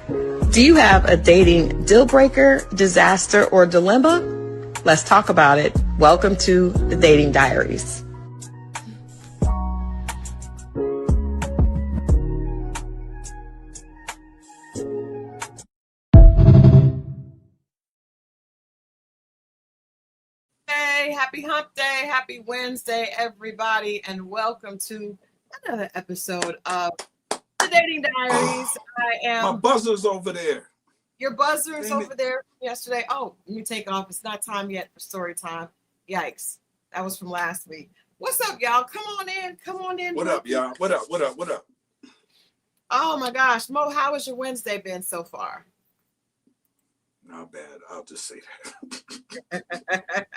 Do you have a dating deal breaker, disaster, or dilemma? Let's talk about it. Welcome to the Dating Diaries. Hey, happy hump day. Happy Wednesday, everybody, and welcome to another episode of the Dating Diaries. My buzzer's over there. Your buzzer's over there from yesterday. Oh, let me take off. It's not time yet for story time. Yikes. That was from last week. What's up, y'all? Come on in. Come on in. What up, y'all? What up? What up? What up? Oh, my gosh. Mo, how has your Wednesday been so far? Not bad. I'll just say that.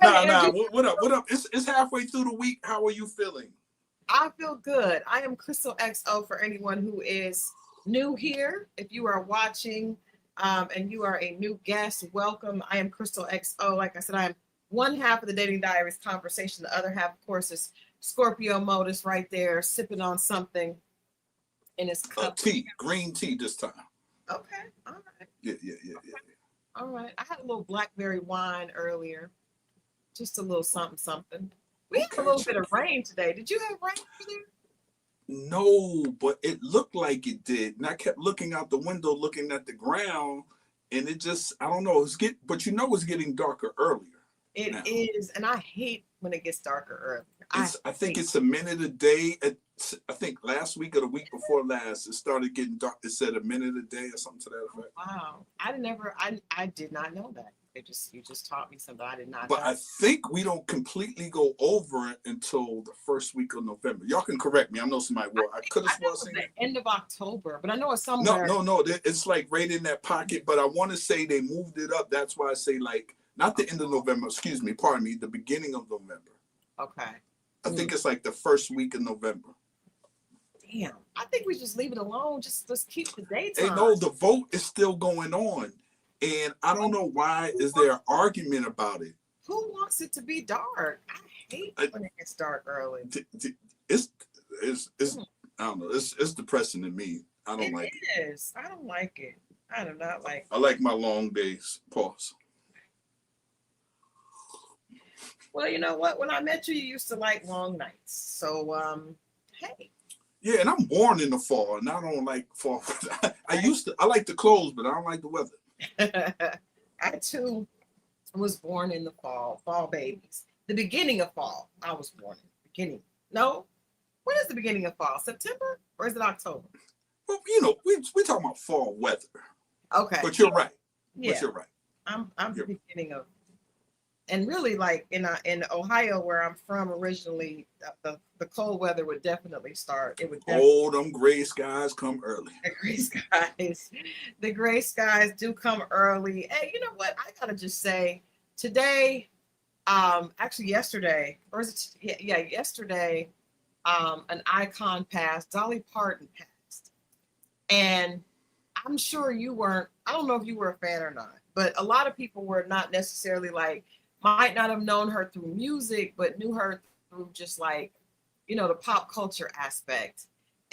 Nah. What up? What up? It's halfway through the week. How are you feeling? I feel good. I am Christal XO for anyone who is new here. If you are watching and you are a new guest, welcome. I am Christal XO. Like I said, I am one half of the Dating Diaries conversation. The other half, of course, is Scorpio Moe right there sipping on something in his cup. Tea, green tea this time. Okay, all right. Yeah. All right. I had a little blackberry wine earlier. Just a little something. We had a little bit of rain today. Did you have rain today? No, but it looked like it did. And I kept looking out the window, looking at the ground, and it just, I don't know, but it's getting darker earlier. It is, and I hate when it gets darker earlier. I think it's a minute a day. I think last week or the week before last, it started getting dark. It said a minute a day or something to that effect. Wow. I did not know that. You just taught me something I did not know. But I think we don't completely go over it until the first week of November. Y'all can correct me. I know somebody will. I could have sworn the end of October, but I know it's somewhere. No. It's like right in that pocket. But I want to say they moved it up. That's why I say like not the end of November. Excuse me. Pardon me. The beginning of November. Okay. I think it's like the first week of November. Damn. I think we just leave it alone. Just let's keep the dates. Hey, no, the vote is still going on. And I don't know why is there an argument about it. Who wants it to be dark? I hate when it gets dark early. It's I don't know. It's depressing to me. I don't like it. It is. I don't like it. I do not like it. I like my long days. Pause. Well, you know what? When I met you, you used to like long nights. So, hey. Yeah, and I'm born in the fall, and I don't like fall. I like the clothes, but I don't like the weather. I too was born in the fall babies. The beginning of fall. I was born in the beginning. No, when is the beginning of fall? September or is it October? Well, we talking about fall weather. Okay, but you're right. Yeah, but you're right. I'm the beginning of, and really like in Ohio where I'm from originally, the cold weather would definitely start. It would. Them gray skies come early. The gray skies do come early. And you know what? I gotta just say, today, actually yesterday, or is it? Yeah, yesterday, an icon passed. Dolly Parton passed, and I'm sure you weren't. I don't know if you were a fan or not, but a lot of people were not necessarily like. Might not have known her through music, but knew her through just like, the pop culture aspect.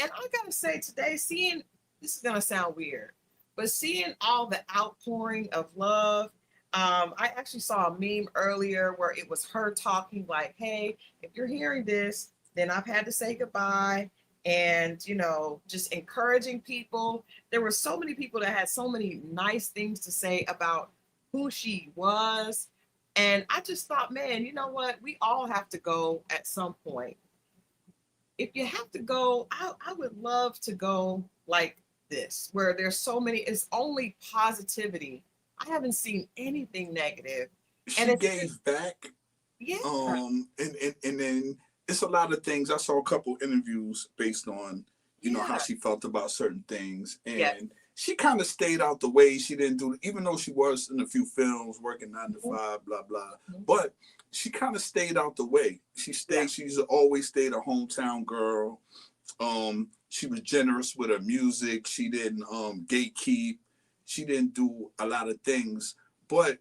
And I gotta say today, this is gonna sound weird, but seeing all the outpouring of love, I actually saw a meme earlier where it was her talking like, hey, if you're hearing this, then I've had to say goodbye. And, just encouraging people. There were so many people that had so many nice things to say about who she was. And I just thought, man, you know what? We all have to go at some point. If you have to go, I would love to go like this, where there's so many, it's only positivity. I haven't seen anything negative. She gave back. Yeah. And then it's a lot of things. I saw a couple interviews based on, how she felt about certain things. And she kind of stayed out the way. She didn't do it, even though she was in a few films working 9 to 5, blah, blah. But she kind of stayed out the way. She's always stayed a hometown girl. She was generous with her music. She didn't gatekeep. She didn't do a lot of things. But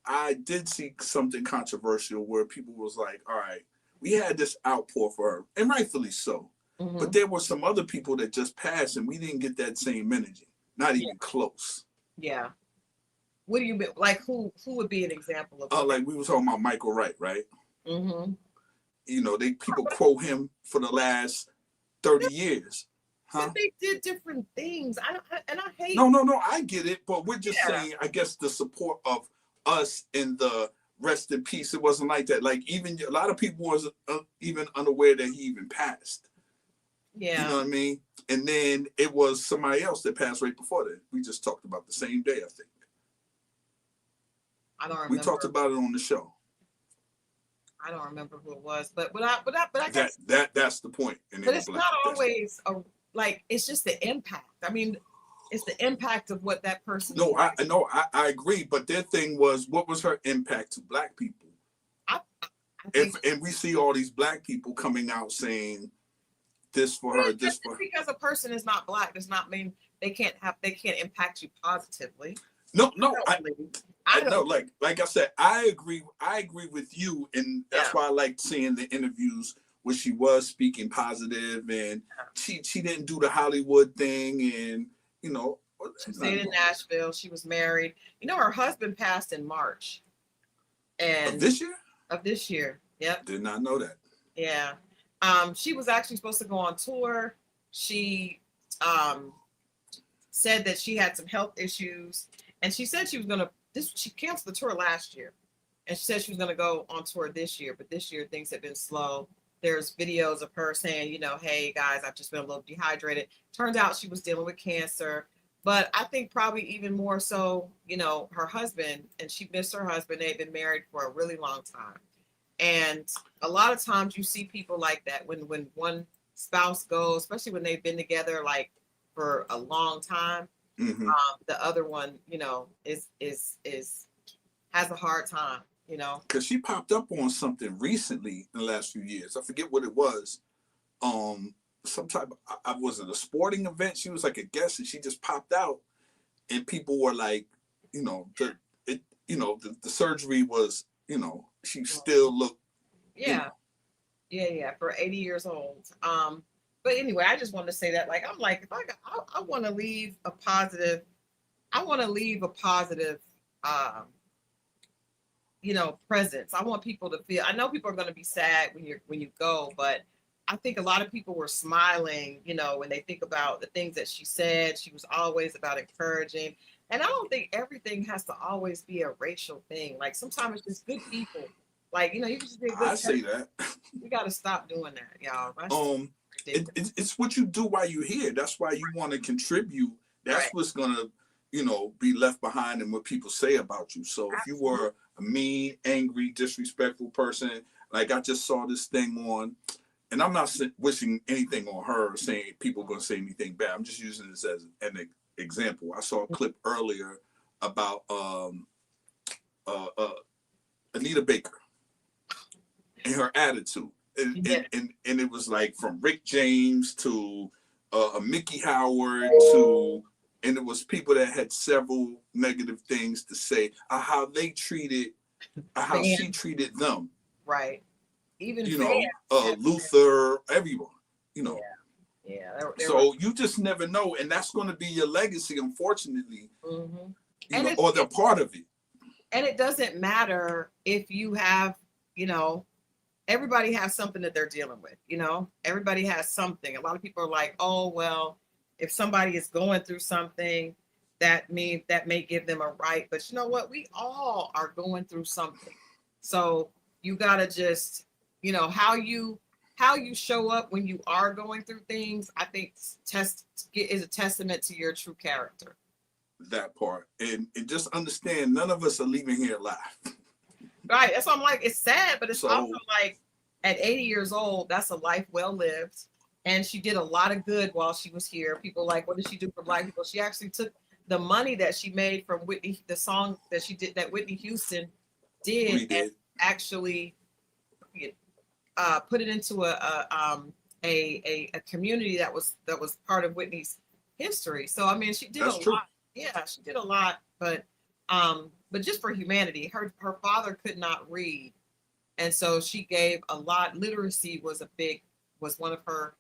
I did see something controversial where people was like, all right, we had this outpour for her, and rightfully so. But there were some other people that just passed, and we didn't get that same energy. Not even close. Yeah. What do you mean? Like who would be an example of? Like we were talking about Michael Wright, right? Mm-hmm. You know, people quote him for the last 30 years. Huh? But they did different things. I hate. No, I get it, but we're just saying, I guess the support of us in the rest in peace. It wasn't like that. Like even a lot of people wasn't even unaware that he even passed. Yeah. You know what I mean? And then it was somebody else that passed right before that. We just talked about the same day, I think. I don't remember. We talked about it on the show. I don't remember who it was, but I guess that's the point. But it's not always like it's just the impact. I mean, it's the impact of what that person. No, I agree. But their thing was, what was her impact to Black people? And we see all these Black people coming out saying this for her, this for her. Because a person is not Black does not mean they can't impact you positively. No, I know. Like I said, I agree with you, and that's why I liked seeing the interviews where she was speaking positive, and she didn't do the Hollywood thing, and you know, she stayed in Nashville. She was married. You know, her husband passed in March, and of this year. Of this year, yep. Did not know that. Yeah, she was actually supposed to go on tour. She said that she had some health issues. And she said she was gonna. She canceled the tour last year, and she said she was gonna go on tour this year. But this year things have been slow. There's videos of her saying, you know, hey guys, I've just been a little dehydrated. Turns out she was dealing with cancer. But I think probably even more so, you know, her husband, and she missed her husband. They've been married for a really long time, and a lot of times you see people like that when one spouse goes, especially when they've been together like for a long time. Mm-hmm. The other one, you know, is has a hard time, you know. Because she popped up on something recently in the last few years. I forget what it was. Some type of, I was at a sporting event. She was like a guest, and she just popped out, and people were like, you know, the surgery was, you know, she still looked. Yeah, you know. Yeah. For 80 years old. But anyway, I just wanted to say that, like, I'm like, if I want to leave a positive, you know, presence. I want people to feel. I know people are going to be sad when you go, but I think a lot of people were smiling, you know, when they think about the things that she said. She was always about encouraging, and I don't think everything has to always be a racial thing. Like sometimes it's just good people. Like, you know, you can just be a good. I say that. We got to stop doing that, y'all. It's what you do while you're here. That's why you want to contribute. That's what's gonna, you know, be left behind in what people say about you. So if you were a mean, angry, disrespectful person, like I just saw this thing on, and I'm not wishing anything on her or saying people are gonna say anything bad. I'm just using this as an example. I saw a clip earlier about Anita Baker and her attitude. And it was like from Rick James to Mickey Howard to, and it was people that had several negative things to say, how they treated, how she treated them. Right. Even you know, Luther, everyone. You know. Yeah. So you just never know, and that's going to be your legacy, unfortunately. Mm-hmm. You know, or they're part of it. And it doesn't matter if you have, you know. Everybody has something that they're dealing with, you know, everybody has something. A lot of people are like, oh, well, if somebody is going through something, that may give them a right. But you know what? We all are going through something. So you got to just, you know, how you show up when you are going through things, I think is a testament to your true character. That part. And just understand, none of us are leaving here alive. Right. That's why I'm like, it's sad, but it's also like at 80 years old, that's a life well lived. And she did a lot of good while she was here. People like, what did she do for Black people? She actually took the money that she made from Whitney, the song that she did, that Whitney Houston did. And actually put it into a community that was part of Whitney's history. So I mean, she did a lot. Yeah, she did a lot, but just for humanity. Her father could not read, and so she gave a lot. Literacy was one of her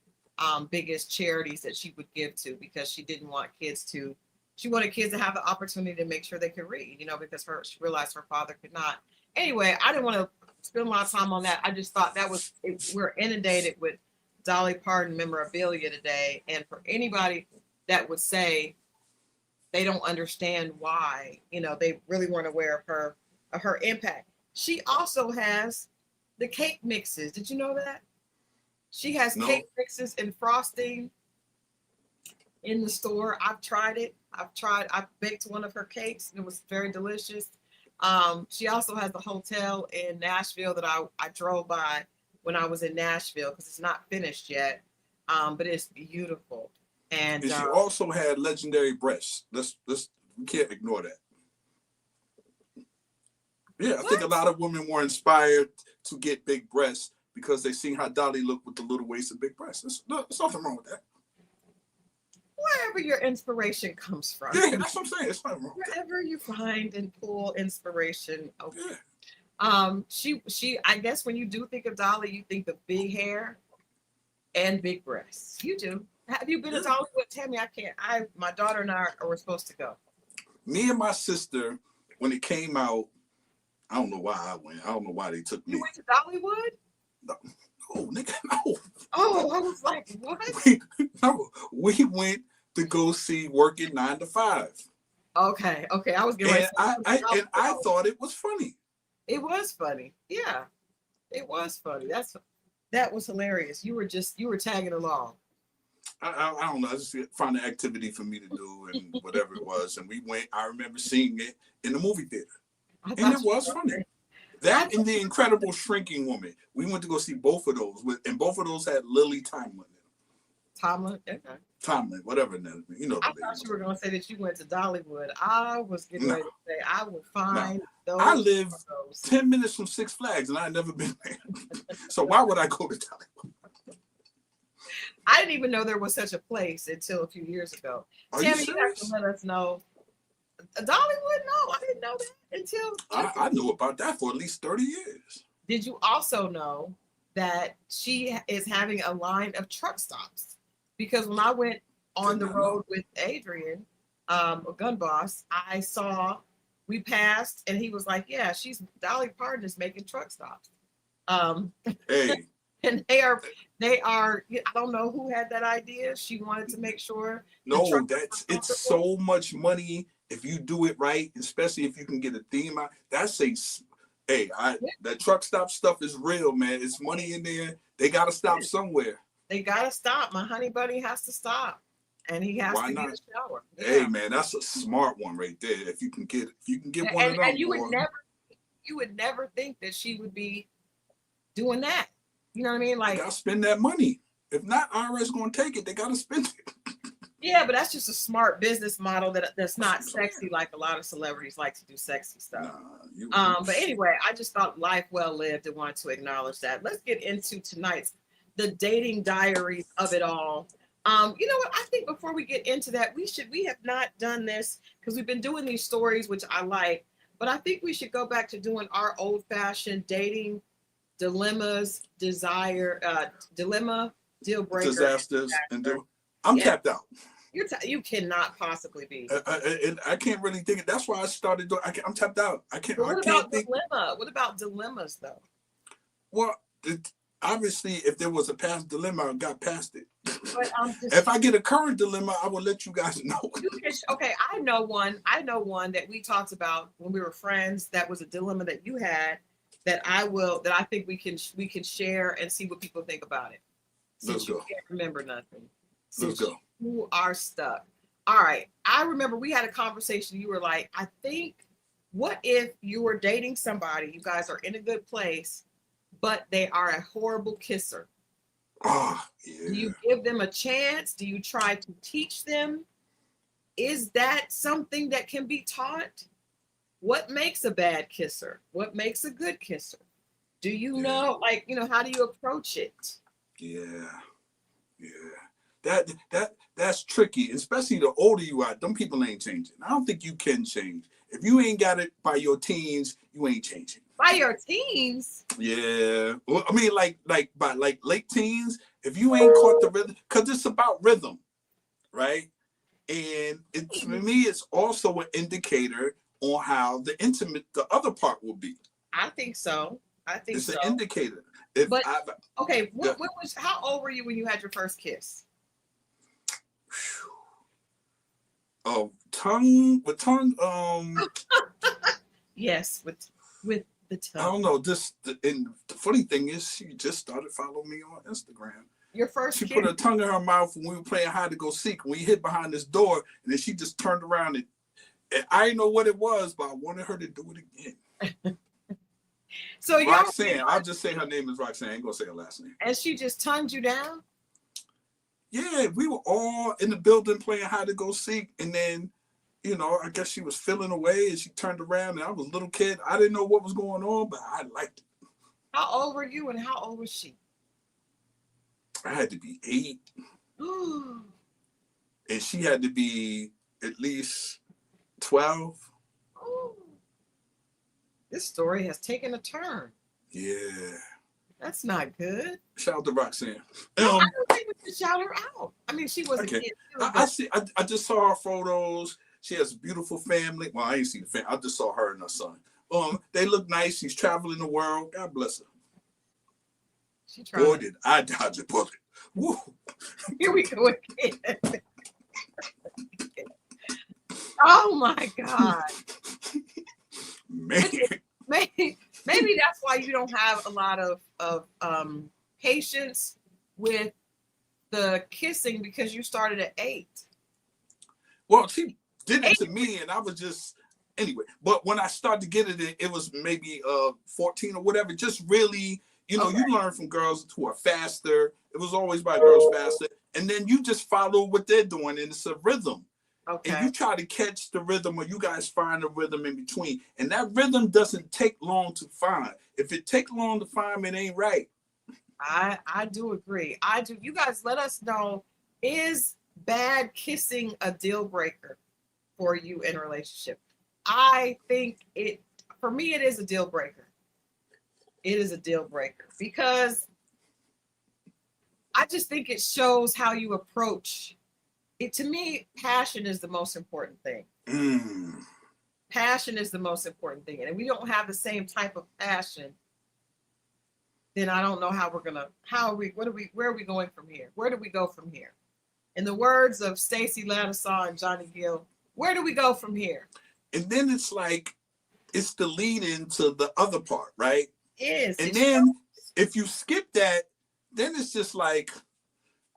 biggest charities that she would give to, because she didn't want she wanted kids to have the opportunity to make sure they could read, because she realized her father could not. Anyway, I didn't want to spend a lot of time on that. I just thought we're inundated with Dolly Parton memorabilia today. And for anybody that would say they don't understand why, they really weren't aware of her impact. She also has the cake mixes. Did you know that? She has cake mixes and frosting in the store. I've tried it. I baked one of her cakes, and it was very delicious. She also has the hotel in Nashville that I drove by when I was in Nashville, because it's not finished yet, but it's beautiful. And she also had legendary breasts. We can't ignore that. Yeah, I think a lot of women were inspired to get big breasts because they seen how Dolly looked with the little waist and big breasts. There's nothing wrong with that. Wherever your inspiration comes from. Yeah, that's what I'm saying. It's nothing wrong with that. Wherever you find and pull inspiration. Okay. Yeah. She I guess when you do think of Dolly, you think of big hair and big breasts. You do. Have you been to Dollywood? Tammy, I can't. My daughter and I were supposed to go. Me and my sister, when it came out, I don't know why I went. I don't know why they took me. You went to Dollywood? No, nigga, no. Oh, I was like, what? We went to go see Working 9 to 5. Okay. I was getting ready. I thought it was funny. It was funny. Yeah, it was funny. That was hilarious. You were tagging along. I don't know. I just found an activity for me to do and whatever it was. And we went. I remember seeing it in the movie theater. And it was funny. That and The Incredible Shrinking Woman. We went to go see both of those. And both of those had Lily Tomlin. Okay. Tomlin, whatever. I thought you were going to say that you went to Dollywood. I was getting ready to say I will find those. I live 10 minutes from Six Flags and I've never been there. So why would I go to Dollywood? I didn't even know there was such a place until a few years ago. Tammy, you have to let us know. Dollywood? No, I didn't know that until. I knew about that for at least 30 years. Did you also know that she is having a line of truck stops? Because when I went on the road with Adrian, a gun boss, we passed, and he was like, "Yeah, Dolly Parton is making truck stops." Hey. And they are. I don't know who had that idea. She wanted to make sure. No, it's so much money if you do it right, especially if you can get a theme out. That truck stop stuff is real, man. It's money in there. They gotta stop somewhere. They gotta stop. My honey bunny has to stop, and he has to get a shower. Yeah. Hey, man, that's a smart one right there. If you can get one of them, and you would never think that she would be doing that. You know what I mean? Like, they gotta spend that money. If not, IRS gonna take it. They gotta spend it. Yeah, but that's just a smart business model that's not sexy like a lot of celebrities like to do sexy stuff. But anyway, I just thought life well lived and wanted to acknowledge that. Let's get into tonight's the dating diaries of it all. You know what? I think before we get into that, we have not done this because we've been doing these stories, which I like, but I think we should go back to doing our old-fashioned dating dilemmas, dilemma, deal breaker, disasters, I'm tapped out. You cannot possibly be. I can't really think. That's why I started doing. I'm tapped out. I can't. What about dilemma? What about dilemmas though? Well, obviously, if there was a past dilemma, I got past it. But if I get a current dilemma, I will let you guys know. Okay, I know one that we talked about when we were friends. That was a dilemma that you had. That I think we can share and see what people think about it. Since you can't remember nothing. Let's go. You are stuck. All right. I remember we had a conversation. You were like, I think, what if you were dating somebody, you guys are in a good place, but they are a horrible kisser? Oh, yeah. Do you give them a chance? Do you try to teach them? Is that something that can be taught? What makes a bad kisser? What makes a good kisser? Do you know, how do you approach it? Yeah. That's tricky, especially the older you are. Them people ain't changing. I don't think you can change. If you ain't got it by your teens, you ain't changing. By your teens. Yeah. Well, I mean, like by like late teens, if you ain't caught the rhythm, because it's about rhythm, right? And it's for me, it's also an indicator on how the intimate the other part will be. I think so. I think It's an so. indicator. If But I, okay, what was? How old were you when you had your first kiss? oh, tongue with tongue. Yes, with the I tongue. don't know. And the funny thing is, she just started following me on Instagram. Your first She kiss. put her tongue in her mouth when we were playing hide to go seek. We hid behind this door, and then she just turned around and I didn't know what it was, but I wanted her to do it again. So Roxanne, I'll just say her name is Roxanne. I ain't gonna say her last name. And she just tongued you down? Yeah, we were all in the building playing hide to go seek, and then, you know, I guess she was feeling away, and she turned around, and I was a little kid. I didn't know what was going on, but I liked it. How old were you, and how old was she? I had to be 8, and she had to be at least 12. This story has taken a turn. Yeah. That's not good. Shout out to Roxanne. No, I don't think we should shout her out. I mean, she was a kid. I just saw her photos. She has a beautiful family. Well, I ain't seen the family. I just saw her and her son. They look nice. She's traveling the world. God bless her. Boy, did I dodge a bullet. Woo. Here we go again. Oh my God. Man. Maybe that's why you don't have a lot of patience with the kissing, because you started at 8. Well, she did it to me, and I was just anyway. But when I started to get it was maybe 14 or whatever. Just really, you know, you learn from girls who are faster. It was always by girls faster, and then you just follow what they're doing, and it's a rhythm. Okay. And you try to catch the rhythm, or you guys find the rhythm in between. And that rhythm doesn't take long to find. If it takes long to find, it ain't right. I do agree. I do. You guys let us know, is bad kissing a deal breaker for you in a relationship? I think for me, it is a deal breaker. It is a deal breaker because I just think it shows how you approach it. To me, passion is the most important thing. Passion is the most important thing. And if we don't have the same type of passion, then I don't know where are we going from here? Where do we go from here? In the words of Stacey Lattisaw and Johnny Gill, where do we go from here? And then it's like, it's the lead into the other part, right? It is. And then if you skip that, then it's just like,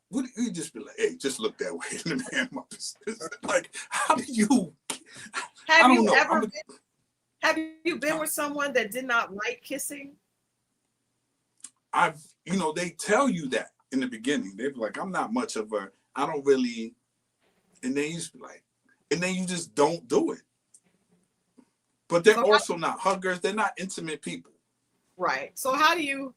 you just be like, hey, just look that way. Like, how do you? Have you been with someone that did not like kissing? They tell you that in the beginning. They're like, I'm not much of I don't really, and then you just be like, and then you just don't do it. But they're also not huggers. They're not intimate people. Right. So how do you?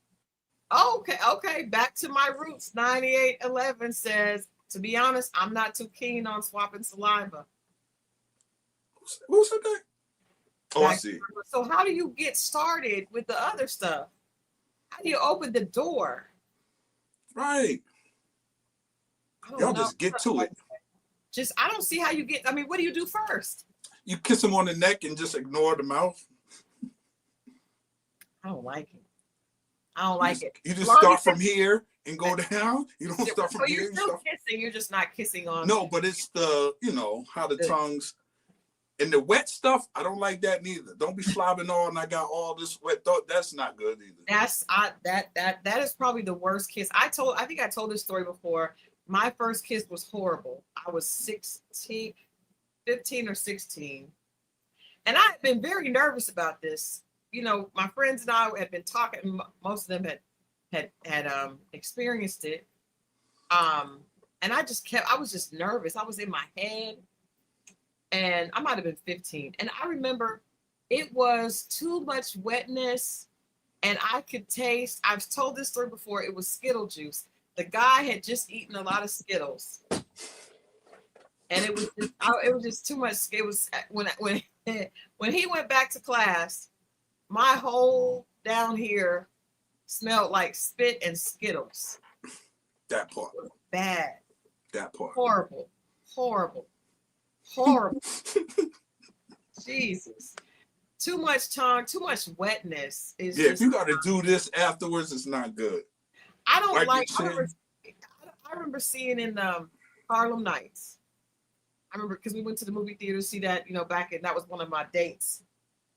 Okay. Back to my roots. 9811 says, to be honest, I'm not too keen on swapping saliva. Who said that? Oh, I see. So how do you get started with the other stuff? How do you open the door? Right. Y'all just get to it. I don't see how you get. I mean, what do you do first? You kiss him on the neck and just ignore the mouth. I don't like it. I don't like it. You just start from here and go down. You don't start from here. You're still kissing. You're just not kissing on. No, but it's how the tongues and the wet stuff. I don't like that neither. Don't be slobbing on. And I got all this wet. That's not good either. That is probably the worst kiss. I think I told this story before. My first kiss was horrible. I was 15 or 16. And I had been very nervous about this. You know, my friends and I had been talking. Most of them had experienced it. And I was just nervous. I was in my head. And I might have been 15. And I remember it was too much wetness. And I could taste, I've told this story before, it was Skittle juice. The guy had just eaten a lot of Skittles. And it was just too much. It was when he went back to class, my whole down here smelled like spit and Skittles. That part. Bad. That part. Horrible. Horrible. Horrible. Jesus. Too much tongue, too much wetness. Is if you got to do this afterwards, it's not good. I don't like. I remember seeing in Harlem Nights. I remember because we went to the movie theater to see that, back in, that was one of my dates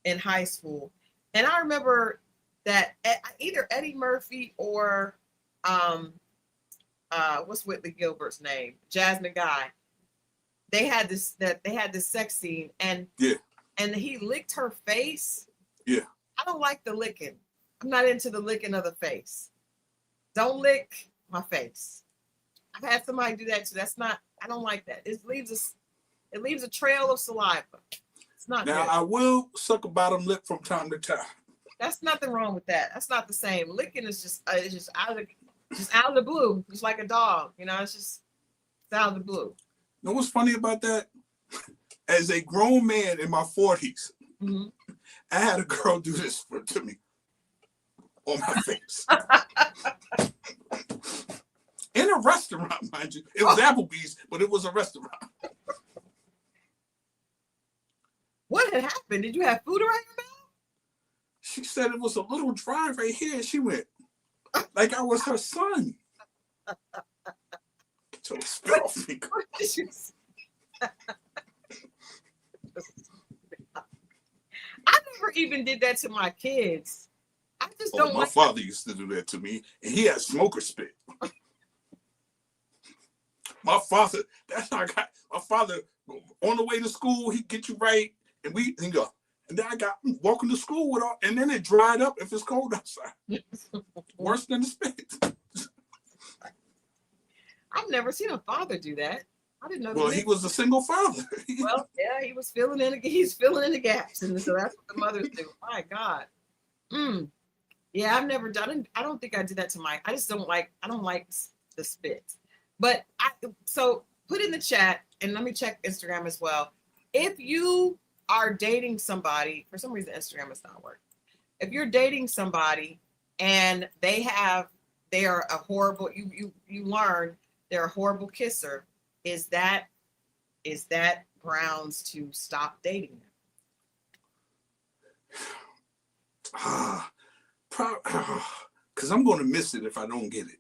in high school. And I remember that either Eddie Murphy or what's Whitley Gilbert's name? Jasmine Guy. They had this sex scene and he licked her face. Yeah. I don't like the licking. I'm not into the licking of the face. Don't lick my face. I've had somebody do that too. I don't like that. It leaves a trail of saliva. It's not now good. I will suck a bottom lip from time to time. That's nothing wrong with that. That's not the same. Licking is just out of the blue, just like a dog. It's out of the blue. You know what's funny about that? As a grown man in my 40s, I had a girl do this to me on my face. In a restaurant, mind you. It was Applebee's, but it was a restaurant. What had happened? Did you have food around your mouth? She said it was a little dry right here. And she went, like I was her son. So spit off me. I never even did that to my kids. I just don't. My father used to do that to me, and he had smoker spit. My father, that's how I got. My father on the way to school, he'd get you right, and go. And then I got walking to school with all, and then it dried up if it's cold outside. Worse than the spit. I've never seen a father do that. I didn't know. Well, he was a single father. Well, yeah, he's filling in the gaps, and so that's what the mothers do. My God. Yeah, I've never done it. I don't think I did that to I just don't like. I don't like the spit. But so put in the chat, and let me check Instagram as well. If you are dating somebody, for some reason Instagram is not working. If you're dating somebody and they are a horrible, you learn they're a horrible kisser, is that grounds to stop dating them? Because I'm going to miss it if I don't get it.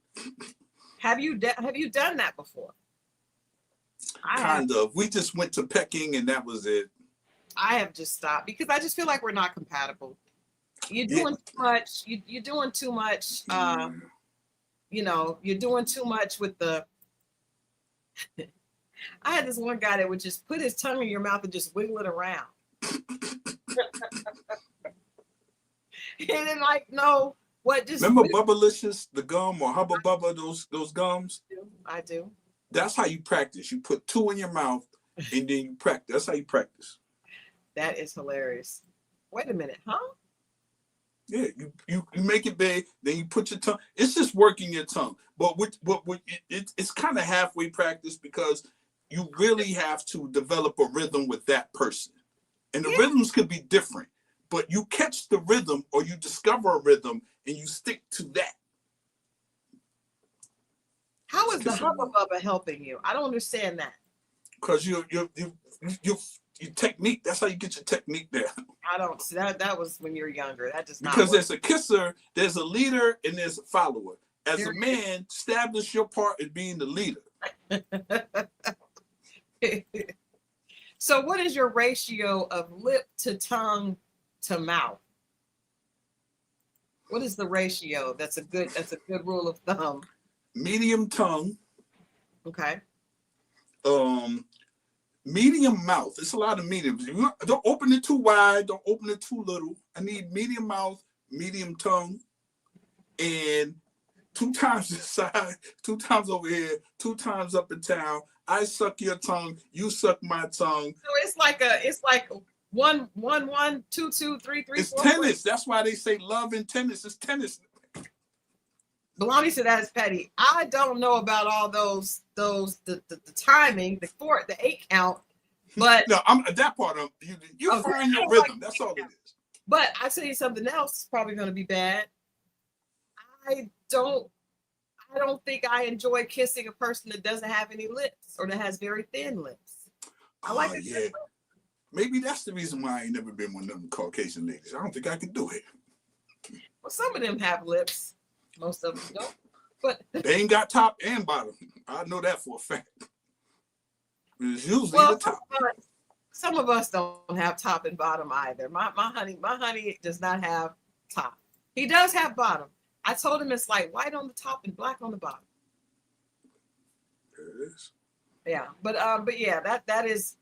Have you done that before? Kind of. We just went to pecking and that was it. I have just stopped because I just feel like we're not compatible. You're doing too much. You're doing too much. You're doing too much with the. I had this one guy that would just put his tongue in your mouth and just wiggle it around. He didn't know what. Just remember Bubblicious, the gum, or Hubba Bubba, those gums? I do. That's how you practice. You put 2 in your mouth and then you practice. That's how you practice. That is hilarious. Wait a minute, huh? Yeah, you make it big, then you put your tongue. It's just working your tongue, but it's kind of halfway practice because you really have to develop a rhythm with that person, and the rhythms could be different, but you catch the rhythm or you discover a rhythm and you stick to that. How is the Hubba Bubba helping you? I don't understand that. Because your technique, that's how you get your technique there. I don't see that was when you're younger. That does not because work. There's a kisser, there's a leader, and there's a follower. As a man, establish your part in being the leader. So what is your ratio of lip to tongue to mouth? What is the ratio? That's a good rule of thumb. Medium tongue. Okay. Medium mouth. It's a lot of mediums. Don't open it too wide. Don't open it too little. I need medium mouth, medium tongue, and 2 times this side, 2 times over here, 2 times up in town. I suck your tongue. You suck my tongue. So it's like 1, 1, 2, 2, 3, 3. It's 4, tennis. 4. That's why they say love in tennis. It's tennis. Belani said that is petty. I don't know about all those the timing, the 8 count, but no, I'm at that part of you find your rhythm. That's all it is. But I tell you something else is probably going to be bad. I don't I don't think I enjoy kissing a person that doesn't have any lips or that has very thin lips. I like a Yeah. Maybe that's the reason why I ain't never been one of them Caucasian ladies. I don't think I could do it. well, some of them have lips. Most of them don't. But they ain't got top and bottom. I know that for a fact. It's usually the top. Some of us don't have top and bottom either. My honey does not have top. He does have bottom. I told him it's like white on the top and black on the bottom. There it is. Yeah, but yeah, that is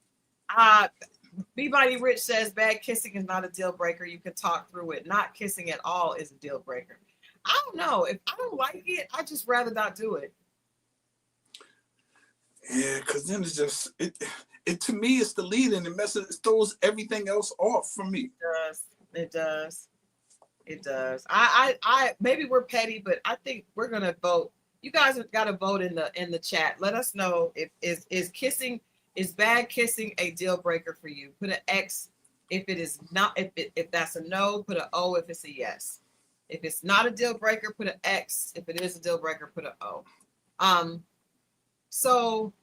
B-Body Rich says bad kissing is not a deal breaker. You can talk through it. Not kissing at all is a deal breaker. I don't know. If I don't like it, I just rather not do it. Yeah, because then it's just it to me it's the lead and it throws everything else off for me. It does. I maybe we're petty, but I think we're gonna vote. You guys have got to vote in the chat. Let us know if is bad kissing a deal breaker for you. Put an X if it is not. If that's a no, put an O if it's a yes. If it's not a deal breaker, put an X. If it is a deal breaker, put an O. So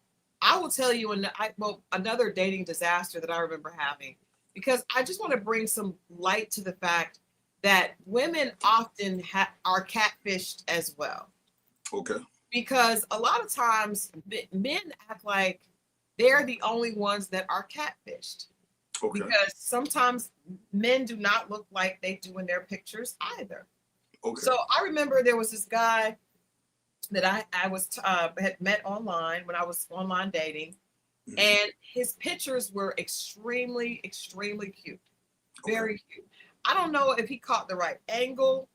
I will tell you another dating disaster that I remember having, because I just want to bring some light to the fact that women often are catfished as well. Okay. Because a lot of times men act like they're the only ones that are catfished. Okay. Because sometimes men do not look like they do in their pictures either. Okay. So I remember there was this guy that I had met online when I was online dating, and his pictures were extremely, extremely cute. Very cute. I don't know if he caught the right angle.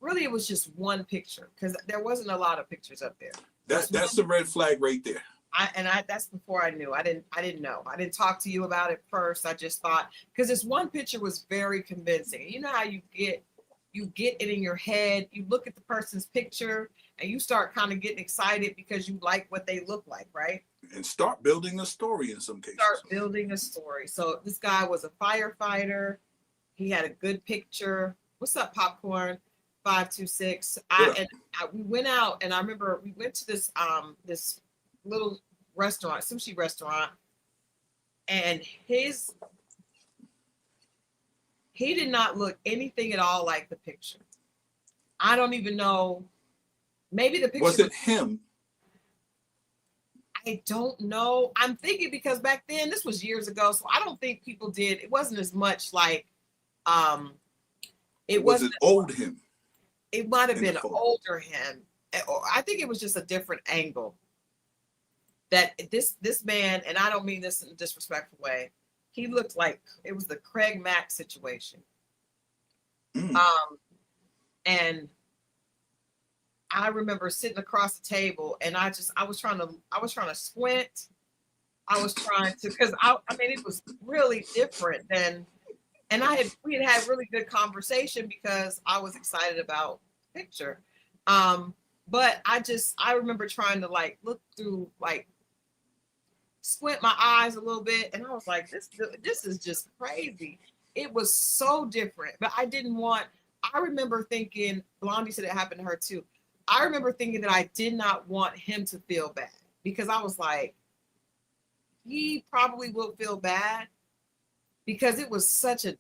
Really, it was just one picture because there wasn't a lot of pictures up there. That's the red flag right there. That's before I knew. I didn't know. I didn't talk to you about it first. I just thought, because this one picture was very convincing. You know how you get it in your head. You look at the person's picture and you start kind of getting excited because you like what they look like, right? And start building a story in some cases. Start building a story. So this guy was a firefighter. He had a good picture. What's up, Popcorn 526? We went out, and I remember we went to this little restaurant, sushi restaurant, and he did not look anything at all like the picture. I don't even know. Maybe the picture was it him? I don't know. I'm thinking because back then, this was years ago, so I don't think people did. It wasn't as much like it was it old him. It might have been older him. Or I think it was just a different angle. That this man, and I don't mean this in a disrespectful way, he looked like it was the Craig Mack situation. And I remember sitting across the table, and I was trying to squint. I was trying to, because I mean it was really different than, and we had really good conversation because I was excited about the picture. But I remember trying to like look through, like squint my eyes a little bit, and I was like, this is just crazy. It was so different, but I remember thinking, Blondie said it happened to her too. I remember thinking that I did not want him to feel bad, because I was like, he probably will feel bad because it was such a,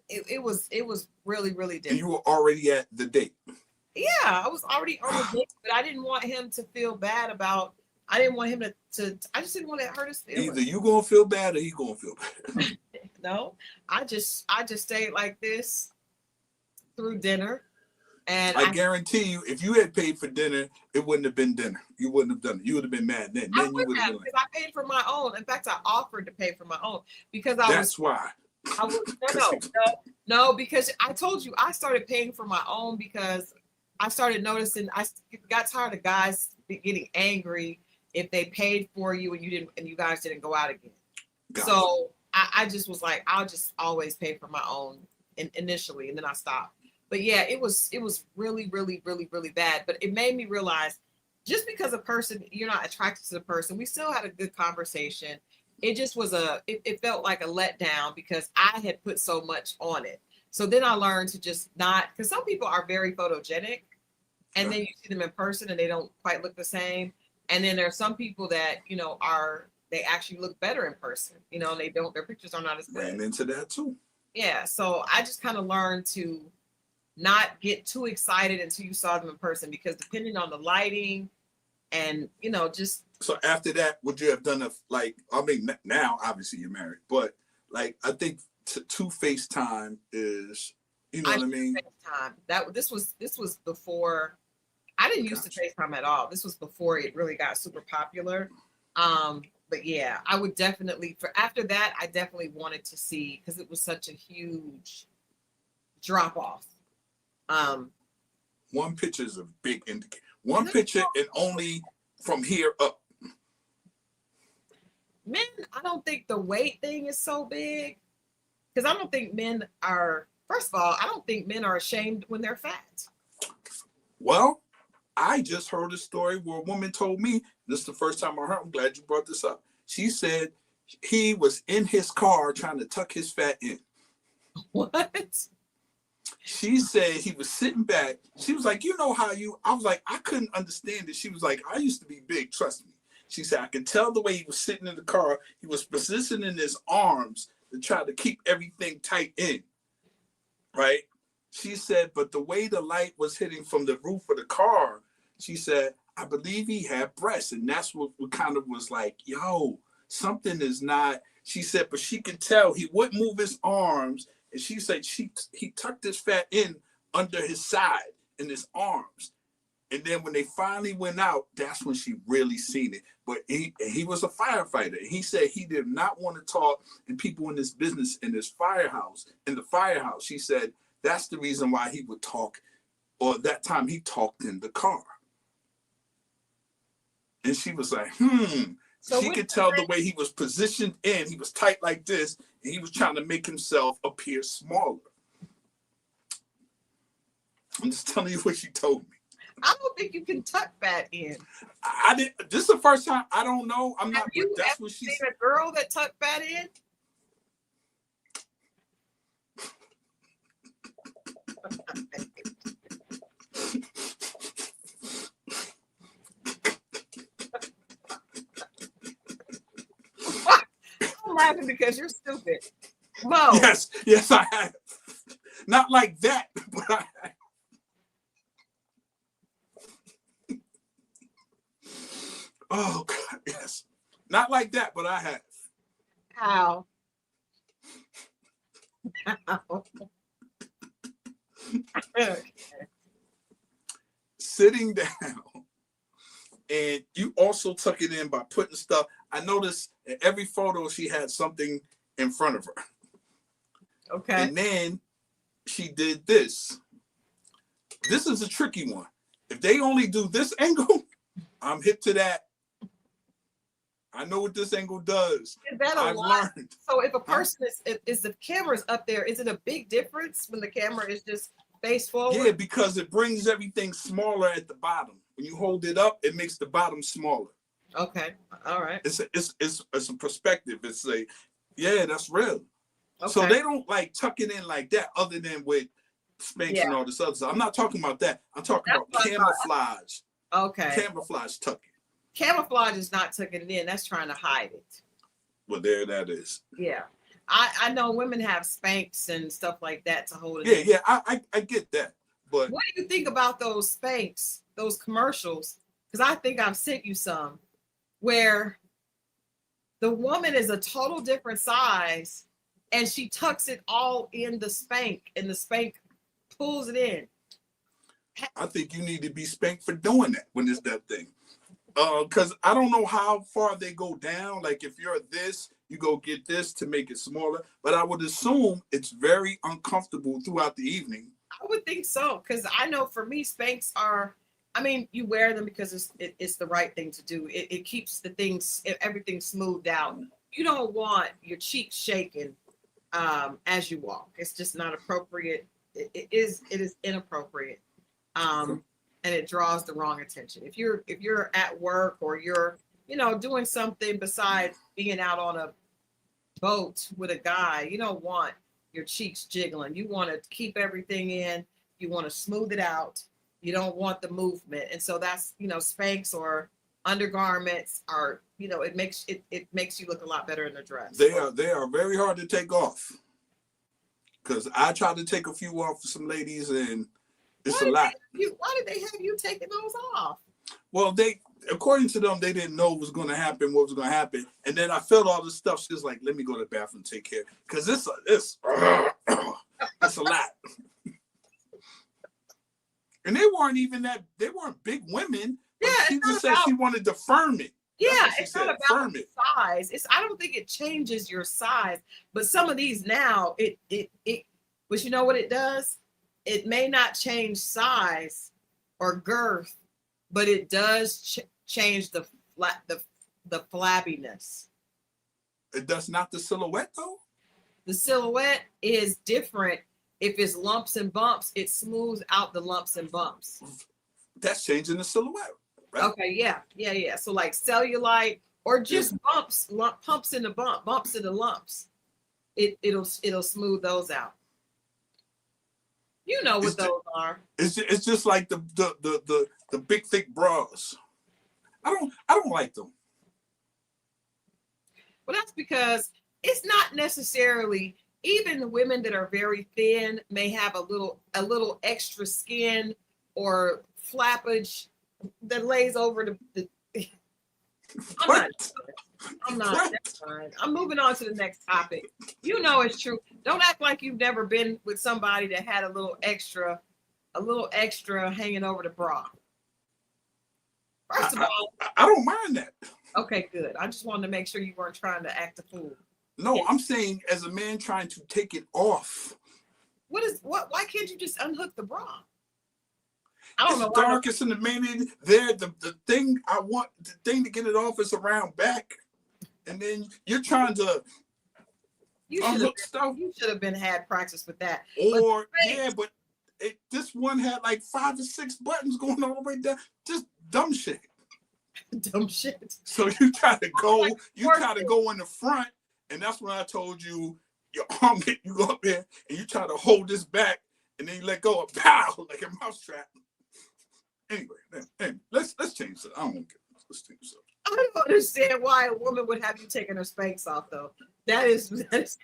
it was really, really different. And you were already at the date. Yeah, I was already on the date, but I didn't want him to feel bad about, I didn't want him to I just didn't want to hurt his feelings. Either you gonna feel bad or he gonna feel bad. No, I just stayed like this through dinner. And I guarantee you, if you had paid for dinner, it wouldn't have been dinner. You wouldn't have done it. You would have been mad then. I would have, because I paid for my own. In fact, I offered to pay for my own because That's why. No, because I told you I started paying for my own because I started noticing, I got tired of guys getting angry if they paid for you and you guys didn't go out again. So I just was like, I'll just always pay for my own initially, and then I stopped. But yeah, it was really, really, really, really bad. But it made me realize, just because a person, you're not attracted to the person, we still had a good conversation. It just was it felt like a letdown because I had put so much on it. So then I learned to just not, because some people are very photogenic, and then you see them in person and they don't quite look the same. And then there are some people that, they actually look better in person. Their pictures are not as good. Ran into that too. Yeah. So I just kind of learned to not get too excited until you saw them in person, because depending on the lighting and, just. So after that, would you have done now obviously you're married, but like, I think to FaceTime is, you know what I mean? FaceTime. This was before. I didn't used to FaceTime at all. This was before it really got super popular. But yeah, I would definitely, after that, I definitely wanted to see, because it was such a huge drop off. One picture is a big indicator. One picture and only from here up. Men, I don't think the weight thing is so big, because I don't think men are, first of all, I don't think men are ashamed when they're fat. Well, I just heard a story where a woman told me, this is the first time I heard, I'm glad you brought this up. She said he was in his car trying to tuck his fat in. What? She said he was sitting back. She was like, I was like, I couldn't understand it. She was like, I used to be big, trust me. She said, I could tell the way he was sitting in the car. He was positioning his arms to try to keep everything tight in, right? She said, but the way the light was hitting from the roof of the car, she said, I believe he had breasts. And that's what kind of was like, yo, something is not. She said, but she could tell he wouldn't move his arms. And she said he tucked his fat in under his side in his arms. And then when they finally went out, that's when she really seen it. But he was a firefighter. He said he did not want to talk to people in this business, in the firehouse. She said that's the reason why he would talk, or that time he talked in the car. And she was like, So she could tell the way he was positioned in. He was tight like this, and he was trying to make himself appear smaller. I'm just telling you what she told me. I don't think you can tuck fat in. I didn't. This is the first time. I don't know. I'm not. You that's what she seen a girl that tucked fat in? I'm laughing because you're stupid. Mo. Yes, I have. Not like that, but I have. Oh God, yes. Not like that, but I have. How? Sitting down, and you also tuck it in by putting stuff. I noticed in every photo she had something in front of her. Okay. And then she did this. This is a tricky one. If they only do this angle, I'm hip to that. I know what this angle does. Is that a lot? Learned. So if a person is the camera's up there, is it a big difference when the camera is just face forward? Yeah, because it brings everything smaller at the bottom. When you hold it up, it makes the bottom smaller. Okay. All right. It's a perspective. It's that's real. Okay. So they don't like tuck it in like that, other than with Spanx and all this other stuff. I'm not talking about that. I'm talking about camouflage. Okay. Camouflage tucking. Camouflage is not tucking it in. That's trying to hide it. Well, there that is. Yeah. I know women have Spanx and stuff like that to hold it in. Yeah, I get that. But what do you think about those Spanx, those commercials? Because I think I've sent you some where the woman is a total different size and she tucks it all in the Spank and the Spank pulls it in. I think you need to be spanked for doing that when it's that thing. Because I don't know how far they go down. Like if you're this, you go get this to make it smaller. But I would assume it's very uncomfortable throughout the evening. I would think so. Because I know for me, Spanx are, I mean, you wear them because it's the right thing to do. It keeps everything smoothed out. You don't want your cheeks shaking as you walk. It's just not appropriate. It is inappropriate. And it draws the wrong attention. If you're at work or you're, doing something besides being out on a boat with a guy, you don't want your cheeks jiggling. You want to keep everything in. You want to smooth it out. You don't want the movement. And so that's, Spanx or undergarments are, it makes you look a lot better in the dress. They are very hard to take off. Because I tried to take a few off for some ladies, and it's a lot. Why did they have you taking those off? Well, according to them, they didn't know what was going to happen, and then I felt all this stuff. She was like, "Let me go to the bathroom, take care," because it's a lot. And they weren't big women. Yeah, she just said she wanted to firm it. Yeah, it's not about size. I don't think it changes your size, but some of these now, but you know what it does? It may not change size or girth, but it does change the flabbiness. It does not the silhouette though? The silhouette is different. If it's lumps and bumps, it smooths out the lumps and bumps. That's changing the silhouette. Right? Okay, yeah. So like cellulite or just bumps in the lumps. It'll smooth those out. You know what those are. It's just like the big thick bras. I don't like them. Well, that's because it's not necessarily, even the women that are very thin may have a little extra skin or flappage that lays over the I'm not. That's fine. I'm moving on to the next topic. You know it's true. Don't act like you've never been with somebody that had a little extra hanging over the bra. First of all, I don't mind that. Okay, good. I just wanted to make sure you weren't trying to act a fool. No, I'm saying as a man trying to take it off. Why can't you just unhook the bra? I don't know. It's darkest in the main there. The thing to get it off is around back, and then you're trying to unhook stuff. You should have had practice with that. But this one had like 5 or 6 buttons going all the way down. Just dumb shit. Dumb shit. So you try to go in the front, and that's when I told you your arm you go up there and you try to hold this back, and then you let go of pow like a mousetrap. Anyway, let's change it. I don't get it. Let's change it. I don't understand why a woman would have you taking her Spanx off though. That is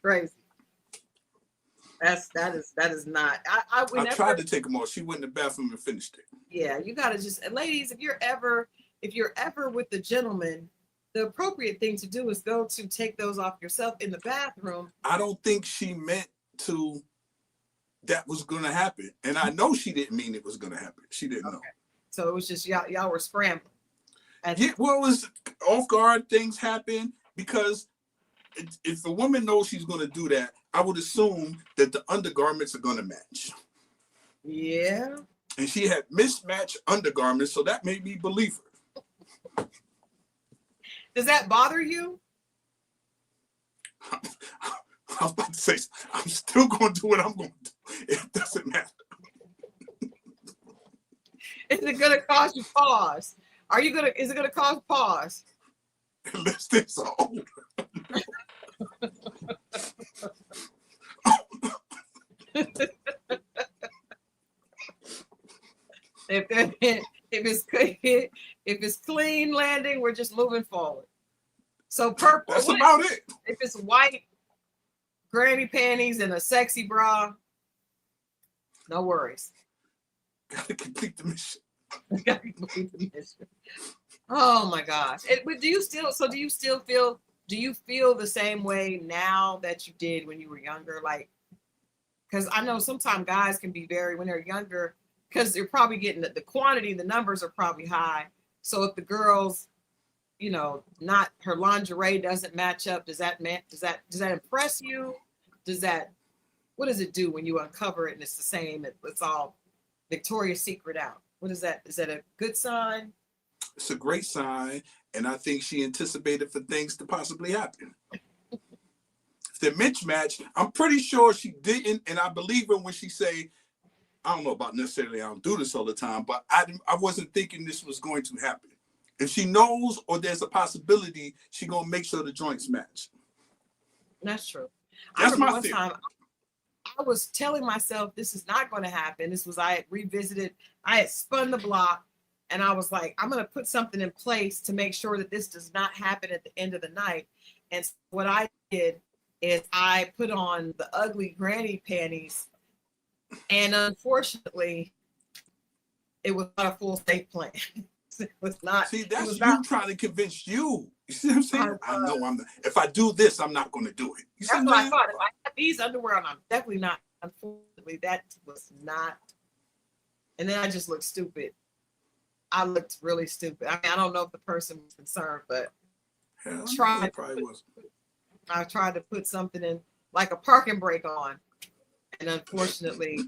crazy. That is not. I tried to take them off. She went in the bathroom and finished it. Yeah, you gotta ladies, if you're ever with the gentleman, the appropriate thing to do is go to take those off yourself in the bathroom. I don't think she meant that was gonna happen. And I know she didn't mean it was gonna happen. She didn't know. So it was just y'all were scrambling. Yeah, well, it was off guard. Things happen because if a woman knows she's going to do that, I would assume that the undergarments are going to match. Yeah. And she had mismatched undergarments, so that made me believe her. Does that bother you? I was about to say, I'm still going to do what I'm going to do. It doesn't matter. Is it going to cause you pause? Is it going to cause pause? Unless things are older. If it's clean landing, we're just moving forward. So purple. That's about it. If it's white granny panties and a sexy bra, no worries. Gotta complete the mission. Oh my gosh. But do you feel the same way now that you did when you were younger? Like, because I know sometimes guys can be when they're younger, because they're probably getting the quantity, the numbers are probably high. So if the girls, not her lingerie doesn't match up, does that impress you? What does it do when you uncover it and it's the same? It's all Victoria's Secret out. What is that? Is that a good sign? It's a great sign, and I think she anticipated for things to possibly happen. If they're mismatched, I'm pretty sure she didn't, and I believe her when she say, I don't know about necessarily I don't do this all the time, but I wasn't thinking this was going to happen. If she knows or there's a possibility, she gonna make sure the joints match. That's true. That's my theory. I was telling myself this is not going to happen. I had revisited, I had spun the block, and I was like, I'm going to put something in place to make sure that this does not happen at the end of the night. And what I did is I put on the ugly granny panties, and unfortunately, it was not a full safe plan. It was not. See, that's you not, trying to convince you. You see what I'm saying? I I know I'm not. If I do this, I'm not going to do it. You see That's what what I'm I thought. If I had these underwear on, I'm definitely not. Unfortunately, that was not. And then I just looked stupid. I looked really stupid. I mean, I don't know if the person was concerned, but I tried to put something in, like a parking brake on, and unfortunately,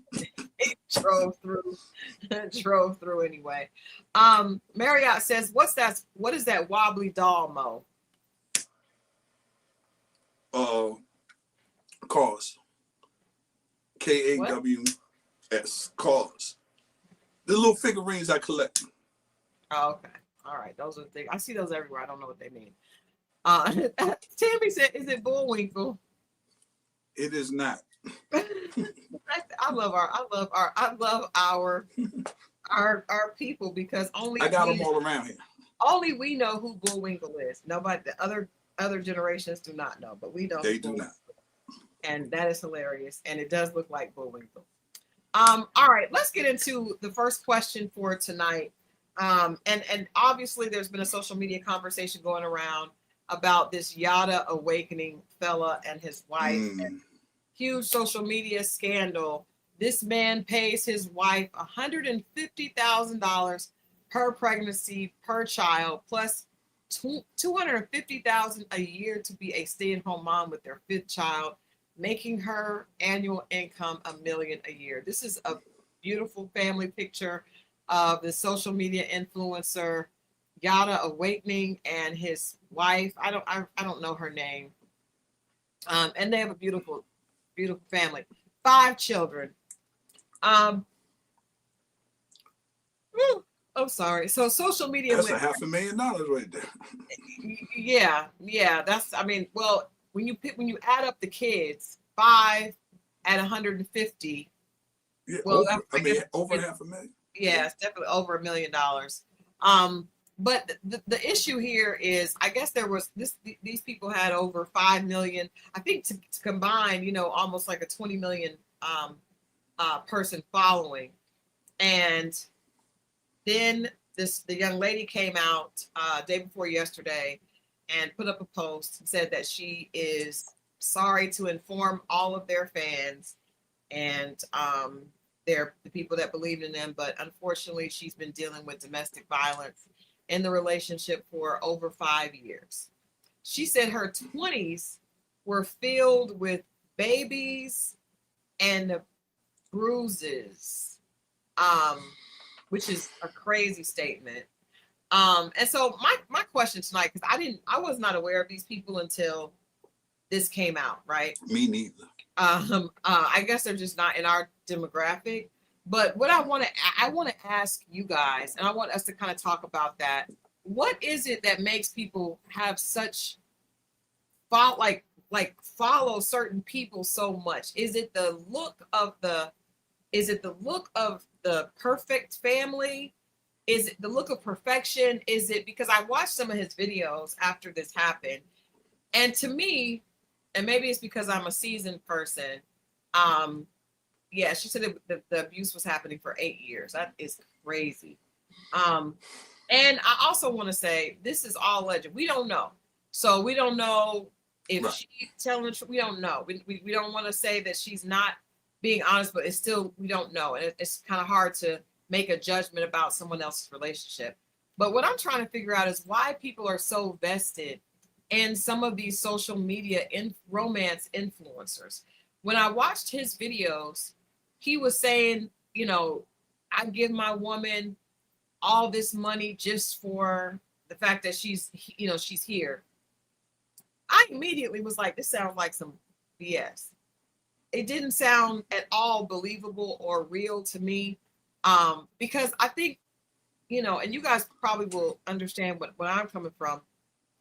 it drove through anyway. Marriott says, "What is that wobbly doll, Mo?" Cause. KAWS. Cause. The little figurines I collect. Oh, okay. All right. Those are the things. I see those everywhere. I don't know what they mean. Tammy said, "Is it Bullwinkle?" It is not. I love our people, because only I got them all around here. Only we know who Bullwinkle is. Nobody, the other generations do not know, but we know. They do not. And that is hilarious. And it does look like Bullwinkle. All right, let's get into the first question for tonight. And obviously there's been a social media conversation going around about this Yada Awakening fella and his wife. And huge social media scandal. This man pays his wife $150,000 per pregnancy per child, plus $250,000 a year to be a stay-at-home mom with their fifth child, making her annual income $1 million a year. This is a beautiful family picture of the social media influencer Yada Awakening and his wife. I don't know her name. And they have a beautiful family, 5 children. I'm sorry. So social media. That's $500,000 right there. Yeah. That's. I mean, well, when you add up the kids, 5 at 150. Yeah, well, over $500,000. Yeah, it's definitely over $1 million. But the issue here is, I guess there was these people had over 5 million, I think, to combine, almost like a 20 million person following. And then the young lady came out day before yesterday and put up a post and said that she is sorry to inform all of their fans and the people that believed in them, but unfortunately she's been dealing with domestic violence in the relationship for over 5 years. She said her 20s were filled with babies and bruises, which is a crazy statement. And so my question tonight, because I was not aware of these people until this came out, right? Me neither. I guess they're just not in our demographic. But what I want to ask you guys, and I want us to kind of talk about that. What is it that makes people have such follow certain people so much? Is it the look of the perfect family? Is it the look of perfection? Is it because I watched some of his videos after this happened, and to me, and maybe it's because I'm a seasoned person, yeah, she said the abuse was happening for 8 years. That is crazy. And I also want to say this is all legend. We don't know. So we don't know if she's telling the truth. We don't know. We don't want to say that she's not being honest, but it's still, we don't know. And it's kind of hard to make a judgment about someone else's relationship. But what I'm trying to figure out is why people are so vested in some of these social media romance influencers. When I watched his videos, he was saying, I give my woman all this money just for the fact that she's here. I immediately was like, this sounds like some BS. It didn't sound at all believable or real to me. Because I think, and you guys probably will understand what I'm coming from.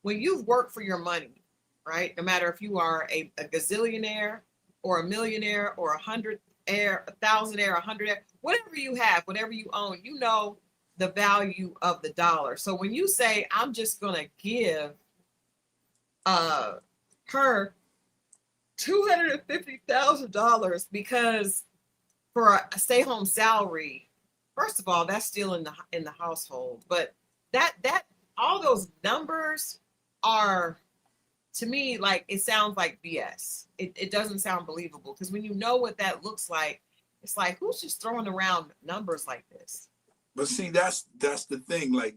When you've worked for your money, right? No matter if you are a gazillionaire or a millionaire or 100-aire, 1,000-aire, 100-aire, whatever you have, whatever you own, you know the value of the dollar. So when you say, I'm just going to give her $250,000 because for a stay-home salary, first of all, that's still in the household. But that all those numbers are, to me, like, it sounds like BS. It doesn't sound believable, because when you know what that looks like, it's like, who's just throwing around numbers like this? But see, that's the thing. Like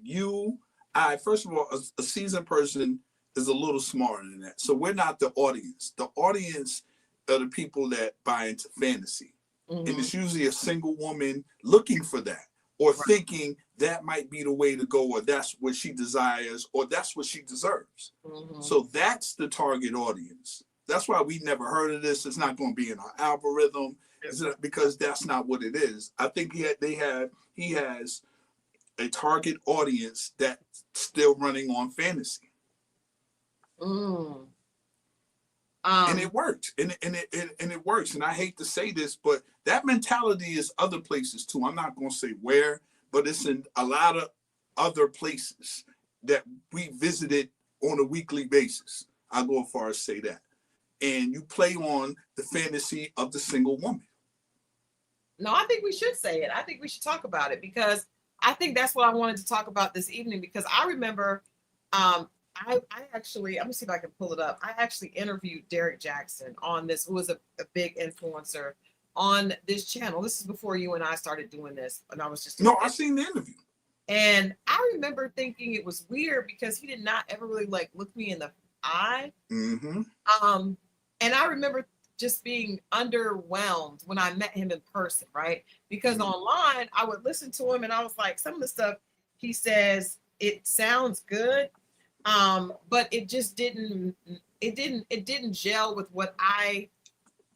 I first of all, a seasoned person is a little smarter than that. So we're not the audience. The audience are the people that buy into fantasy. And it's usually a single woman looking for that, or thinking that might be the way to go, or that's what she desires, or that's what she deserves. So that's the target audience. That's why we never heard of this. It's not going to be in our algorithm, because that's not what it is. I think he has a target audience that's still running on fantasy. And it worked, and it works. And I hate to say this, but that mentality is other places too. I'm not going to say where, but it's in a lot of other places that we visited on a weekly basis. I'll go as far as say that. And you play on the fantasy of the single woman. No, I think we should say it. I think we should talk about it, because I think that's what I wanted to talk about this evening, because I remember I actually, let me see if I can pull it up. I actually interviewed Derek Jackson on this, who was a big influencer on this channel. This is before you and I started doing this, and I was just I seen the interview. And I remember thinking it was weird, because he did not ever really like look me in the eye. And I remember just being underwhelmed when I met him in person, right? Because online I would listen to him and I was like, some of the stuff he says, it sounds good, but it just didn't gel with what I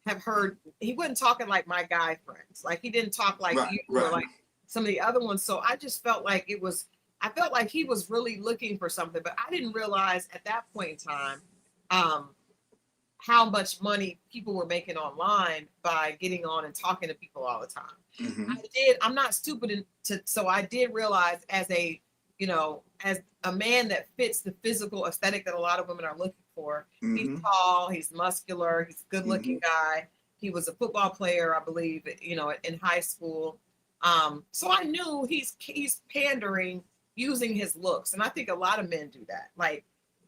have heard. He wasn't talking like my guy friends. Like, he didn't talk like you or like some of the other ones. So I just felt like I felt like he was really looking for something, but I didn't realize at that point in time how much money people were making online by getting on and talking to people all the time. I'm not stupid so I did realize, as a man that fits the physical aesthetic that a lot of women are looking for. He's tall, he's muscular, he's a good looking guy. He was a football player, I believe, in high school. So I knew he's pandering using his looks. And I think a lot of men do that. Like,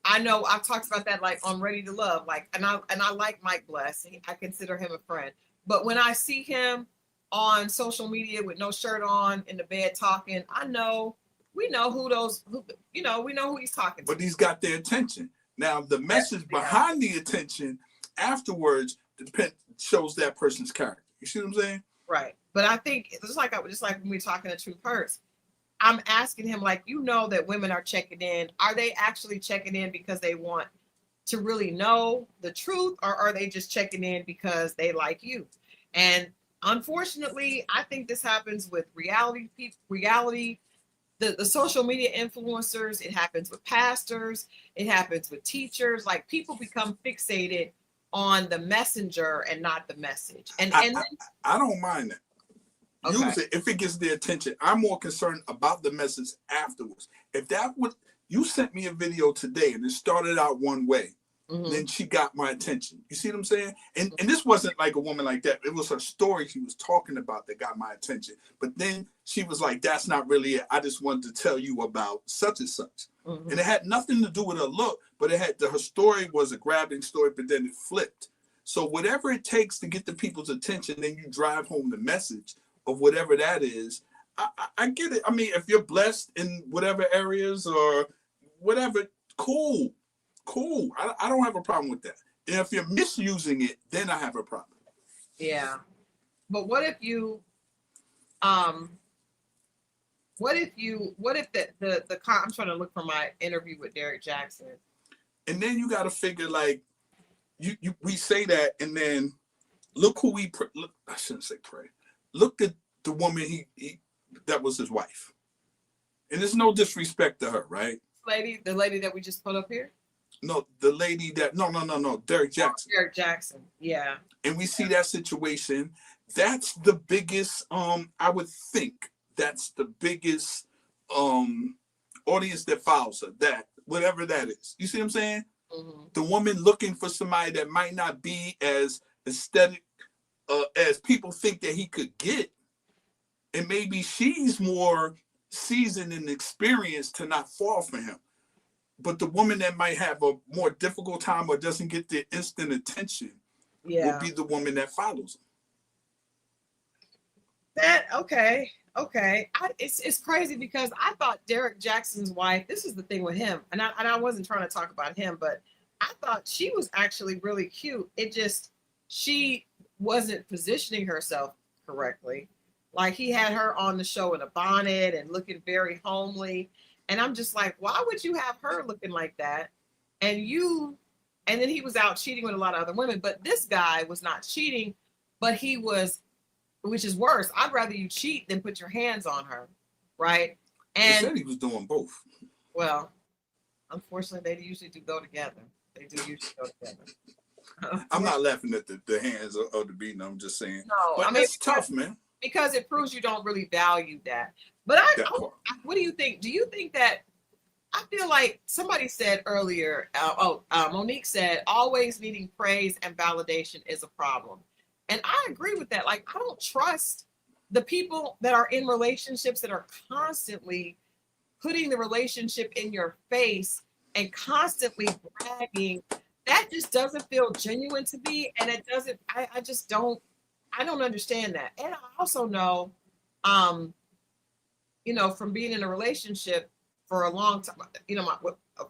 I know I've talked about that, like, on Ready to Love, like, and I like Mike Bless. I consider him a friend. But when I see him on social media with no shirt on in the bed talking, we know who he's talking to. But he's got their attention. Now, the message behind the attention afterwards shows that person's character. You see what I'm saying? Right. But I think just like when we were talking to Truth Hurts, I'm asking him, like, that women are checking in. Are they actually checking in because they want to really know the truth, or are they just checking in because they like you? And unfortunately, I think this happens with reality people, the social media influencers. It happens with pastors. It happens with teachers. Like, people become fixated on the messenger and not the message. And I don't mind that. Okay. Use it if it gets their attention. I'm more concerned about the message afterwards. If you sent me a video today and it started out one way, then she got my attention. You see what I'm saying? And this wasn't like a woman like that. It was her story she was talking about that got my attention. But then she was like, that's not really it. I just wanted to tell you about such and such. And it had nothing to do with her look, but her story was a grabbing story, but then it flipped. So whatever it takes to get the people's attention, then you drive home the message of whatever that is. I get it. I mean, if you're blessed in whatever areas or whatever, cool. I don't have a problem with that. And if you're misusing it, then I have a problem. Yeah. But what if the I'm trying to look for my interview with Derek Jackson. And then you got to figure, like, we say that, and then look who look. I shouldn't say pray. Look at the woman that was his wife. And there's no disrespect to her, right? The lady that we just put up here? No, the lady that no, Derek Jackson. Derek Jackson, yeah. And we see that situation. That's the biggest. I would think that's the biggest audience that follows her. That whatever that is. You see what I'm saying? Mm-hmm. The woman looking for somebody that might not be as aesthetic as people think that he could get, and maybe she's more seasoned and experienced to not fall for him. But the woman that might have a more difficult time or doesn't get the instant attention will be the woman that follows him. Okay. It's crazy because I thought Derek Jackson's wife, this is the thing with him, and I wasn't trying to talk about him, but I thought she was actually really cute. It just, she wasn't positioning herself correctly. Like, he had her on the show in a bonnet and looking very homely. And I'm just like, why would you have her looking like that? And then he was out cheating with a lot of other women, but this guy was not cheating, but he was, which is worse. I'd rather you cheat than put your hands on her, right? And he said he was doing both. Well, unfortunately, they usually do go together. They do usually go together. I'm not laughing at the hands of the beating. I'm just saying. No, but I mean, it's tough, man. Because it proves you don't really value that. But what do you think? Do you think that, I feel like somebody said earlier, Monique said, always needing praise and validation is a problem. And I agree with that. Like, I don't trust the people that are in relationships that are constantly putting the relationship in your face and constantly bragging. That just doesn't feel genuine to me. And it doesn't, I just don't, I don't understand that. And I also know, from being in a relationship for a long time, my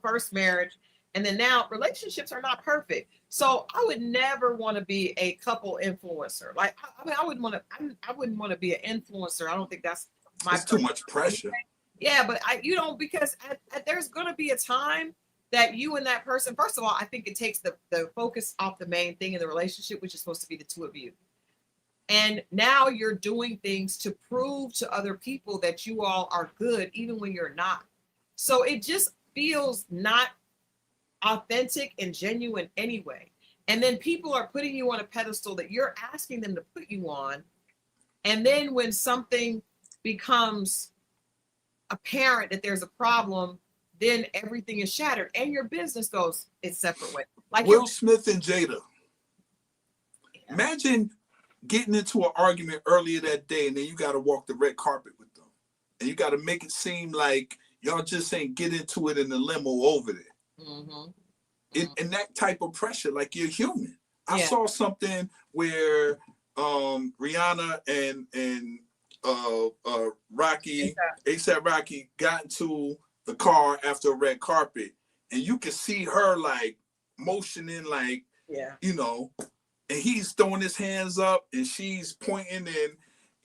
first marriage, and then now relationships are not perfect. So I would never want to be a couple influencer. Like, I wouldn't want to be an influencer. I don't think that's it's too much pressure. Yeah, but because there's going to be a time that you and that person, first of all, I think it takes the focus off the main thing in the relationship, which is supposed to be the two of you. And now you're doing things to prove to other people that you all are good, even when you're not. So it just feels not authentic and genuine anyway. And then people are putting you on a pedestal that you're asking them to put you on. And then when something becomes apparent that there's a problem, then everything is shattered and your business goes its separate way. Like Will Smith and Jada. Yeah. Imagine getting into an argument earlier that day, and then you got to walk the red carpet with them, and you got to make it seem like y'all just ain't get into it in the limo over there. Mm-hmm. And that type of pressure, like, you're human. I saw something where Rihanna and ASAP Rocky got into the car after a red carpet, and you could see her like motioning, like, and he's throwing his hands up and she's pointing,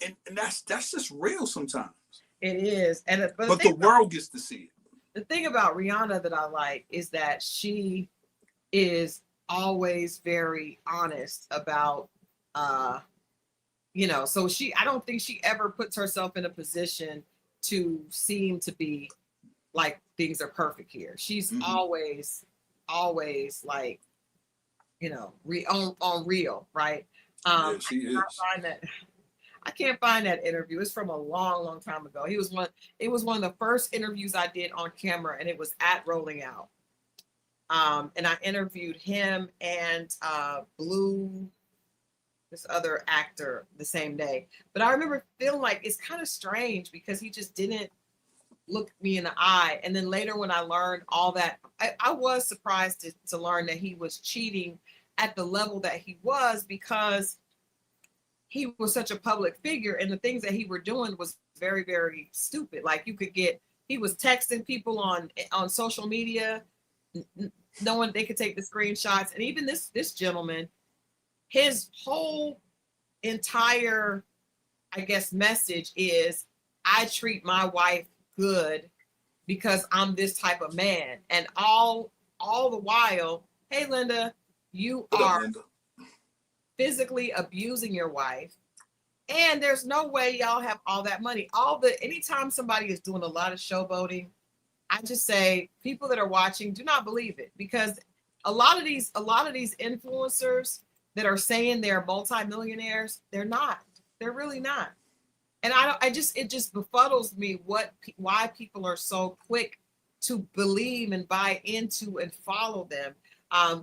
and that's just real sometimes. It is. But the world gets to see it. The thing about Rihanna that I like is that she is always very honest about, so I don't think she ever puts herself in a position to seem to be like things are perfect here. She's always like, on real, right? She is. I can't find that interview. It's from a long, long time ago. It was one of the first interviews I did on camera, and it was at Rolling Out. And I interviewed him and Blue, this other actor, the same day. But I remember feeling like it's kind of strange because he just didn't look me in the eye. And then later when I learned all that, I was surprised to learn that he was cheating at the level that he was, because he was such a public figure, and the things that he were doing was very, very stupid. Like, he was texting people on social media, knowing they could take the screenshots. And even this gentleman, his whole entire, I guess, message is, I treat my wife good because I'm this type of man. And all the while, hey, Linda, you are physically abusing your wife, and there's no way y'all have all that money. Anytime somebody is doing a lot of showboating, I just say people that are watching, do not believe it, because a lot of these influencers that are saying they're multimillionaires, they're not. They're really not. And it just befuddles me why people are so quick to believe and buy into and follow them.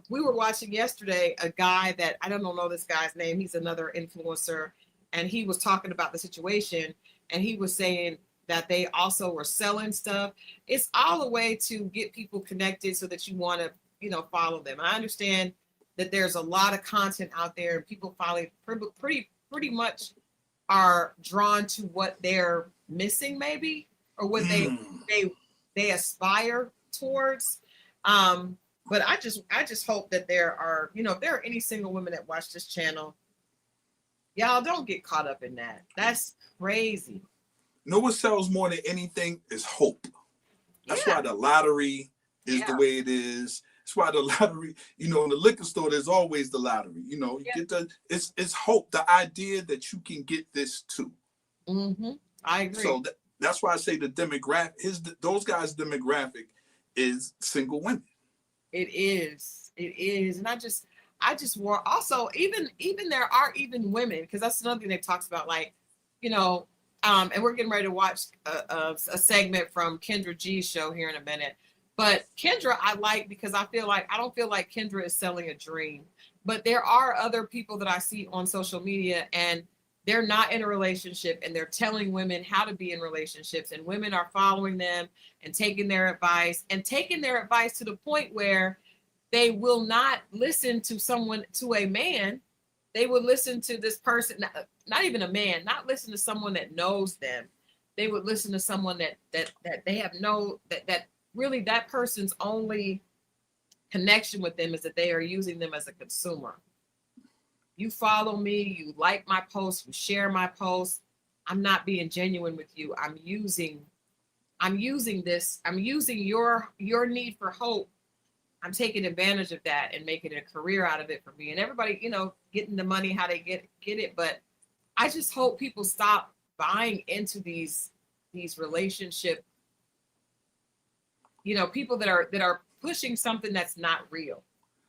We were watching yesterday a guy that I don't know this guy's name. He's another influencer, and he was talking about the situation, and he was saying that they also were selling stuff. It's all a way to get people connected so that you want to, follow them. I understand that there's a lot of content out there, and people probably pretty much are drawn to what they're missing, maybe, or what they aspire towards. But I just hope that there are, if there are any single women that watch this channel, y'all don't get caught up in that. That's crazy. Know what sells more than anything is hope. That's why the lottery is the way it is. That's why the lottery, in the liquor store, there's always the lottery. You get it's hope. The idea that you can get this too. Mm-hmm. I agree. So that's why I say the demographic, those guys' demographic is single women. It is, and I just want also even there are even women, because that's another thing that talks about, like, and we're getting ready to watch a segment from Kendra G's show here in a minute. But Kendra, I like, because I don't feel like Kendra is selling a dream. But there are other people that I see on social media, and they're not in a relationship, and they're telling women how to be in relationships, and women are following them and taking their advice to the point where they will not listen to a man. They would listen to this person, not even a man, not listen to someone that knows them. They would listen to someone that they have that really that person's only connection with them is that they are using them as a consumer. You follow me, you like my posts, you share my posts. I'm not being genuine with you. I'm using your need for hope. I'm taking advantage of that and making a career out of it for me. And everybody, getting the money how they get it. But I just hope people stop buying into these relationship, people that are pushing something that's not real.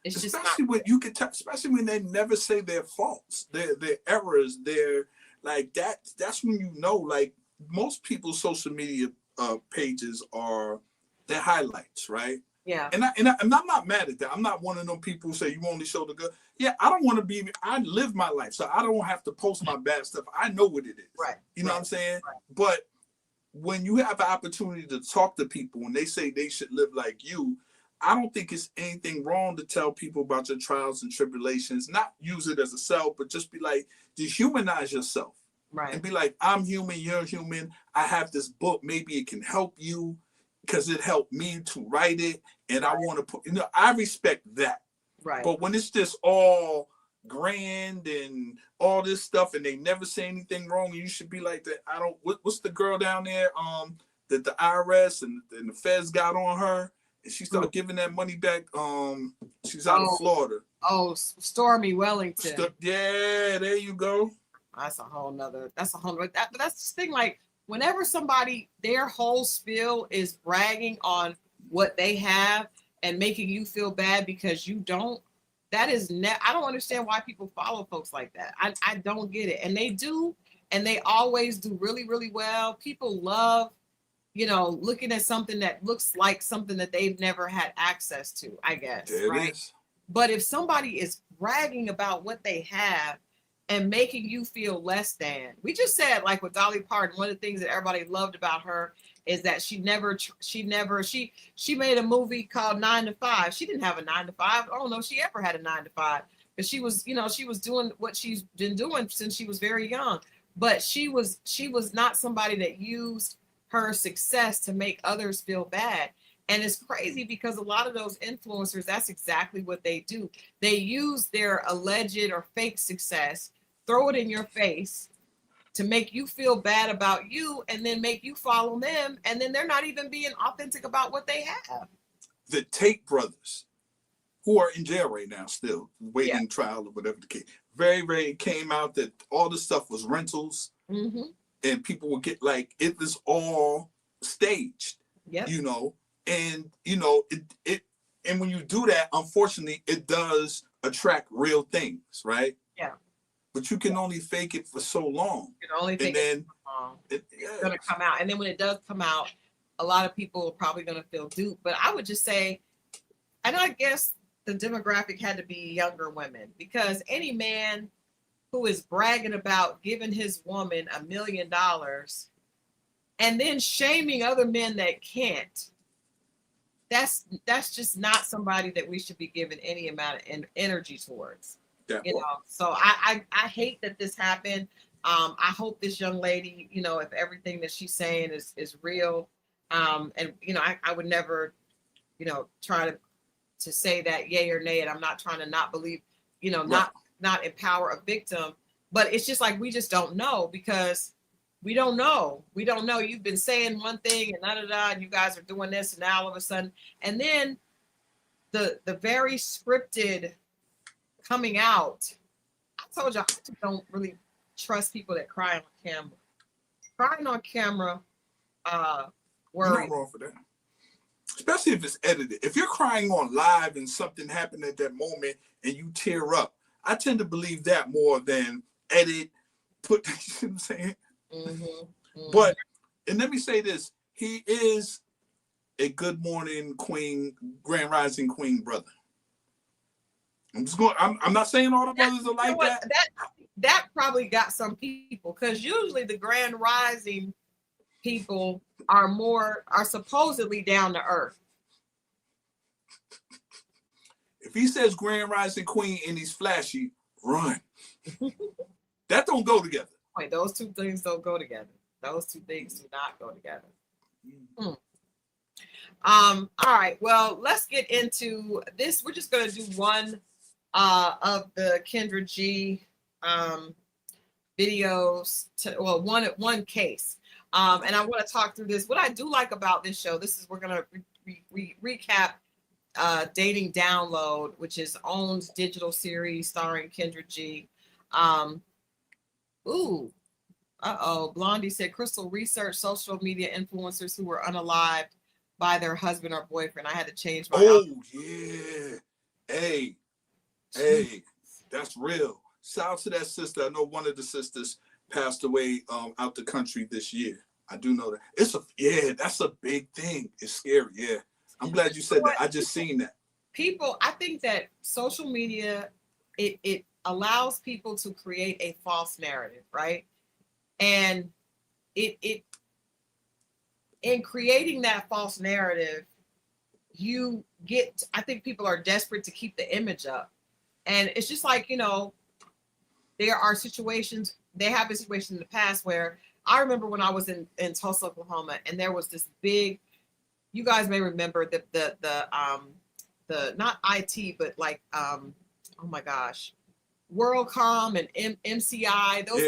It's especially when you can especially when they never say their faults, their errors, their like that. That's when like most people's social media pages are their highlights, right? Yeah. And I'm not mad at that. I'm not one of them people who say you only show the good. Yeah, I don't want to be. I live my life, so I don't have to post my bad stuff. I know what it is. Right. You know what I'm saying? Right. But when you have an opportunity to talk to people and they say they should live like you, I don't think it's anything wrong to tell people about your trials and tribulations. Not use it as a sell, but just be like, dehumanize yourself. Right. And be like, I'm human, you're human. I have this book. Maybe it can help you because it helped me to write it. And I want to put, I respect that. Right. But when it's just all grand and all this stuff and they never say anything wrong, you should be like that. What's the girl down there that the IRS and the feds got on her? And she started giving that money back. She's out of Florida. Oh, Stormy Wellington. Yeah, there you go. That's a whole nother. That's the thing. Like, whenever somebody, their whole spiel is bragging on what they have and making you feel bad because you don't. That is I don't understand why people follow folks like that. I don't get it. And they do, and they always do really, really well. People love, looking at something that looks like something that they've never had access to, I guess. There right? It is. But if somebody is bragging about what they have and making you feel less than, we just said, like with Dolly Parton, one of the things that everybody loved about her is that she made a movie called 9 to 5. She didn't have a 9 to 5. I don't know if she ever had a 9 to 5, because she was doing what she's been doing since she was very young. But she was not somebody that used her success to make others feel bad. And it's crazy because a lot of those influencers, that's exactly what they do. They use their alleged or fake success, throw it in your face to make you feel bad about you, and then make you follow them. And then they're not even being authentic about what they have. The Tate brothers, who are in jail right now, still waiting trial or whatever the case. Very, very came out that all the stuff was rentals. Mm-hmm. And people would get like, it was all staged. Yep. And you know, and when you do that, unfortunately, it does attract real things, right? Yeah. But you can only fake it for so long. You can only and fake then it's going to come out. And then when it does come out, a lot of people are probably going to feel duped. But I would just say, and I guess the demographic had to be younger women, because any man who is bragging about giving his woman $1 million and then shaming other men that can't, that's just not somebody that we should be giving any amount of energy towards. You know, so I hate that this happened. I hope this young lady, you know, if everything that she's saying is real, and you know, I would never, you know, try to say that yay or nay, and I'm not trying to not believe, you know, not empower a victim, but it's just like we just don't know, because we don't know. We don't know. You've been saying one thing and and you guys are doing this, and now all of a sudden, and then the very scripted coming out. I told you I just don't really trust people that cry on camera. Crying on camera, worry. Nothing wrong for that. Especially if it's edited. If you're crying on live and something happened at that moment and you tear up, I tend to believe that more than edit, put, you see what I'm saying? Mm-hmm, mm-hmm. But, and let me say this, he is a good morning queen, grand rising queen brother. I'm not saying all the brothers are like that. That probably got some people, because usually the grand rising people are supposedly down to earth. If he says grand rising queen and he's flashy, run. That don't go together. Wait, those two things don't go together. Those two things do not go together. All right. Well, let's get into this. We're just gonna do one of the Kendra G videos one case. And I want to talk through this. What I do like about this show, we're gonna recap Dating Download, which is OWN's digital series starring Kendra G. Blondie said Christal researched social media influencers who were unalived by their husband or boyfriend. I had to change my yeah. Hey, that's real. Shout out to that sister. I know one of the sisters passed away out the country this year. I do know that. That's a big thing. It's scary. Yeah. I'm glad you said that. I just seen that. I think that social media, it allows people to create a false narrative, right? And it in creating that false narrative, I think people are desperate to keep the image up. And it's just like, you know, they have a situation in the past where I remember when I was in Tulsa, Oklahoma, and there was this big, you guys may remember the not IT, but like, oh my gosh, WorldCom and MCI, those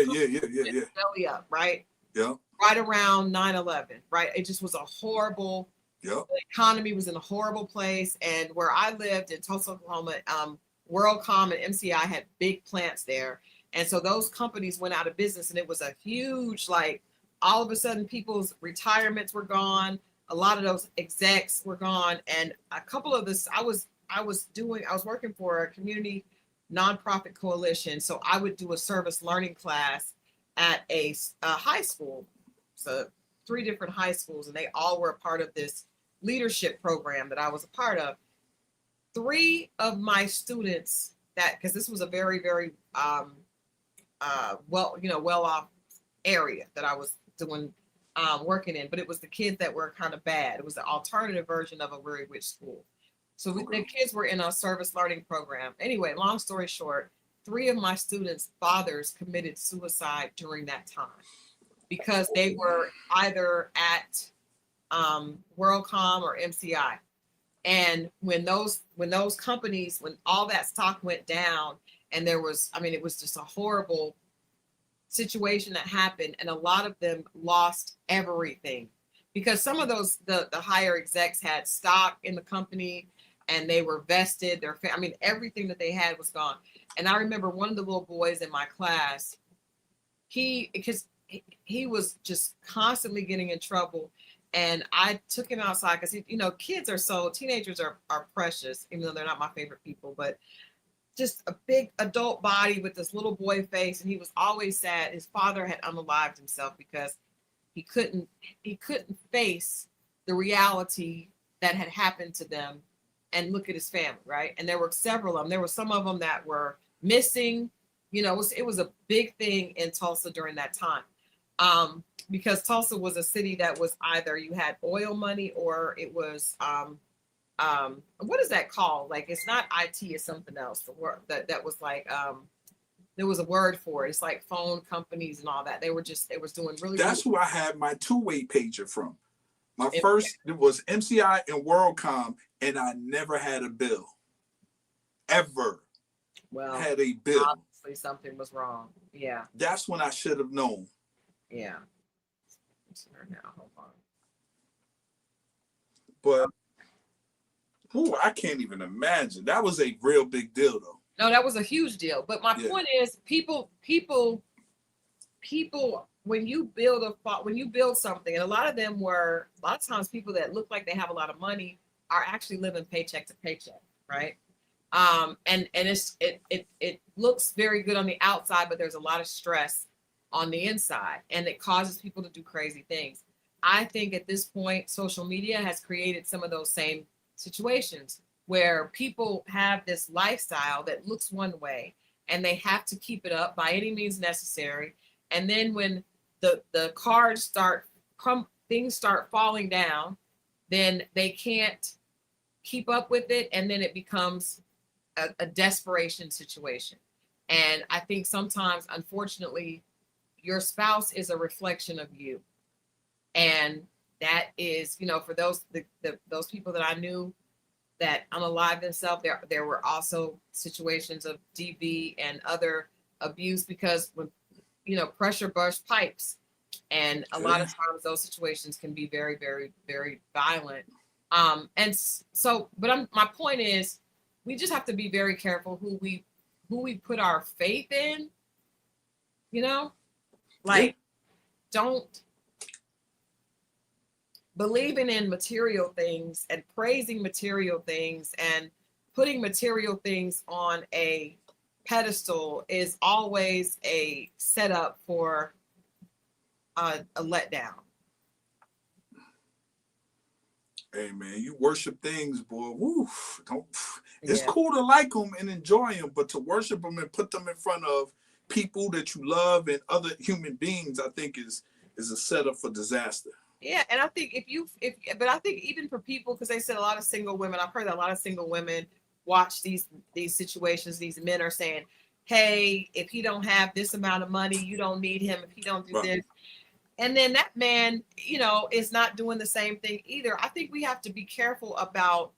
belly up, right? Yeah. Right around 9/11, right? It just was a horrible, the economy was in a horrible place. And where I lived in Tulsa, Oklahoma, WorldCom and MCI had big plants there. And so those companies went out of business, and it was a huge, like, all of a sudden people's retirements were gone. A lot of those execs were gone. And a couple of this, I was working for a community nonprofit coalition. So I would do a service learning class at a high school. So 3 different high schools, and they all were a part of this leadership program that I was a part of. 3 of my students, because this was a very, very well off area that I was doing working in, but it was the kids that were kind of bad. It was the alternative version of a very rich school. So the kids were in a service learning program. Anyway, long story short, 3 of my students' fathers committed suicide during that time because they were either at WorldCom or MCI. And when those companies, when all that stock went down, and it was just a horrible situation that happened, and a lot of them lost everything because some of those, the higher execs had stock in the company and they were vested. Everything that they had was gone. And I remember one of the little boys in my class, he was just constantly getting in trouble. And I took him outside because, teenagers are precious, even though they're not my favorite people, but just a big adult body with this little boy face. And he was always sad. His father had unalived himself because he couldn't face the reality that had happened to them and look at his family, right? And there were several of them. There were some of them that were missing. It was a big thing in Tulsa during that time. Because Tulsa was a city that was either you had oil money or it was what is that called? Like, it's not IT, it's something else. The word that was like there was a word for it. It's like phone companies and all that. They was doing really. That's who I had my two-way pager from. My first was MCI and WorldCom, and I never had a bill. Ever. Well, had a bill. Obviously something was wrong. Yeah. That's when I should have known. Yeah. Now, hold on. But I can't even imagine. That was a real big deal, though. No, that was a huge deal. But my point is, people, when you build something, and a lot of times people that look like they have a lot of money are actually living paycheck to paycheck, right? And it looks very good on the outside, but there's a lot of stress on the inside, and it causes people to do crazy things. I think at this point, social media has created some of those same situations where people have this lifestyle that looks one way and they have to keep it up by any means necessary. And then when the cards things start falling down, then they can't keep up with it. And then it becomes a desperation situation. And I think sometimes, unfortunately, your spouse is a reflection of you. And that is, for those people that I knew that unalived themselves, there were also situations of DV and other abuse because when, pressure burst pipes. And a lot of times those situations can be very, very, very violent. And so, but my point is, we just have to be very careful who we put our faith in, don't believing in material things and praising material things and putting material things on a pedestal is always a setup for a letdown. Hey man, you worship things, boy. Woo! It's cool to like them and enjoy them, but to worship them and put them in front of people that you love and other human beings, I think is a setup for disaster. Yeah, and I think but I think even for people, because they said a lot of single women, I've heard that a lot of single women watch these situations. These men are saying, "Hey, if he don't have this amount of money, you don't need him. If he don't do this." And then that man, is not doing the same thing either. I think we have to be careful about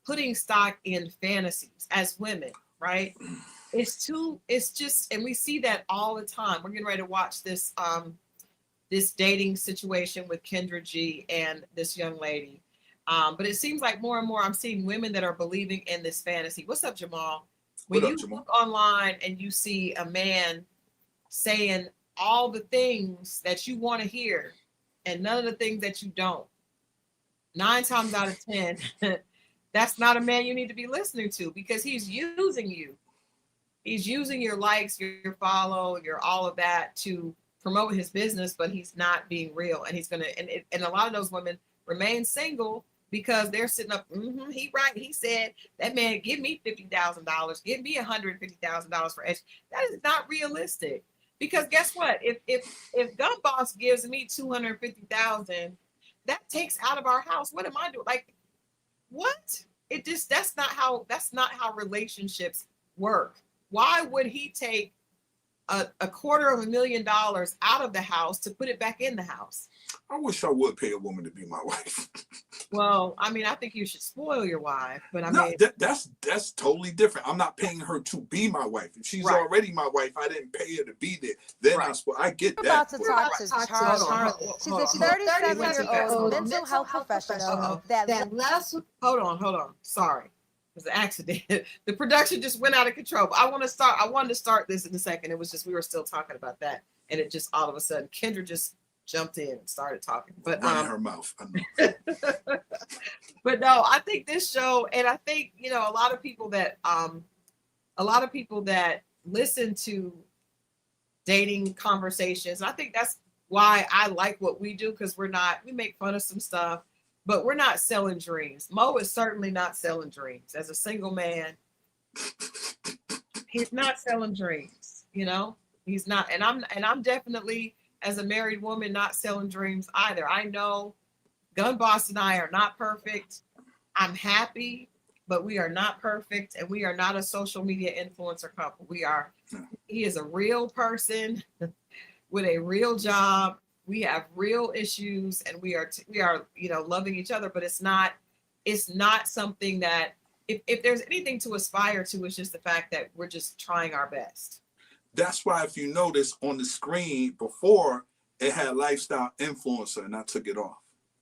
putting stock in fantasies as women, right? It's just, and we see that all the time. We're getting ready to watch this dating situation with Kendra G and this young lady. But it seems like more and more I'm seeing women that are believing in this fantasy. What's up, Jamal? When you look online and you see a man saying all the things that you want to hear and none of the things that you don't, 9 times out of 10, that's not a man you need to be listening to, because he's using you. He's using your likes, your follow, your all of that to promote his business, but he's not being real. And he's going to, and a lot of those women remain single because they're sitting up. He said, that man, give me $50,000, give me $150,000 for edge. That is not realistic. Because guess what? If Gun Boss gives me $250,000, that takes out of our house. What am I doing? Like, what? That's not how relationships work. Why would he take a $250,000 out of the house to put it back in the house? I wish I would pay a woman to be my wife. Well, I mean, I think you should spoil your wife, but that's totally different. I'm not paying her to be my wife. If she's already my wife, I didn't pay her to be there. Then I get that. About to talk to Charlie. She's a 37-year-old mental health professional Hold on. Sorry. It was an accident. The production just went out of control. But I wanted to start this in a second. It was just, we were still talking about that. And it just all of a sudden, Kendra just jumped in and started talking. But running her mouth. I know. But no, I think this show, and I think, you know, a lot of people that listen to dating conversations, I think that's why I like what we do, because we make fun of some stuff, but we're not selling dreams. Mo is certainly not selling dreams. As a single man, he's not selling dreams, you know? He's not, and I'm definitely, as a married woman, not selling dreams either. I know Gun Boss and I are not perfect. I'm happy, but we are not perfect, and we are not a social media influencer couple. He is a real person with a real job. We have real issues, and we are, you know, loving each other, but it's not something that, if there's anything to aspire to, it's just the fact that we're just trying our best. That's why, if you notice on the screen before, it had lifestyle influencer, and I took it off.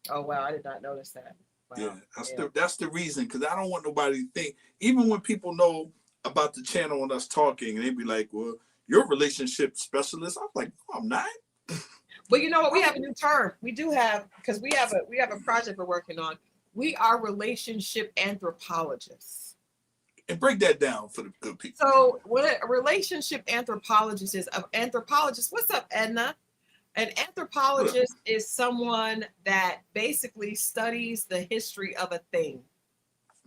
Oh, wow. I did not notice that. Wow. Yeah, that's the reason, because I don't want nobody to think, even when people know about the channel and us talking, and they be like, well, you're a relationship specialist. I'm like, no, I'm not. But you know what? We have a new term. We do have, because we have a project we're working on. We are relationship anthropologists. And break that down for the good people. So what a relationship anthropologist is, what's up, Edna? An anthropologist is someone that basically studies the history of a thing.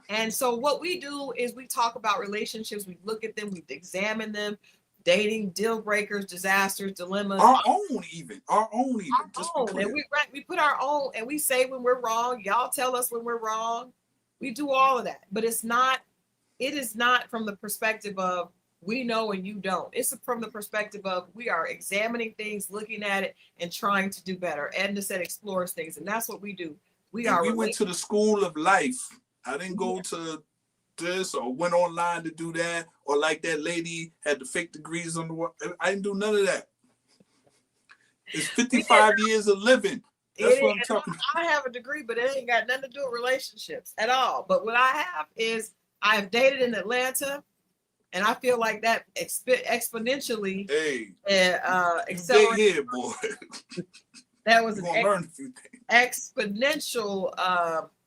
And so what we do is we talk about relationships, we look at them, we examine them, dating, deal breakers, disasters, dilemmas. Our own even. Just and we put our own, and we say when we're wrong. Y'all tell us when we're wrong. We do all of that. But it is not from the perspective of we know and you don't. It's from the perspective of we are examining things, looking at it, and trying to do better. Edna said explores things, and that's what we do. We went to the school of life. I didn't go to this or went online to do that, or like that lady had the fake degrees on the wall. I didn't do none of that. It's 55 years of living. That's what I'm talking about. I have a degree, but it ain't got nothing to do with relationships at all. But what I have is I've dated in Atlanta, and I feel like that exponentially accelerated. Here, boy. That was an learn a few things. Exponential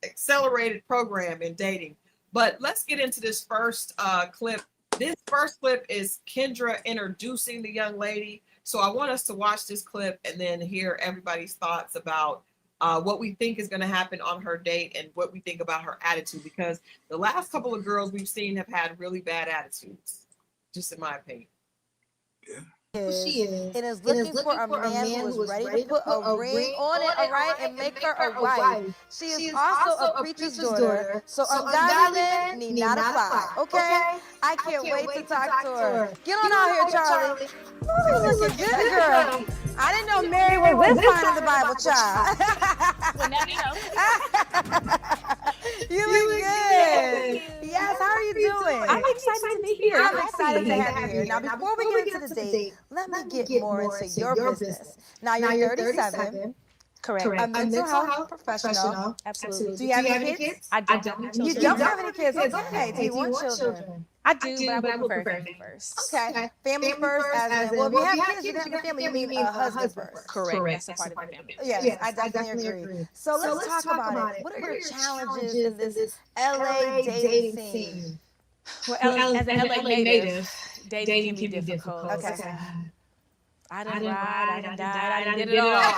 accelerated program in dating. But let's get into this first clip. This first clip is Kendra introducing the young lady. So I want us to watch this clip and then hear everybody's thoughts about what we think is going to happen on her date and what we think about her attitude, because the last couple of girls we've seen have had really bad attitudes, just in my opinion. Yeah. She is looking for a man who is ready to put a ring on it, all right, and make her a wife. She is also a preacher's daughter, so ungodly men need not apply, okay? I can't wait to talk to her. Get on out here, Charlie. Ooh, looking good, girl. I didn't know Mary was this fine in the Bible, child. Well, now you know. You look good. Yes, how are you doing? I'm excited to be here. I'm excited to have you here. Now, before we get into the date, let me get more into your business. Now, you're 37. Correct. A mental health professional. Absolutely. Do you have any kids? I don't have any children. You don't have any kids? Okay. Do you want children? I do, but I would prefer family first. Okay. Family first, as in, well, if you have kids, you don't have a family, you mean a husband first. Correct. That's a part of the family. Yes, I definitely agree. So let's talk about it. What are your challenges in this LA dating scene? Well, as an LA native, dating can be difficult. Okay. I done ride, I done died, I done did it all.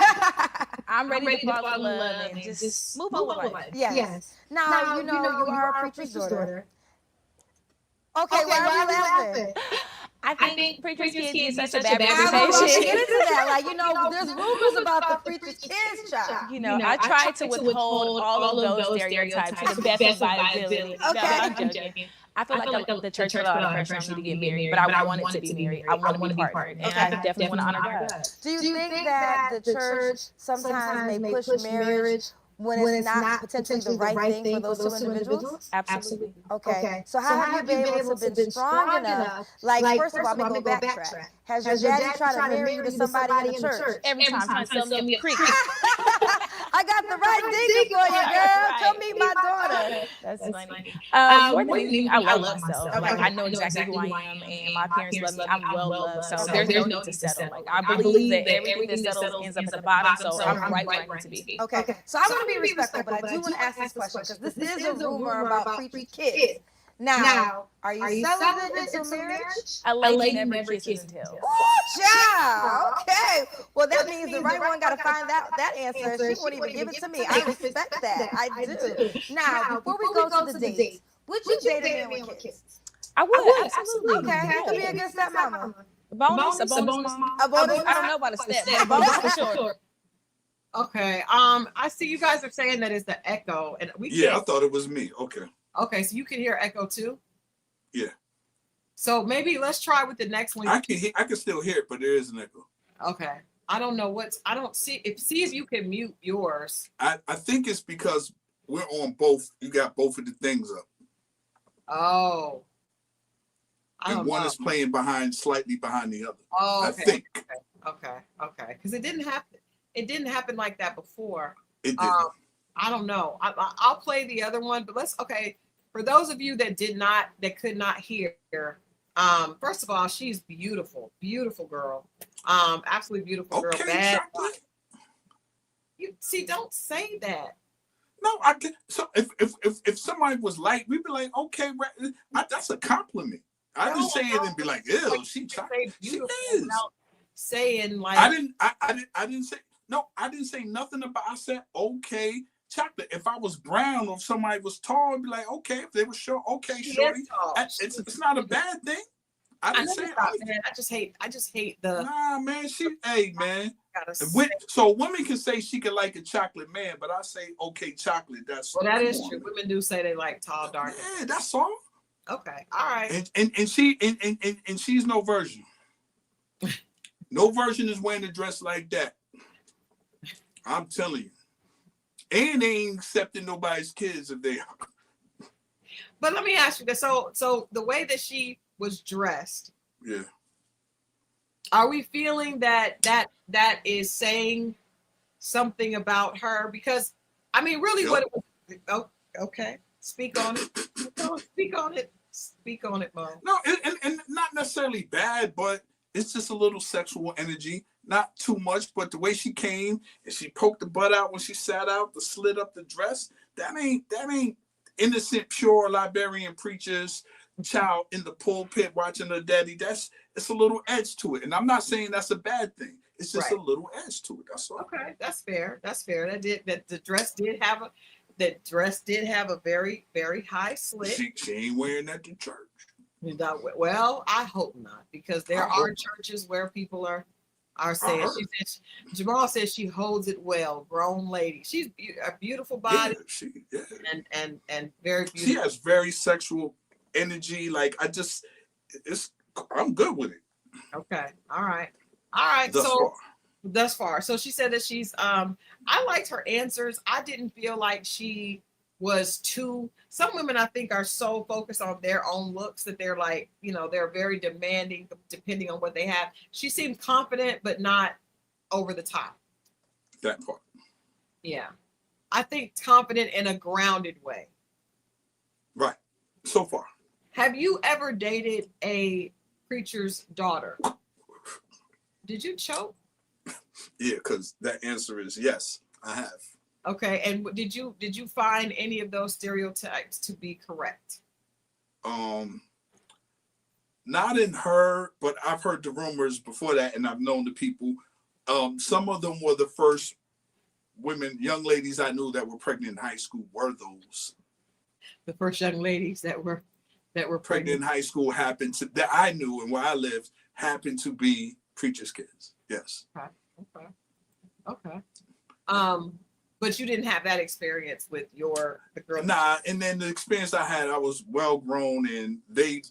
I'm ready to fall in love and just move on with life. Yes. Now, you know you are a preacher's daughter. Okay, why are we laughing? I think preacher's kids get such a I bad was reputation. get into that. Like, you know, there's rumors about the preacher's kids, child. You know, I try to withhold all of those stereotypes to the best of my ability. Okay. No, I'm joking. I feel like the church put a lot of pressure on me to get married, but I wanted to be married. I want to be partnered. And I definitely want to honor God. Do you think that the church sometimes may push marriage when it's not potentially the right thing for those two individuals? Absolutely. Okay. So how have you been able to be strong enough? Like, first of all, let me go backtrack. Has your daddy tried to marry you to somebody in the church? Every time trying to sell me a creek. I got the right dinger for you, girl. Come meet my daughter. That's funny. More than anything, I love myself. Like I know exactly who I am, and my parents love me. I'm well loved, so there's no need to settle. Like I believe that everything that settles ends up at the bottom. So I'm right where I need to be. Okay, so I want to be respectful, but I do want to ask this question because this is a rumor about preacher kids. Now, are you celibate until marriage? A lady never kisses and tells. Oh, child. Okay. Well, that means the right one got to find that answer. She won't even give it to me. I respect that. I do. Now, before we go to the date, would you date a man with kids? I would, absolutely. Okay, that could be a good stepmama. A bonus mom. A bonus. I don't know about a step, but a bonus for sure. Okay. I see you guys are saying that it's the echo, and we I thought it was me. Okay. Okay, so you can hear echo too? Yeah. So maybe let's try with the next one. I can still hear it, but there is an echo. Okay. I don't know I don't see if you can mute yours. I think it's because we're on both. You got both of the things up. Oh. And one is playing slightly behind the other. Oh, okay. I think. Okay. Because it didn't happen like that before. It didn't. I don't know. I'll play the other one, but for those of you that could not hear, first of all, she's beautiful girl. Absolutely beautiful girl. Okay, Bad. chocolate. You see, don't say that. No, I can. So if somebody was like, we'd be like, okay, that's a compliment. I didn't say it and be like, ew, she chocolate. She is. Saying like I didn't say no. I didn't say nothing about. I said okay. Chocolate. If I was brown or if somebody was tall, I'd be like, okay. If they were short, okay, shorty. It's not a bad thing. I didn't say man. I just hate the. Nah, man. Hey, man. So a woman can say she can like a chocolate man, but I say okay, chocolate. That's that is true. Women do say they like tall, dark. Yeah, that's all. Okay, all right. And she's no virgin. No virgin is wearing a dress like that. I'm telling you. And they ain't accepting nobody's kids if they are. But let me ask you this. So the way that she was dressed. Yeah. Are we feeling that is saying something about her? Because I mean, really, what it was. Oh, okay. Speak on it. Speak on it, Mo. No, and not necessarily bad, but it's just a little sexual energy. Not too much, but the way she came and she poked the butt out when she sat out, the slit up the dress, that ain't innocent, pure Liberian preacher's child in the pulpit watching her daddy. It's a little edge to it. And I'm not saying that's a bad thing. It's just a little edge to it. That's all. Okay, that's fair. The dress did have a very, very high slit. She ain't wearing that to church. Well, I hope not, because there are churches where people are saying. Jamal says she holds it well. Grown lady. She's a beautiful body. And very beautiful. She has very sexual energy. Like I'm good with it. Okay. All right. Thus far. So she said that she's I liked her answers. I didn't feel like she was some women I think are so focused on their own looks that they're like, they're very demanding depending on what they have. She seemed confident, but not over the top. That part. Yeah. I think confident in a grounded way. Right. So far. Have you ever dated a preacher's daughter? Did you choke? Yeah, because that answer is yes, I have. Okay, and did you find any of those stereotypes to be correct? Not in her, but I've heard the rumors before that, and I've known the people. Some of them were the first young ladies I knew that were pregnant in high school. Were those the first young ladies that were pregnant in high school that I knew and where I lived happened to be preachers' kids? Yes. Okay. But you didn't have that experience with the girl. Nah, and then the experience I had, I was well grown, and they,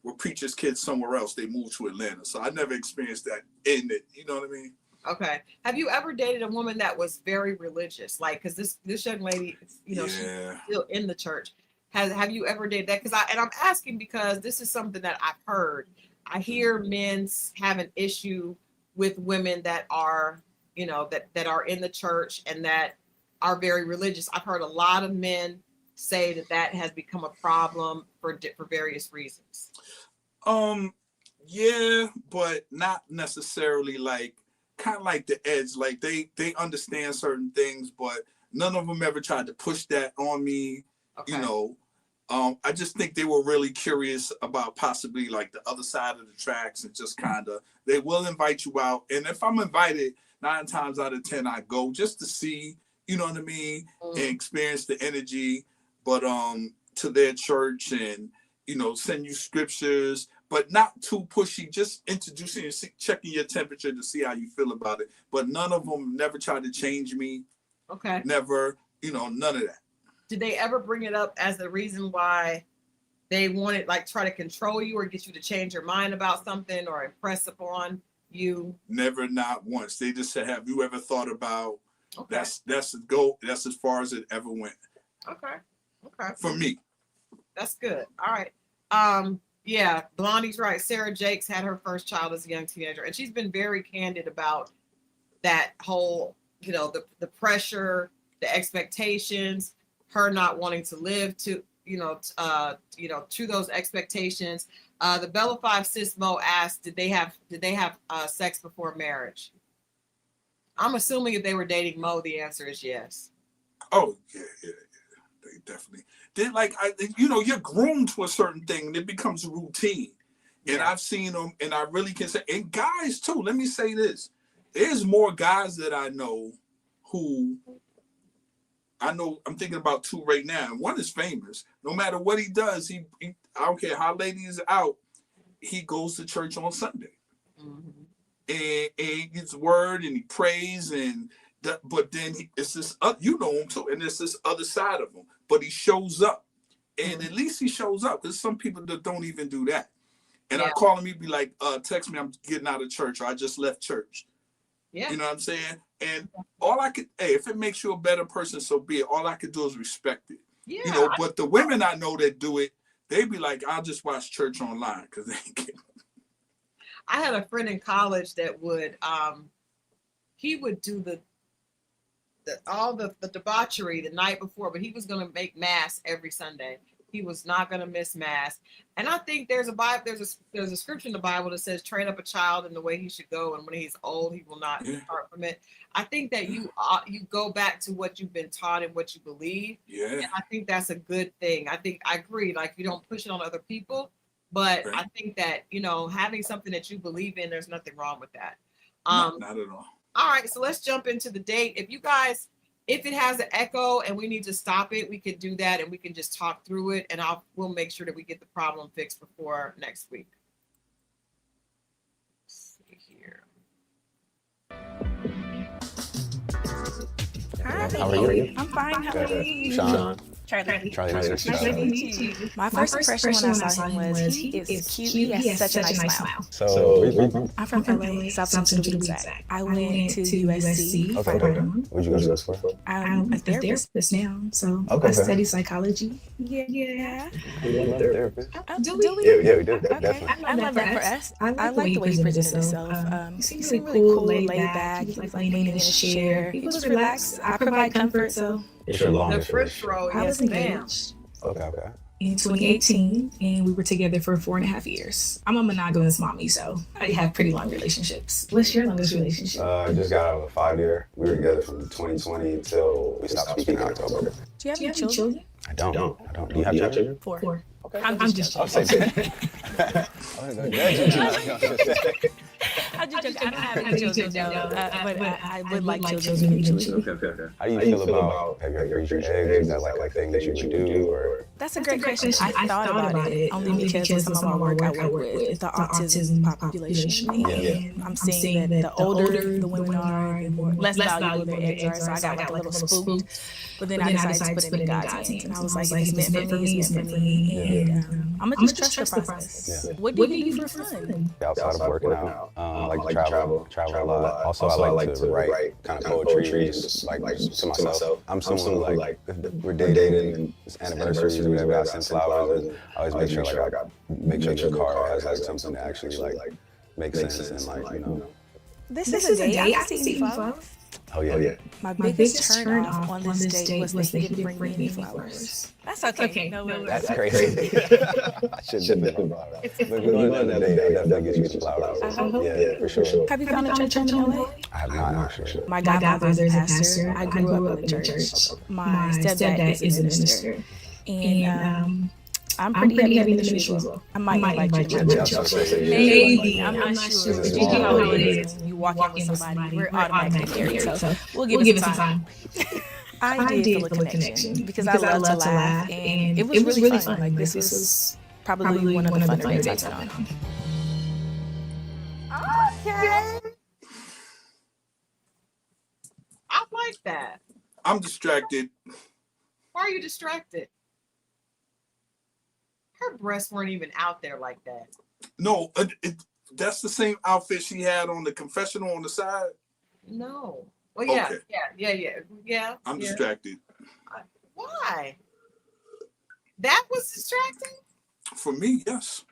were preachers' kids somewhere else. They moved to Atlanta, so I never experienced that in it. You know what I mean? Okay. Have you ever dated a woman that was very religious? Like, because this young lady, she's still in the church. Have you ever dated that? I'm asking because this is something that I've heard. I hear men have an issue with women that are you know, that are in the church and that are very religious. I've heard a lot of men say that has become a problem for various reasons. Yeah, but not necessarily like kind of like the edge. Like they understand certain things, but none of them ever tried to push that on me. Okay. You know, I just think they were really curious about possibly like the other side of the tracks and just kind of, they will invite you out. And if I'm invited, 9 times out of 10, I go just to see, you know what I mean, and experience the energy, but to their church and, you know, send you scriptures, but not too pushy, just introducing and checking your temperature to see how you feel about it. But none of them never tried to change me. Okay. Never, you know, none of that. Did they ever bring it up as the reason why they wanted, like, try to control you or get you to change your mind about something or impress upon you? Never, not once. They just said, have you ever thought about, that's a go. That's as far as it ever went. Okay. Okay. For me. That's good. All right. Yeah, Blondie's right. Sarah Jakes had her first child as a young teenager, and she's been very candid about that whole, you know, the pressure, the expectations, her not wanting to live to, to those expectations. The Bella 5 Sis Mo asked, did they have sex before marriage? I'm assuming if they were dating Mo, the answer is yes. Oh, yeah. They definitely did. Like, you're groomed to a certain thing and it becomes a routine. And I've seen them, and I really can say, and guys too, let me say this. There's more guys that I know who, I'm thinking about 2 right now. And one is famous. No matter what he does, he I don't care how late he's out, he goes to church on Sunday. Mm-hmm. And he gets word and he prays but then it's this, you know him too, and it's this other side of him. But he shows up, and at least he shows up. There's some people that don't even do that. And I call him, he'd be like, text me, I'm getting out of church, or I just left church. Yeah. You know what I'm saying? And all I could, if it makes you a better person, so be it. All I could do is respect it. Yeah. You know, but the women I know that do it, they be like, I'll just watch church online because they ain't getting. I had a friend in college that would, he would do all the debauchery the night before, but he was going to make mass every Sunday. He was not going to miss mass. And I think there's a scripture in the Bible that says, train up a child in the way he should go, and when he's old, he will not depart from it. I think that you go back to what you've been taught and what you believe. Yeah. And I think that's a good thing. I agree. Like, you don't push it on other people, but I think that, having something that you believe in, there's nothing wrong with that. Not at all. All right, so let's jump into the date. If it has an echo and we need to stop it, we could do that, and we can just talk through it, and we'll make sure that we get the problem fixed before next week. Let's see here. Hi. How are you? I'm fine. How are you? Sean. Charlie. Nice to meet you. My first impression when I saw him was he is cute. He has such a nice smile. So, I'm from LA, South Central to be exact. I went to USC. Okay. What'd you go to USC for? I'm a therapist now, so I study psychology. Yeah. We love therapists. Do we? Yeah, we do. Definitely. I love that for us. I like the way he presented himself. He seems really cool, laid back. He was like leaning in his chair. He was relaxed. I provide comfort, so. It's your longest the first row, I was engaged. Okay. In 2018, and we were together for 4.5 years. I'm a monogamous mommy, so I have pretty long relationships. What's your longest relationship? I just got out of a 5-year. We were together from 2020 until we stopped speaking in October. Do you have any children? I don't. Do you have children? 4. Okay. I'm just joking. I don't have any children, but I would like children eventually. Okay. How do you feel about, have you ever raised your eggs? Is that like a thing that you would do? Or? That's a great question. I thought about it only because some of my work I work with the autism population. And I'm seeing that the older the women are, the more less valuable their eggs are. So I got like a little spooked. But then I decided to put it in God's hands. And I was like, if it's meant for me, it's meant for me. And I'm going to just trust the process. What do you do for fun? Outside of working out, I like to travel a lot. Also, I like to write kind of poetry, just like to myself. I'm someone who like, if we're dating and it's anniversaries or whatever, I send flowers, and I always make sure like I make sure the car has like something that actually like makes sense and like, This is a date. I can see you flowers. Oh yeah. My biggest turn off on this date was that he didn't bring me any flowers. That's okay. No worries. That's crazy. I shouldn't have been flowers. But if we're going on another date, I'll definitely get you some flowers. Yeah, for sure. Have you found a church in LA? I have not actually. My godfather's a pastor. I grew up in the church. My stepdad is a minister. And I'm pretty heavy in the ministry as well. I might invite you to my church. Maybe. I'm not sure. You know how it is when you walk in with somebody. We're automatically married. So we'll give it some time. I did feel a connection because I love to laugh. And it was really fun. Like, this was probably one of the funner dates I've been on. Okay. I like that. I'm distracted. Why are you distracted? Her breasts weren't even out there like that. No, that's the same outfit she had on the confessional on the side. No. Well, yeah, Okay. yeah. I'm distracted. Why? That was distracting? For me, yes.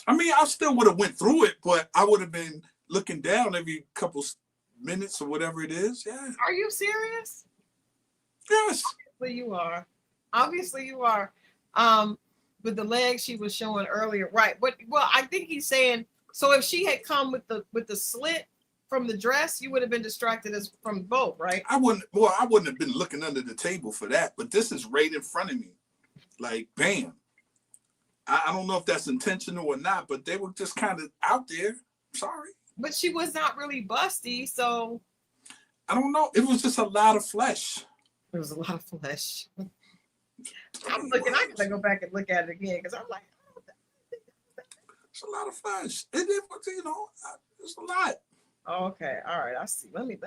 I mean, I still would have went through it, but I would have been looking down every couple minutes or whatever it is. Yeah. Are you serious? Yes. Obviously you are. With the legs she was showing earlier, right? But I think he's saying, so if she had come with the slit from the dress, you would have been distracted as from both, right? I wouldn't have been looking under the table for that, but this is right in front of me. Like, bam. I don't know if that's intentional or not, but they were just kind of out there. Sorry. But she was not really busty, so I don't know. It was just a lot of flesh. There was a lot of flesh. I'm looking. I gotta go back and look at it again because I'm like, it's a lot of flesh. It's a lot. Okay, all right. I see. Let me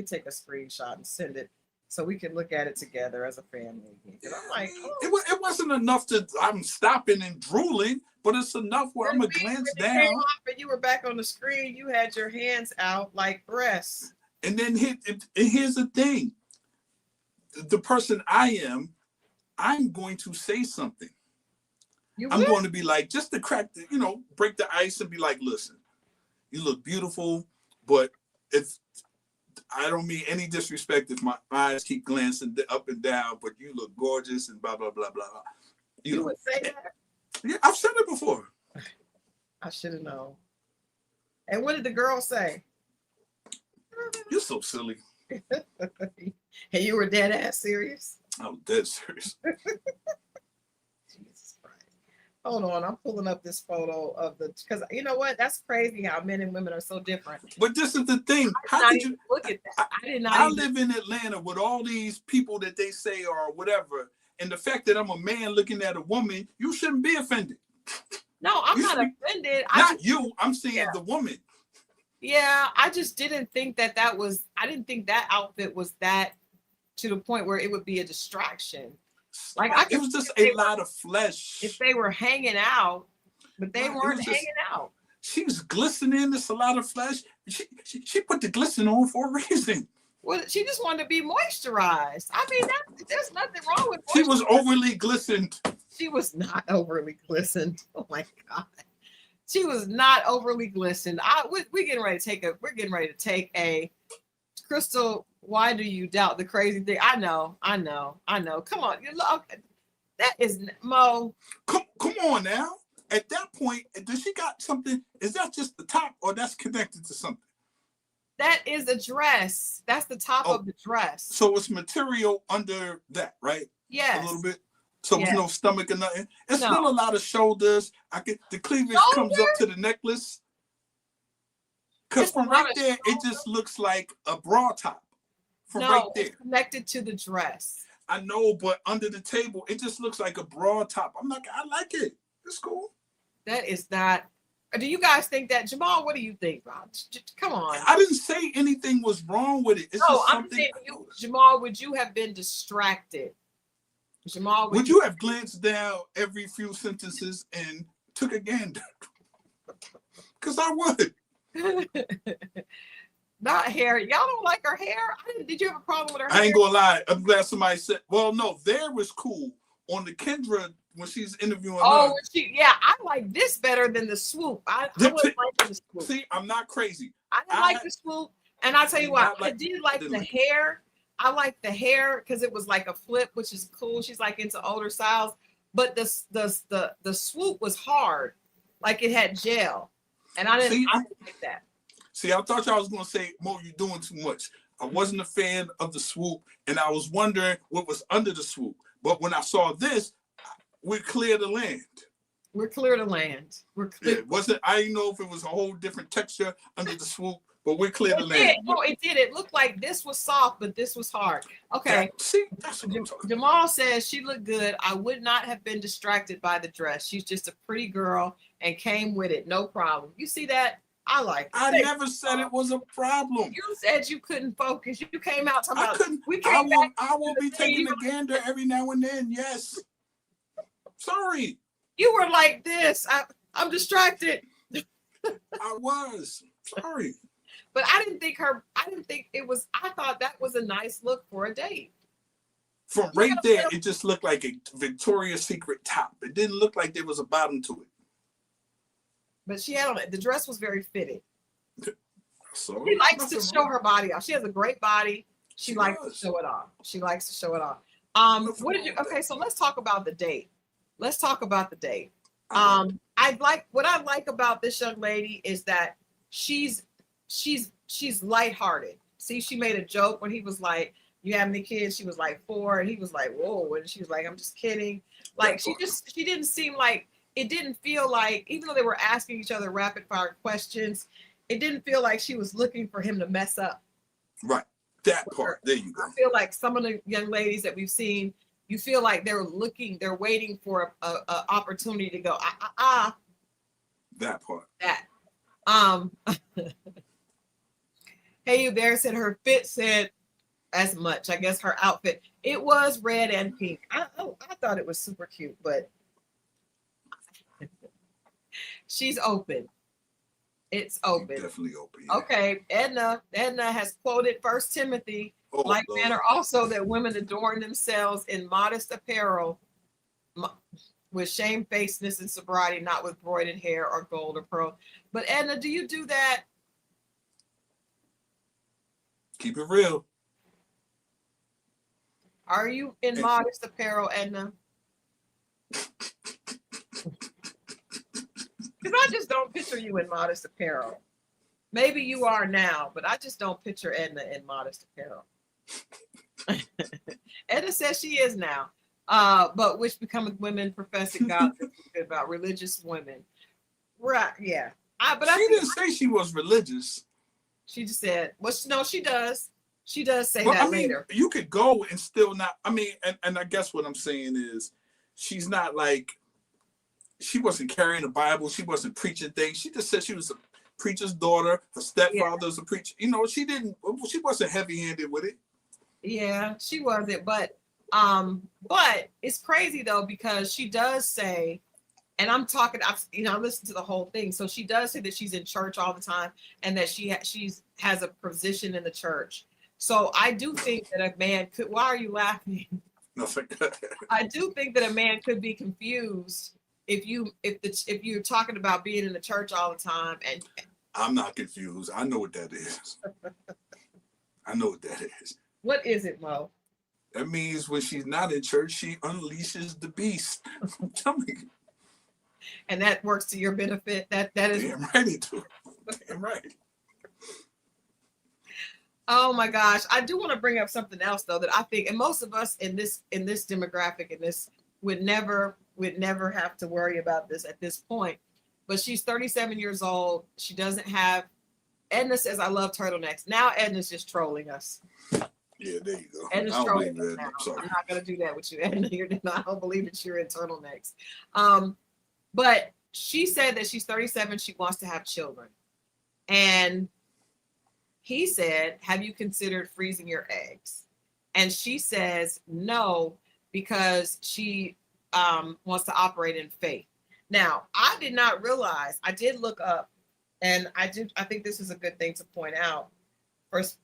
take a screenshot and send it so we can look at it together as a family. I'm like, it wasn't enough to. I'm stopping and drooling, but it's enough where I'm gonna glance down. And you were back on the screen. You had your hands out like breasts. And then here's the thing. The person I am, I'm going to say something. I'm going to be like, just to crack break the ice and be like, listen, you look beautiful, but if I don't mean any disrespect if my eyes keep glancing up and down, but you look gorgeous and blah, blah, blah, blah. You would say that? Yeah, I've said it before. I should have known. And what did the girl say? You're so silly. And you were dead ass serious? I was dead serious. Jesus Christ. Hold on, I'm pulling up this photo of because you know what? That's crazy how men and women are so different. But this is the thing. How did you look at that? I did not. I live in Atlanta with all these people that they say are whatever. And the fact that I'm a man looking at a woman, you shouldn't be offended. No, I'm not offended. I'm saying the woman. Yeah, I just didn't think I didn't think that outfit was that to the point where it would be a distraction. Like it was just a lot of flesh. If they were hanging out, but they weren't hanging out. She was glistening. It's a lot of flesh. She put the glisten on for a reason. Well, she just wanted to be moisturized. I mean, there's nothing wrong with she was overly glistened. She was not overly glistened. Oh my God. She was not overly glistened. We're getting ready to take a Christal. Why do you doubt the crazy thing? I know. Come on, you look. That is Mo. Come on now. At that point, does she got something? Is that just the top, or that's connected to something? That is a dress. That's the top of the dress. So it's material under that, right? Yes. A little bit. So there's no stomach or nothing. It's still a lot of shoulders. The cleavage comes up to the necklace. Because from right there, it just looks like a bra top. From right there. It's connected to the dress. I know, but under the table, it just looks like a bra top. I like it. It's cool. That is not. Do you guys think that? Jamal, what do you think, Rob? Come on. I didn't say anything was wrong with it. It's just I'm saying, Jamal, would you have been distracted? Jamal, would you have glanced down every few sentences and took a gander? Because I would. Not hair. Y'all don't like her hair? Did you have a problem with her hair? I ain't gonna lie. I'm glad somebody said, well, no, there was cool. On the Kendra when she's interviewing Oh, her. I like this better than the swoop. I wouldn't like the swoop. See, I'm not crazy. I didn't like the swoop, and I'll tell you what, I did like the hair. I like the hair because it was like a flip, which is cool. She's like into older styles, but the swoop was hard, like it had gel, and I didn't like that. See, I thought y'all was gonna say, Mo, you're doing too much. I wasn't a fan of the swoop, and I was wondering what was under the swoop. But when I saw this, we're clear to land. We're clear to land. We're clear. Yeah, I didn't know if it was a whole different texture under the swoop, but we're clear to land. No, it did. It looked like this was soft, but this was hard. Okay. That's what I'm talking Jamal says she looked good. I would not have been distracted by the dress. She's just a pretty girl and came with it. No problem. You see that? I like it. I never said it was a problem. You said you couldn't focus. You came out talking about I will be taking a gander every now and then. Yes. Sorry. You were like this. I'm distracted. I was. Sorry. But I didn't think it was, I thought that was a nice look for a date. From right there, it just looked like a Victoria's Secret top. It didn't look like there was a bottom to it. But she had on it. The dress was very fitted. So she likes to show her body off. She has a great body. She likes to show it off. She likes to show it off. Okay, so let's talk about the date. Let's talk about the date. What I like about this young lady is that she's lighthearted. See, she made a joke when he was like, "You have any kids?" She was like 4, and he was like, "Whoa," and she was like, "I'm just kidding." Like she didn't seem like, it didn't feel like, even though they were asking each other rapid fire questions, it didn't feel like she was looking for him to mess up. Right. That part. There you go. I feel like some of the young ladies that we've seen, you feel like they're waiting for a opportunity to go, That part. Hey, you there said her fit said as much. I guess her outfit, it was red and pink. I thought it was super cute, but she's open. It's open. Definitely open. Yeah. Okay, Edna has quoted 1 Timothy, like manner also that women adorn themselves in modest apparel with shamefacedness and sobriety, not with broided hair or gold or pearl. But Edna, do you do that? Keep it real. Are you in modest apparel, Edna? Because I just don't picture you in modest apparel. Maybe you are now, but I just don't picture Edna in modest apparel. Edna says she is now. But which becometh women professing God about religious women. Right, yeah. She didn't say she was religious. She just said, well, no, she does. She does say that later. You could go and still not, and I guess what I'm saying is she's not like, she wasn't carrying the Bible. She wasn't preaching things. She just said she was a preacher's daughter. Her stepfather was a preacher. You know, she wasn't heavy-handed with it. Yeah, she wasn't. But it's crazy though, because she does say, and I listened to the whole thing. So she does say that she's in church all the time and that she has a position in the church. So I do think that a man could, why are you laughing? Nothing. I do think that a man could be confused if you're talking about being in the church all the time. And I'm not confused. I know what that is. I know what that is. What is it, Mo? That means when she's not in church, she unleashes the beast. Tell me. And that works to your benefit. That is. Damn ready to. Damn right. Oh my gosh. I do want to bring up something else though, that I think, and most of us in this demographic, and this would never have to worry about this at this point. But she's 37 years old. She doesn't have, Edna says, I love turtlenecks. Now Edna's just trolling us. Yeah, there you go. Edna's trolling us now. I'm not going to do that with you, Edna. I don't believe that you're in turtlenecks. But she said that she's 37. She wants to have children. And he said, have you considered freezing your eggs? And she says no, because she wants to operate in faith. Now, I did not realize, I did look up, and I think this is a good thing to point out,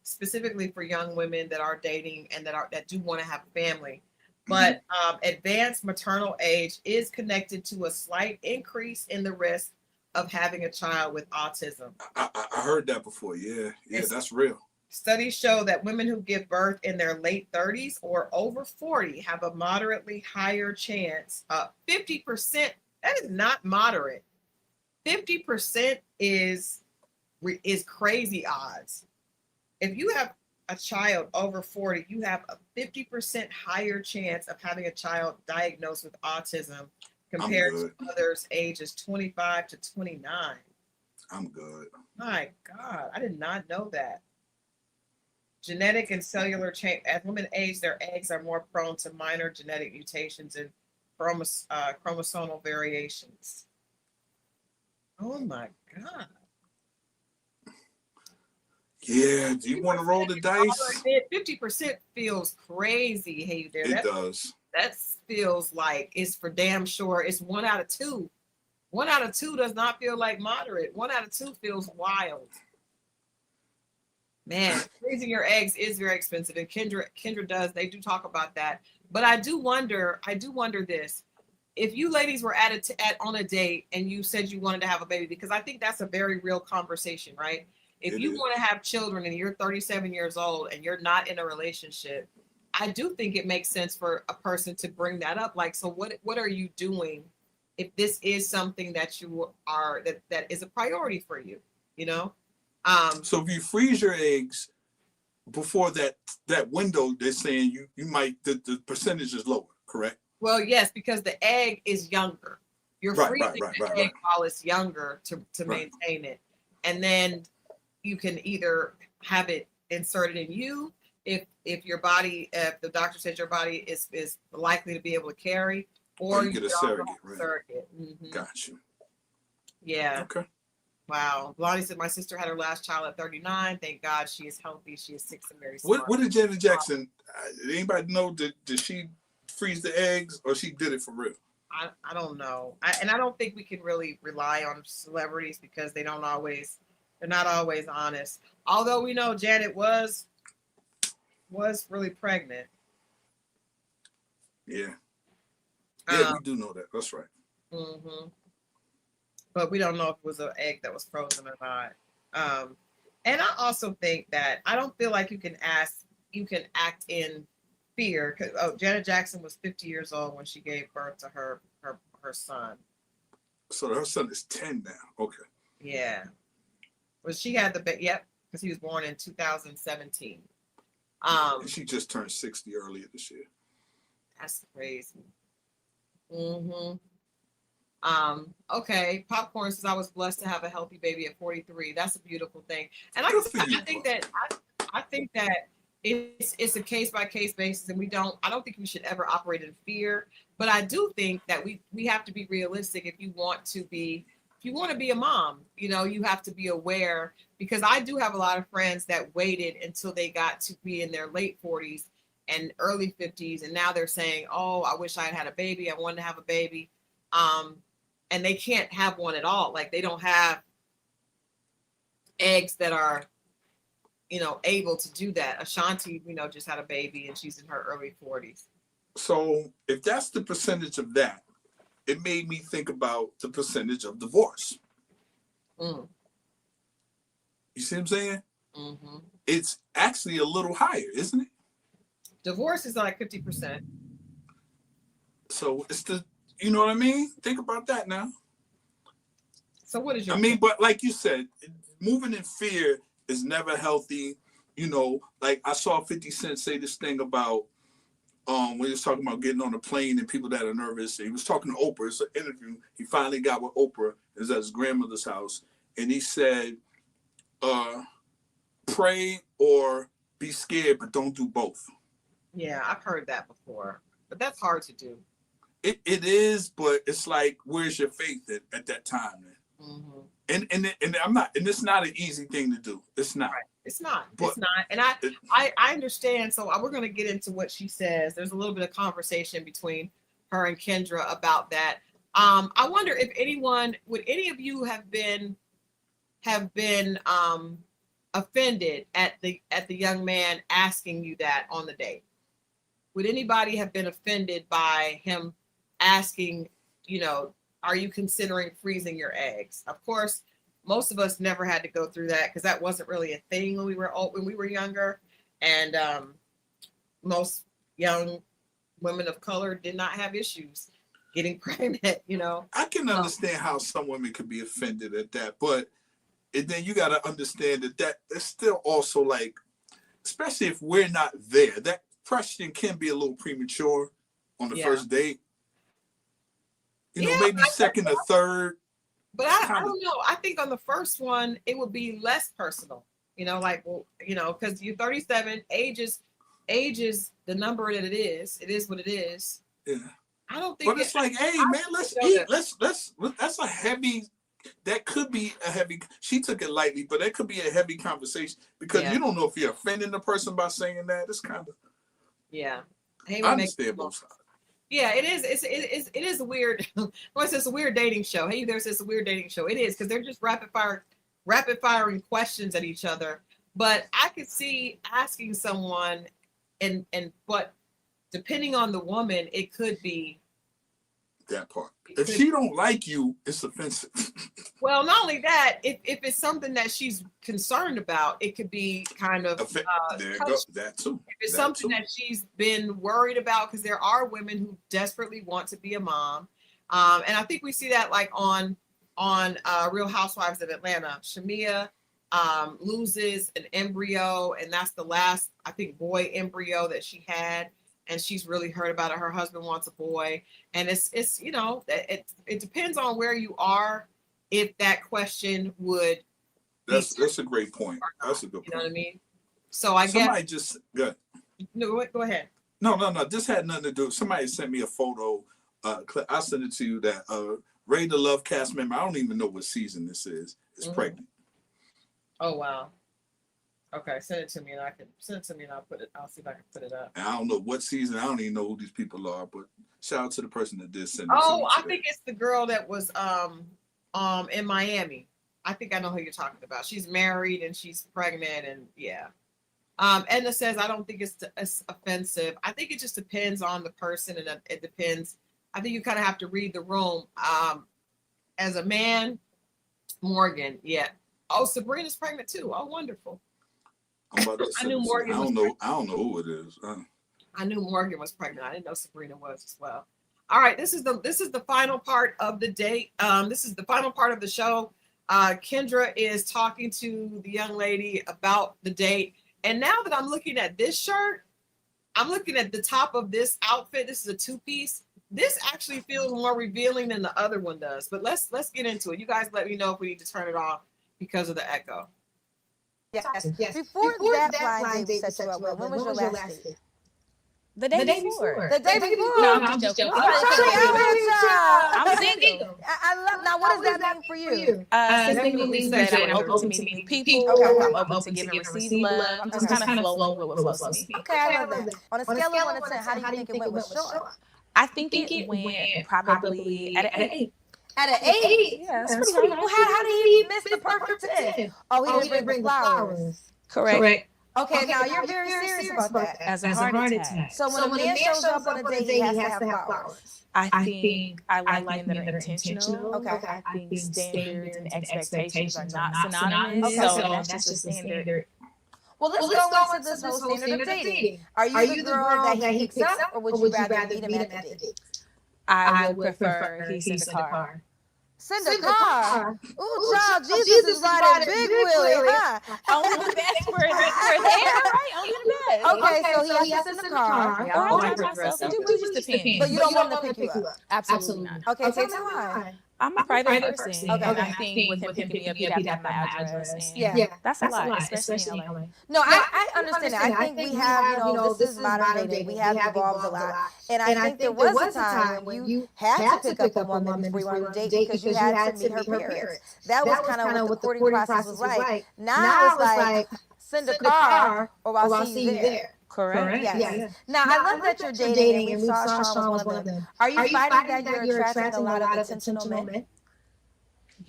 specifically for young women that are dating and that do want to have a family. But advanced maternal age is connected to a slight increase in the risk of having a child with autism. I heard that before. Yeah, that's real. Studies show that women who give birth in their late 30s or over 40 have a moderately higher chance. 50%, that is not moderate. 50% is crazy odds. If you have a child over 40, you have a 50% higher chance of having a child diagnosed with autism compared to others ages 25 to 29. I'm good. My God, I did not know that. Genetic and cellular change. As women age, their eggs are more prone to minor genetic mutations and chromosomal variations. Oh my God. Yeah, do you want to roll the dice? 50% feels crazy. Hey, there. It does. That feels like it's for damn sure. It's 1 out of 2. 1 out of 2 does not feel like moderate. 1 out of 2 feels wild. Man, freezing your eggs is very expensive, and Kendra does. They do talk about that, but I do wonder this: if you ladies were on a date and you said you wanted to have a baby, because I think that's a very real conversation, right? If you want to have children and you're 37 years old and you're not in a relationship, I do think it makes sense for a person to bring that up. Like, so what are you doing if this is something that you are that is a priority for you? You know. So if you freeze your eggs before that window, they're saying you might the percentage is lower, correct? Well, yes, because the egg is younger. You're freezing the egg while it's younger to maintain it, and then you can either have it inserted in you if your body, if the doctor says your body is likely to be able to carry, or you get a surrogate. Right. Surrogate. Mm-hmm. Got you. Yeah. Okay. Wow. Lonnie said, my sister had her last child at 39. Thank God she is healthy. She is 6 and very smart. What did Janet Jackson, anybody know, did she freeze the eggs or she did it for real? I don't know. I don't think we can really rely on celebrities because they're not always honest. Although we know Janet was really pregnant. Yeah. Yeah, we do know that. That's right. Mm-hmm. But we don't know if it was an egg that was frozen or not. And I also think that I don't feel like you can act in fear. Janet Jackson was 50 years old when she gave birth to her son. So her son is 10 now. Okay. Yeah. Well, she had yep, because he was born in 2017. And she just turned 60 earlier this year. That's crazy. Mm-hmm. Okay. Popcorn says I was blessed to have a healthy baby at 43. That's a beautiful thing. And I think that it's a case by case basis, and I don't think we should ever operate in fear. But I do think that we have to be realistic if you want to be a mom. You know, you have to be aware, because I do have a lot of friends that waited until they got to be in their late 40s and early 50s, and now they're saying, "Oh, I wish I had a baby. I wanted to have a baby." And they can't have one at all. Like, they don't have eggs that are, able to do that. Ashanti, just had a baby and she's in her early 40s. So if that's the percentage of that, it made me think about the percentage of divorce. Mm. You see what I'm saying? Mm-hmm. It's actually a little higher, isn't it? Divorce is like 50%. So it's you know what I mean? Think about that now. So what is your but like you said, moving in fear is never healthy. Like I saw 50 Cent say this thing about when he was talking about getting on a plane and people that are nervous. He was talking to Oprah. It's an interview. He finally got with Oprah. It was at his grandmother's house. And he said, pray or be scared, but don't do both. Yeah, I've heard that before. But that's hard to do. It is, but it's like, where's your faith at that time, man? Mm-hmm. And I'm not, and it's not an easy thing to do. It's not. Right. It's not. And I understand. So we're going to get into what she says. There's a little bit of conversation between her and Kendra about that. I wonder if would any of you have been offended at the young man asking you that on the date? would anybody have been offended by him asking, are you considering freezing your eggs? Of course, most of us never had to go through that because that wasn't really a thing when we were younger, and most young women of color did not have issues getting pregnant. I can understand how some women could be offended at that, but then you got to understand that it's still also like, especially if we're not there, that question can be a little premature on the first date. Maybe second or third. But I don't know. I think on the first one, it would be less personal. Because you're 37, age is the number that it is. It is what it is. Yeah. I don't think. But it's like, hey man, let's eat. Let's. That's a heavy. That could be a heavy. She took it lightly, but that could be a heavy conversation because you don't know if you're offending the person by saying that. It's kind of. Yeah. I understand both sides. Yeah, it is. It is a weird. It's a weird dating show. Hey, there's this weird dating show. It is because they're just rapid firing questions at each other. But I could see asking someone, but depending on the woman, it could be that part. If she don't like you, it's offensive. Well, not only that, if it's something that she's concerned about, it could be kind of there you go. That too. If it's something that she's been worried about, because there are women who desperately want to be a mom, and I think we see that like on Real Housewives of Atlanta. Shamia loses an embryo, and that's the last, I think, boy embryo that she had. And she's really hurt about it. Her husband wants a boy, and it's it depends on where you are. If that question would, that's a great point. That's a good point. You know what I mean? So I somebody guess just good. No, go ahead. No. This had nothing to do. Somebody sent me a photo. I'll send it to you. That Ray the Love cast member. I don't even know what season this is. Is pregnant. Oh wow. Okay, send it to me and I'll put it. I'll see if I can put it up. And I don't know what season. I don't even know who these people are. But shout out to the person that did send it. Oh, I think it's the girl that was in Miami. I think I know who you're talking about. She's married and she's pregnant and yeah. Edna says I don't think it's offensive. I think it just depends on the person and it depends. I think you kind of have to read the room. As a man, Morgan, yeah. Oh, Sabrina's pregnant too. Oh, wonderful. I'm about to say, I knew Morgan. I don't know who it is. I knew Morgan was pregnant. I didn't know Sabrina was as well. All right, this is the final part of the date. This is the final part of the show. Kendra is talking to the young lady about the date. And now that I'm looking at this shirt, I'm looking at the top of this outfit. This is a two-piece. This actually feels more revealing than the other one does. But let's get into it. You guys let me know if we need to turn it off because of the echo. Yes. Before that blind date set you up, when was your last date? The day before. The day before? No, I'm just joking. I'm single. I love. Now, what does that mean for you? Single means that I'm open to meeting new people. I'm open to giving and receiving love. I'm just kind of flowing with what flows to me. Okay, I love that. On a scale of 1 to 10, how do you think it went with Sean? I think it went probably at an 8. At an 8? Yeah, that's pretty pretty good. Well, how did he miss the perfect 10? Oh, he didn't bring the flowers. Correct. Okay, now you're very serious about that. As a heart attack. So when a man shows up on a date, he has to have flowers. I think I like men that are intentional. Okay. I think standards and expectations are not synonymous. So that's just a standard. Well, let's go into this whole standard of dating. Are you the girl that he picks up, or would you rather meet him at the date? I would prefer he sends a car. Send a car. Ooh, child, Jesus is riding Big Willie, huh? Only the best for there, right? Only the best. Okay, so he has to send a car. Yeah, I drive myself. It just depends. But you don't want him to pick you up? Absolutely not. Okay, tell me why. I'm a private person. Okay. And I think with him picking me up, he'd have to have my address. Yeah. That's a lot, especially in LA. No, I understand that. I think we have, this is modern day. We have evolved a lot. And I think there was a time when you had to pick up a woman before you went on a date because you had to meet her parents. That was kind of what the courting process was like. Now it's like, send a car or I'll see you there. Correct. Yes. Now, I love that you're dating, and we saw Sean was one of them. Are you finding that you're attracting a lot of intentional men?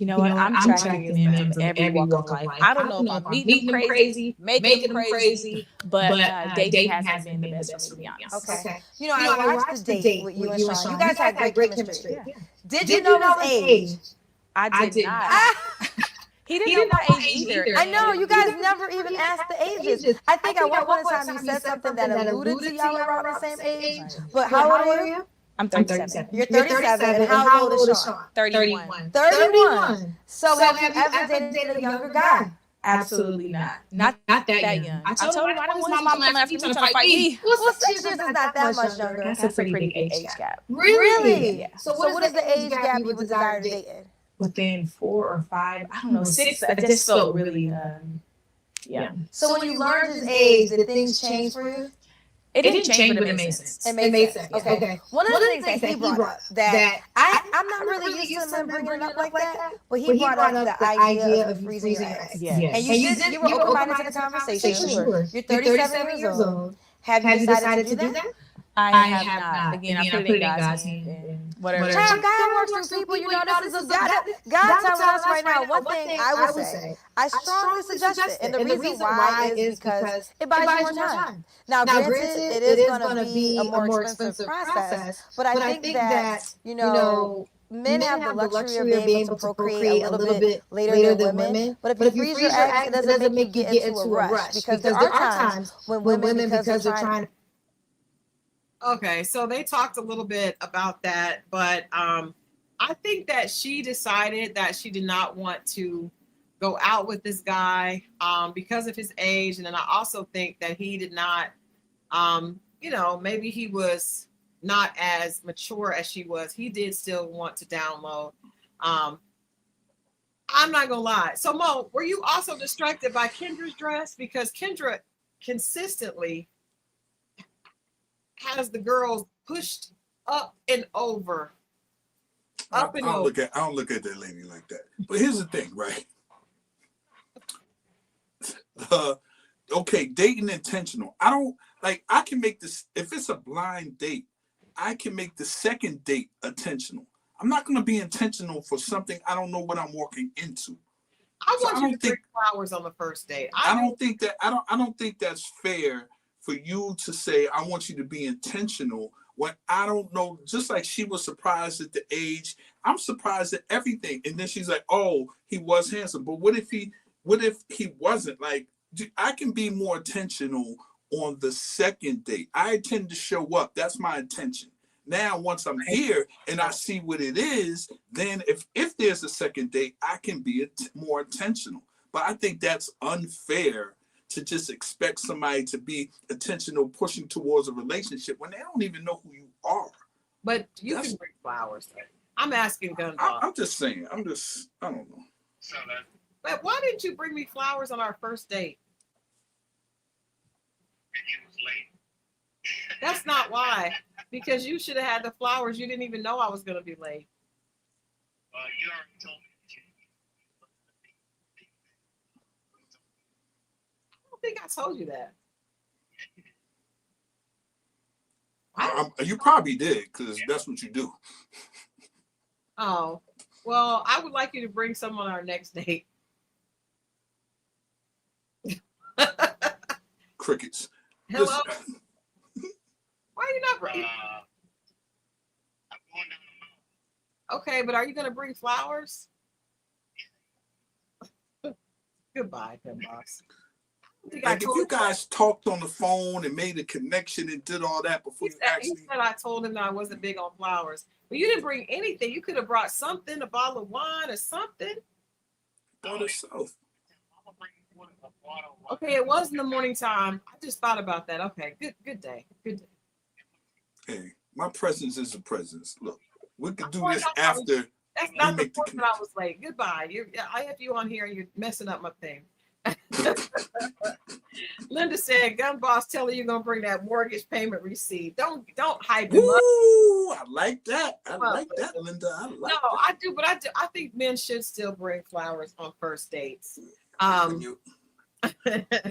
You know what? I'm attracting men from every walk of life. I don't know if I'm meeting them crazy, making them crazy, but dating hasn't been the best for me, to be honest. Okay. You know, I watched the date with you and Sean. You guys had great chemistry. Yeah. Did you know his age? I did not. He didn't know my age either. I know, you guys never even asked the ages. I think at one point in time you said something that alluded to y'all around the same age. But how old are you? I'm 37. You're 37. And how old is Sean? 31. 31. So have you ever dated a younger guy? Absolutely not. Not that young. I told him I don't want his mom coming after me trying to fight me. Well, 6 years is not that much younger. That's a pretty big age gap. Really? Yeah. So what is the age gap you would desire to date in? Within 4 or 5, I don't know, 6. I just felt really, yeah. So when you learned his age, did things change for you? It didn't change, but it made sense. It made sense. Okay. One of the things that he brought up that I'm not really used to him bringing it up like that, but he brought up the idea of freezing your eggs. Yes. And you were open-minded to the conversation. Sure. You're 37 years old. Have you decided to do that? I have not. Again, I put it in God's hand. Whatever. Child, God works through people. You know, this is God telling us right now. One thing I would say, I strongly suggest it. And the reason why is because it buys you more time. Now, granted, it is going to be a more expensive process, but I think that, you know, men have the luxury of being able to procreate a little bit later than women. But if you freeze your eggs, it doesn't make you get into a rush. Because there are times when women, because they're trying to... Okay, so they talked a little bit about that, but I think that she decided that she did not want to go out with this guy because of his age. And then I also think that he did not, you know, maybe he was not as mature as she was. He did still want to download. I'm not gonna lie. So Mo, were you also distracted by Kendra's dress? Because Kendra consistently has the girls pushed up and over. I don't look at that lady like that. But here's the thing, right? Okay, dating intentional. I can make this, if it's a blind date, I can make the second date intentional. I'm not going to be intentional for something I don't know what I'm walking into. I want you to bring flowers on the first date. I don't think that's fair for you to say, I want you to be intentional when I don't know. Just like she was surprised at the age, I'm surprised at everything. And then she's like, oh, he was handsome. But what if he wasn't? Like, I can be more intentional on the second date. I tend to show up. That's my intention. Now, once I'm here and I see what it is, then if there's a second date, I can be more intentional. But I think that's unfair to just expect somebody to be intentional, pushing towards a relationship when they don't even know who you are. But you can bring flowers. I'm asking Gun Boss. I'm just saying. I don't know. But why didn't you bring me flowers on our first date? You was late. That's not why. Because you should have had the flowers. You didn't even know I was going to be late. You already told me that you. I don't think I told you that. You probably did, because that's what you do. Oh, well, I would like you to bring some on our next date. Crickets. Hello? Why are you not bringing? I'm going down the mountain. Okay, but are you going to bring flowers? Goodbye, Gun Boss. Like if you guys talked on the phone and made a connection and did all that before he said I told him that I wasn't big on flowers. But you didn't bring anything. You could have brought something, a bottle of wine or something. Bought herself. Okay, it was in the morning time. I just thought about that. Okay, good day. Good day. Hey, my presence is a presence. Look, we can do this after. That's not the point that I was late. Goodbye. I have you on here and you're messing up my thing. Linda said, Gun Boss, tell her you're gonna bring that mortgage payment receipt. Don't hype him up. Ooh, I like that. I like that, Linda. I do, but I think men should still bring flowers on first dates.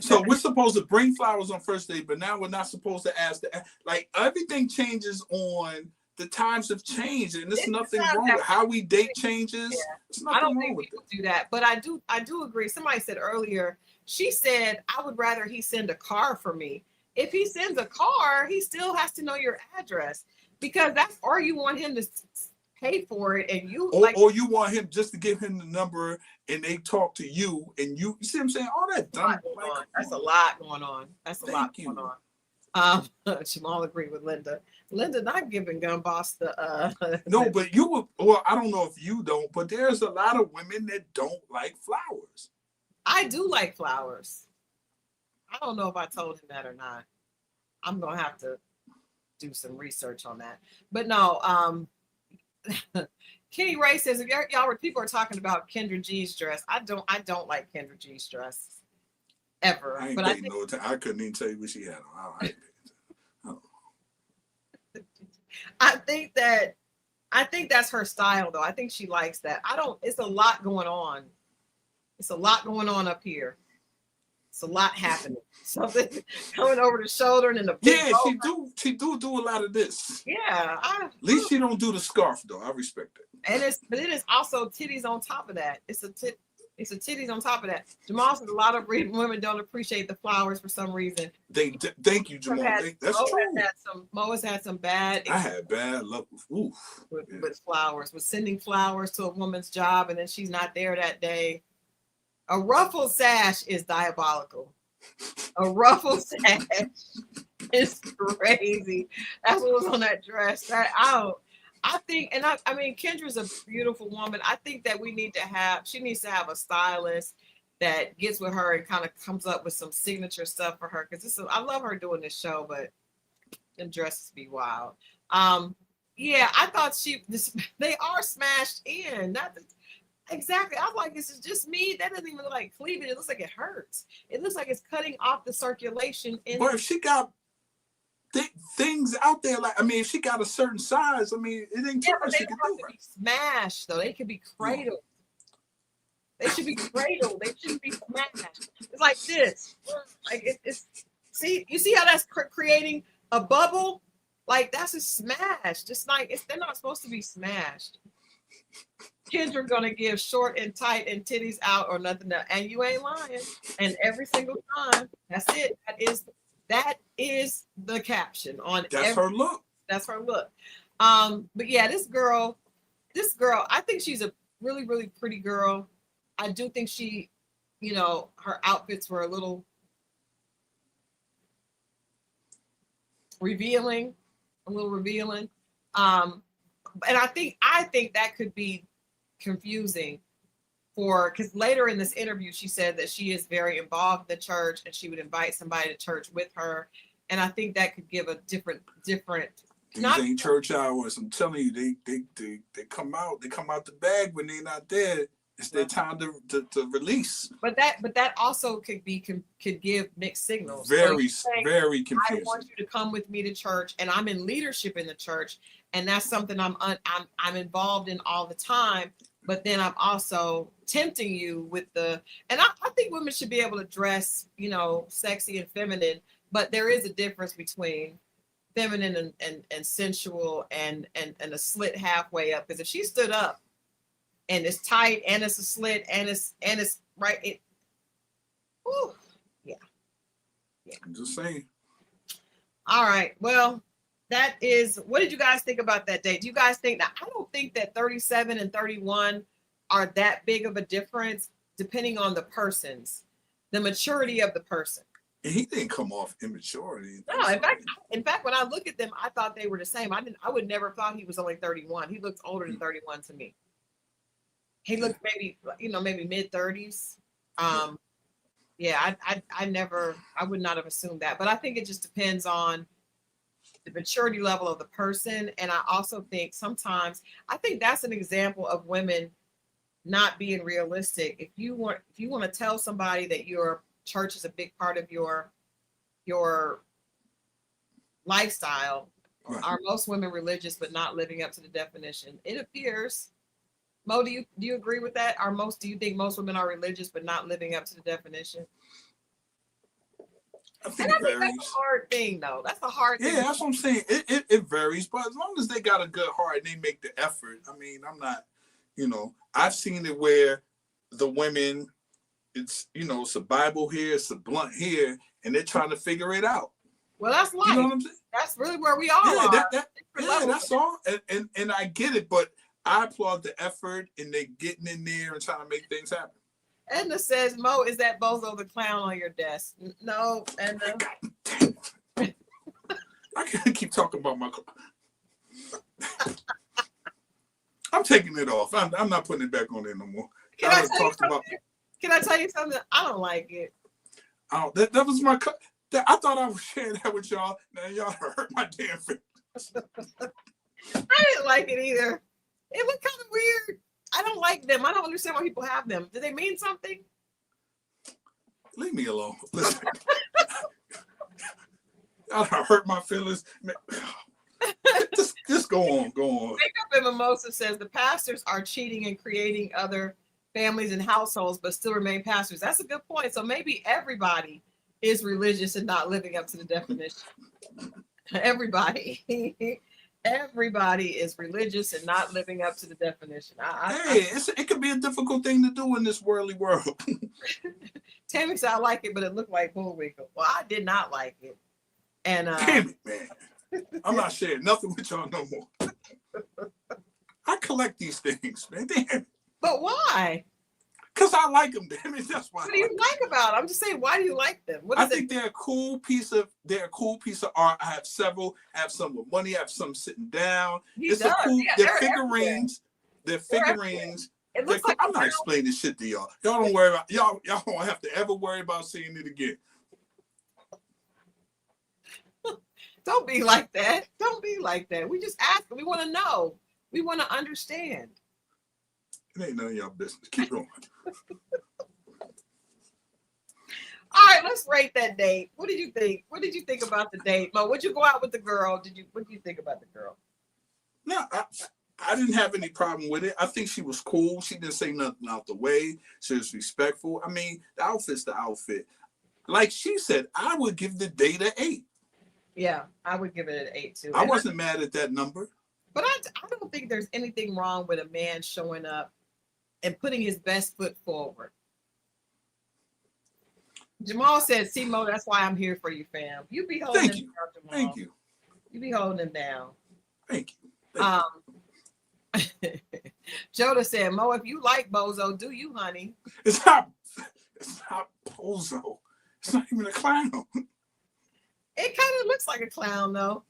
So we're supposed to bring flowers on first date, but now we're not supposed to ask like everything changes on the times have changed, and there's It's nothing the times wrong have with how we date changes. Yeah. There's I nothing don't wrong think with people it. do that, but I do agree. Somebody said earlier, she said, I would rather he send a car for me. If he sends a car, he still has to know your address, because that's, or you want him to pay for it, and you or you want him just to give him the number and they talk to you, and you see what I'm saying? All that dumb. That's a lot going on. That's a lot going on. Jamal agreed with Linda. Linda not giving Gun Boss the no, but you would. Well, I don't know if you don't, but there's a lot of women that don't like flowers. I do like flowers. I don't know if I told him that or not. I'm gonna have to do some research on that. But no, Kenny Ray says, if y'all people are talking about Kendra G's dress, I don't like Kendra G's dress ever. I ain't but paying no attention. I couldn't even tell you what she had on. I think that's her style, though. I think she likes that. It's a lot going on. It's a lot going on up here. It's a lot happening. Something coming over the shoulder and then the big she do a lot of this. Yeah. At least she don't do the scarf though. I respect it. And but it is also titties on top of that. It's a titties on top of that. Jamal says a lot of women don't appreciate the flowers for some reason. Thank you, Jamal. That's true. Mo has had some bad. I had bad luck with flowers, with sending flowers to a woman's job and then she's not there that day. A ruffled sash is diabolical. A ruffled sash is crazy. That's what was on that dress. I think, and I mean, Kendra's a beautiful woman. I think that she needs to have a stylist that gets with her and kind of comes up with some signature stuff for her. Because I love her doing this show, but the dresses be wild. Yeah, I thought they are smashed in. Exactly. I was like, this is just me. That doesn't even look like cleavage. It looks like it hurts. It looks like it's cutting off the circulation. But if she got things out there, like, I mean, if she got a certain size, I mean, it ain't too much she can do. Be smashed, though. They could be cradled. They should be cradled. They shouldn't be smashed. It's like this. Like it's. See, you see how that's creating a bubble? Like that's a smash. Just like they're not supposed to be smashed. Kendra gonna give short and tight and titties out or nothing else. And you ain't lying. And every single time, that's it. That is the caption on. That's her look. That's her look. But yeah, this girl, I think she's a really, really pretty girl. I do think she, her outfits were a little revealing. And I think that could be confusing because later in this interview she said that she is very involved in the church and she would invite somebody to church with her, and I think that could give a different these ain't church hours. I'm telling you, they come out the bag when they're not there. It's their time to release. But that also could give mixed signals. Very confusing. I want you to come with me to church, and I'm in leadership in the church, and that's something I'm involved in all the time. But then I'm also tempting you with and I think women should be able to dress, sexy and feminine, but there is a difference between feminine and sensual and a slit halfway up. Because if she stood up and it's tight and it's a slit and it's right, yeah. I'm just saying. All right. Well, what did you guys think about that date? Do you guys think that? I don't think that 37 and 31 are that big of a difference, depending on the maturity of the person. And he didn't come off immaturity. No, in fact, when I look at them, I thought they were the same. I would never have thought he was only 31. He looks older than 31 to me. He looked maybe mid 30s. Yeah, I would not have assumed that. But I think it just depends on the maturity level of the person. And I also think sometimes, I think that's an example of women not being realistic. If you want to tell somebody that your church is a big part of your lifestyle, right. Are most women religious but not living up to the definition? It appears. Mo, do you agree with that? Do you think most women are religious but not living up to the definition? I And think I it think varies. that's a hard thing, though. That's a hard thing. Yeah, that's what I'm saying. It varies, but as long as they got a good heart and they make the effort, I mean, I'm not, I've seen it where the women, it's, it's a Bible here, it's a blunt here, and they're trying to figure it out. Well, that's life. You know what I'm saying? That's really where we all Yeah, are. that's all. And I get it, but I applaud the effort and they getting in there and trying to make things happen. Edna says, Mo, is that Bozo the clown on your desk? No, Edna. I can't keep talking about my. I'm taking it off. I'm not putting it back on there no more. Can I tell you something? I don't like it. That was my. I thought I was sharing that with y'all. Now y'all hurt my damn feelings. I didn't like it either. It looked kind of weird. I don't like them. I don't understand why people have them. Do they mean something? Leave me alone. Listen. I hurt my feelings. Just go on. Wake Up and Mimosa says the pastors are cheating and creating other families and households, but still remain pastors. That's a good point. So maybe everybody is religious and not living up to the definition. Everybody is religious and not living up to the definition. It could be a difficult thing to do in this worldly world. Tammy said I like it, but it looked like Bullwinkle. Well, I did not like it. And damn it, man. I'm not sharing nothing with y'all no more. I collect these things, man. Damn. But why? Because I like them, damn it. That's why. What do you like about it? I'm just saying, why do you like them? I think they're a cool piece of art. I have several. I have some with money. I have some sitting down. They're figurines. They're figurines. It looks like I'm not explaining this shit to y'all. Y'all don't worry about y'all don't have to ever worry about seeing it again. Don't be like that. Don't be like that. We just ask. We want to know. We want to understand. It ain't none of y'all business. Keep going. All right, let's rate that date. What did you think? What did you think about the date? Mo, would you go out with the girl? What did you think about the girl? No, I didn't have any problem with it. I think she was cool. She didn't say nothing out the way. She was respectful. I mean, the outfit's the outfit. Like she said, I would give the date an 8. Yeah, I would give it an 8 too. I wasn't mad at that number. But I don't think there's anything wrong with a man showing up and putting his best foot forward. Jamal said, see, Mo, that's why I'm here for you, fam. You be holding him down, Jamal. Thank you. You be holding him down. Thank you. Joda said, Mo, if you like Bozo, do you, honey? It's not Bozo. It's not even a clown. It kind of looks like a clown, though.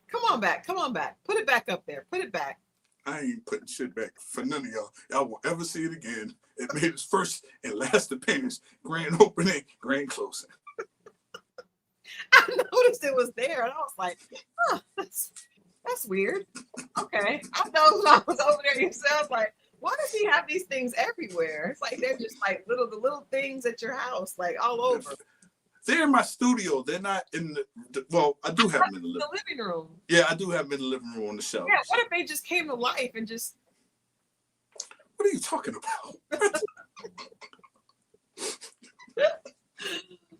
Come on back. Put it back up there. Put it back. I ain't putting shit back for none of y'all. Y'all won't ever see it again. It made its first and last appearance, grand opening, grand closing. I noticed it was there, and I was like, huh, that's weird. Okay. I know when I was over there yourself, like, why does he have these things everywhere? It's like they're just like the little things at your house, like all over. They're in my studio. They're not in well, I do have them in the living room. Yeah, I do have them in the living room on the shelf. Yeah, what if they just came to life and just... What are you talking about?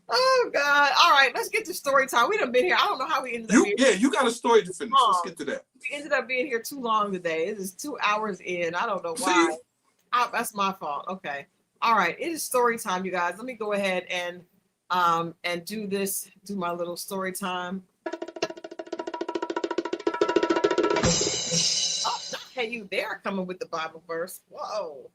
Oh, God. All right, let's get to story time. We done been here. I don't know how we ended up here. Yeah, you got a story to finish. Let's get to that. We ended up being here too long today. It is 2 hours in. I don't know why. That's my fault. Okay. All right. It is story time, you guys. Let me go ahead and do my little story time. Oh, hey, you there coming with the Bible verse. Whoa.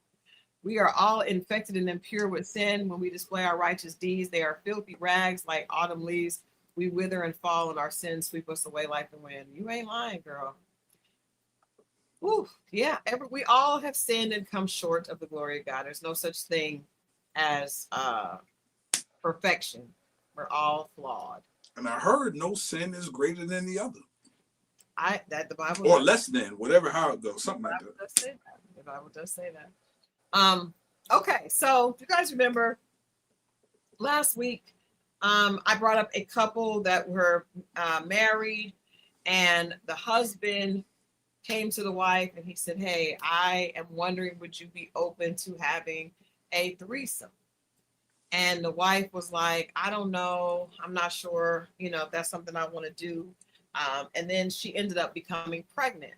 We are all infected and impure with sin. When we display our righteous deeds, they are filthy rags like autumn leaves. We wither and fall, and our sins sweep us away like the wind. You ain't lying, girl. Ooh, yeah. We all have sinned and come short of the glory of God. There's no such thing as perfection. We're all flawed. And I heard no sin is greater than the other. The Bible or less than, whatever how it goes, something like that. The Bible does say that. Okay, so you guys remember last week I brought up a couple that were married, and the husband came to the wife and he said, hey, I am wondering, would you be open to having a threesome? And the wife was like, I don't know. I'm not sure, if that's something I want to do. And then she ended up becoming pregnant.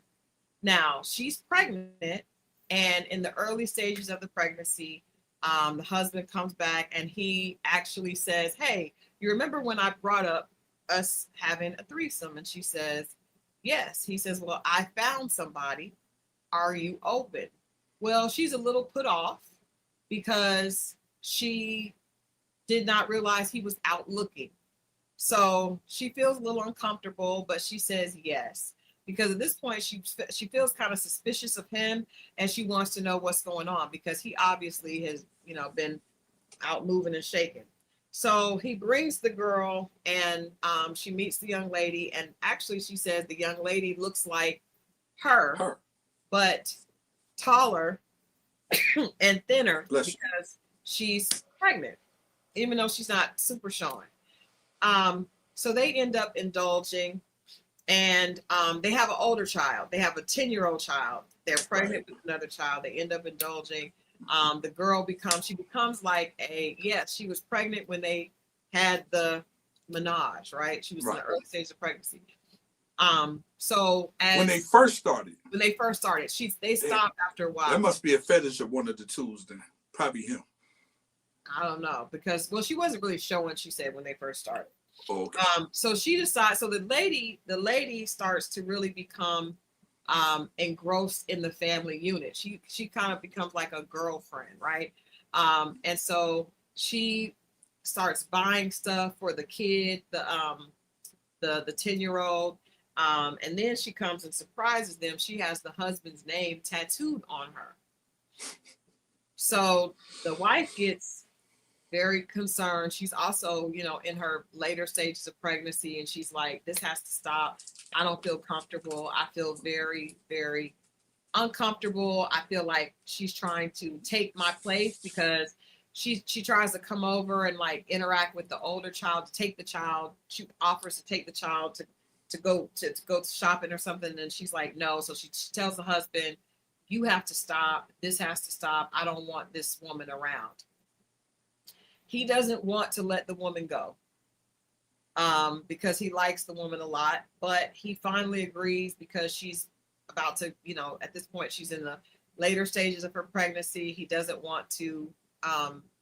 Now she's pregnant, and in the early stages of the pregnancy, the husband comes back and he actually says, hey, you remember when I brought up us having a threesome? And she says, yes. He says, well, I found somebody. Are you open? Well, she's a little put off because she did not realize he was out looking. So she feels a little uncomfortable, but she says yes. Because at this point, she feels kind of suspicious of him, and she wants to know what's going on because he obviously has, been out moving and shaking. So he brings the girl, and she meets the young lady, and actually she says the young lady looks like her. But taller and thinner because she's pregnant, even though she's not super showing. So they end up indulging, and they have an older child. They have a 10-year-old child. They're pregnant with another child. They end up indulging. The girl becomes like she was pregnant when they had the menage, right? She was in the early stage of pregnancy. So when they first started, they stopped after a while. There must be a fetish of one of the twos then. Probably him. I don't know because she wasn't really showing, she said, when they first started. Okay. So she decides, so the lady starts to really become engrossed in the family unit. She kind of becomes like a girlfriend, right? And so she starts buying stuff for the kid, the 10-year-old. And then she comes and surprises them. She has the husband's name tattooed on her. So the wife gets very concerned. She's also, in her later stages of pregnancy, and she's like, this has to stop. I don't feel comfortable. I feel very, very uncomfortable. I feel like she's trying to take my place because she tries to come over and like interact with the older child, to take the child. She offers to take the child to go shopping or something, and she's like, no. So she tells the husband, you have to stop. This has to stop. I don't want this woman around. He doesn't want to let the woman go because he likes the woman a lot, but he finally agrees because she's about to, at this point, she's in the later stages of her pregnancy. He doesn't want to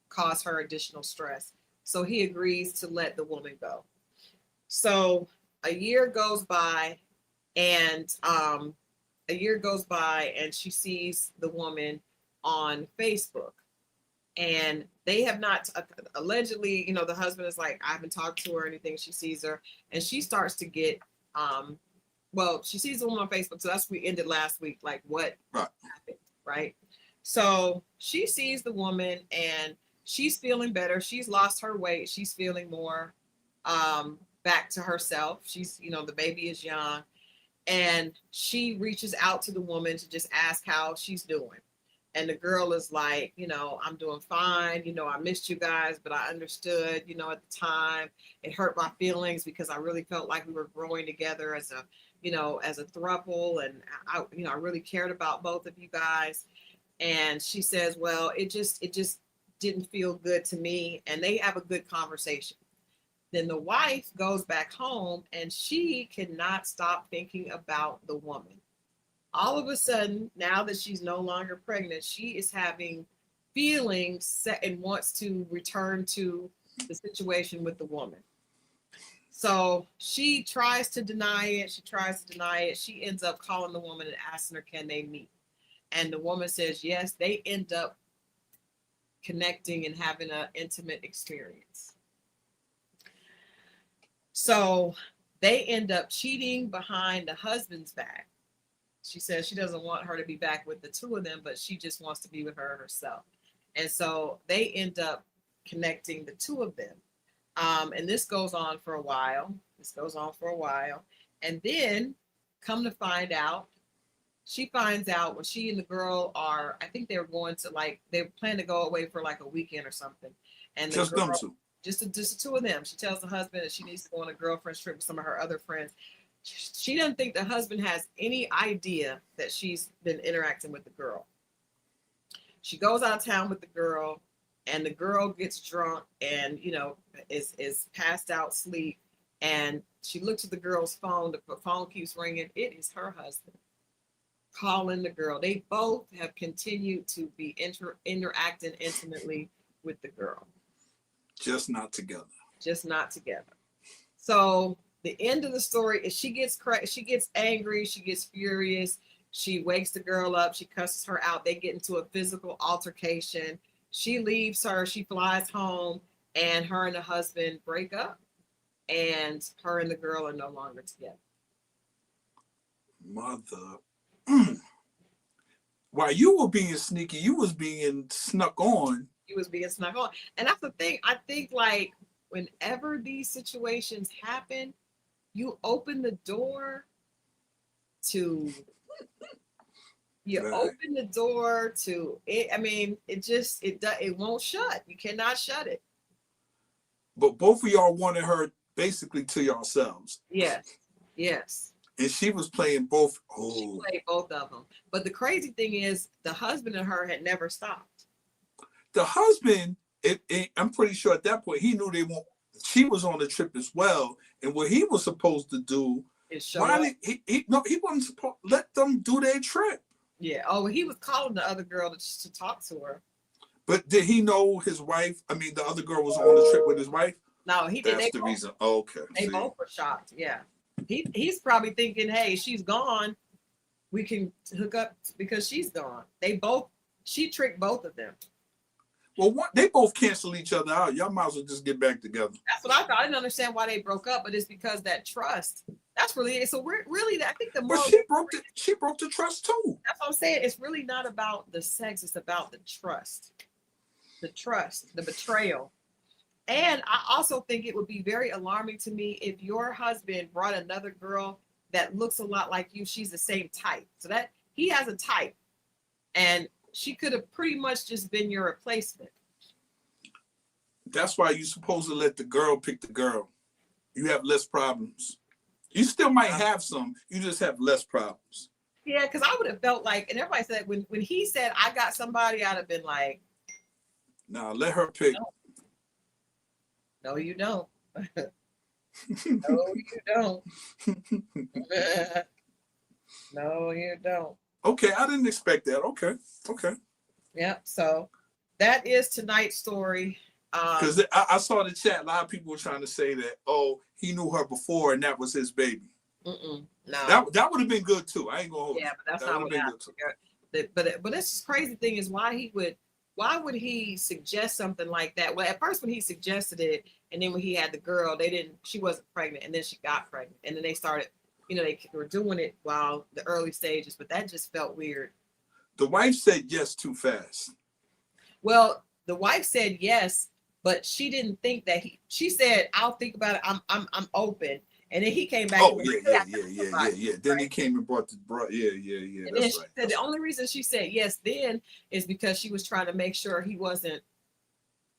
cause her additional stress. So he agrees to let the woman go. So a year goes by, and she sees the woman on Facebook. And they have not, allegedly, the husband is like, I haven't talked to her or anything. She sees her, and she starts to get, she sees the woman on Facebook. So that's, we ended last week, like what happened, right? So she sees the woman, and she's feeling better. She's lost her weight. She's feeling more back to herself. She's, the baby is young, and she reaches out to the woman to just ask how she's doing. And the girl is like, I'm doing fine. I missed you guys, but I understood, at the time it hurt my feelings because I really felt like we were growing together as a throuple. And I really cared about both of you guys. And she says, well, it just didn't feel good to me. And they have a good conversation. Then the wife goes back home, and she cannot stop thinking about the woman. All of a sudden, now that she's no longer pregnant, she is having feelings and wants to return to the situation with the woman. So she tries to deny it. She ends up calling the woman and asking her, can they meet? And the woman says yes. They end up connecting and having an intimate experience. So they end up cheating behind the husband's back. She says she doesn't want her to be back with the two of them, but she just wants to be with her herself. And so they end up connecting the two of them. And this goes on for a while. And then come to find out, she finds out when she and the girl are, I think they're going to they plan to go away for like a weekend or something. And just them two. Just the two of them. She tells the husband that she needs to go on a girlfriend's trip with some of her other friends. She doesn't think the husband has any idea that she's been interacting with the girl. She goes out of town with the girl. and the girl gets drunk and is passed out sleep, and she looks at the girl's phone. The phone keeps ringing. It is her husband calling the girl. They both have continued to be interacting intimately with the girl. Just not together. Just not together. So the end of the story is she gets angry, she gets furious, she wakes the girl up, she cusses her out, they get into a physical altercation. She leaves her, she flies home, and her and the husband break up, and her and the girl are no longer together. Mother. While you were being sneaky, you was being snuck on. He was being snuck on. And that's the thing. I think, like, whenever these situations happen, you open the door to open the door to it. I mean, it won't shut. You cannot shut it. But both of y'all wanted her basically to yourselves. Yes. And she was playing both. She played both of them. But the crazy thing is, the husband and her had never stopped. The husband, I'm pretty sure at that point he knew she was on the trip as well, and what he was supposed to do is he wasn't supposed to let them do their trip. Yeah. Oh, he was calling the other girl to talk to her. But did he know his wife? I mean, the other girl was on the trip with his wife. No, he did. That's the reason. Okay. They both were shocked. Yeah. He's probably thinking, hey, she's gone. We can hook up because she's gone. She tricked both of them. Well, they both cancel each other out. Y'all might as well just get back together. That's what I thought. I didn't understand why they broke up, but it's because that trust. That's really it. So we're really, I think But she broke the trust too. That's what I'm saying. It's really not about the sex. It's about the trust. The trust, the betrayal. And I also think it would be very alarming to me if your husband brought another girl that looks a lot like you. She's the same type. So that he has a type, and she could have pretty much just been your replacement. That's why you're supposed to let the girl pick the girl. You have less problems. You still might have some. You just have less problems. Yeah, because I would have felt like, and everybody said when he said I got somebody, I'd have been like, "Nah, let her pick." No, you don't. No, you don't. No, you don't. Okay, I didn't expect that. Okay. Yep. So that is tonight's story. Because I saw the chat. A lot of people were trying to say that, oh, he knew her before and that was his baby. No. That would have been good too. I ain't gonna hold you. Yeah, but that's not what happened. But this crazy thing is why would he suggest something like that? Well, at first when he suggested it, and then when he had the girl, she wasn't pregnant, and then she got pregnant, and then they started, they were doing it while the early stages, but that just felt weird. The wife said yes too fast. Well, the wife said yes, but she didn't think that she said, I'll think about it. I'm open. And then he came back. Oh, yeah. Then he came and brought. Yeah. And then she said the only reason she said yes then is because she was trying to make sure he wasn't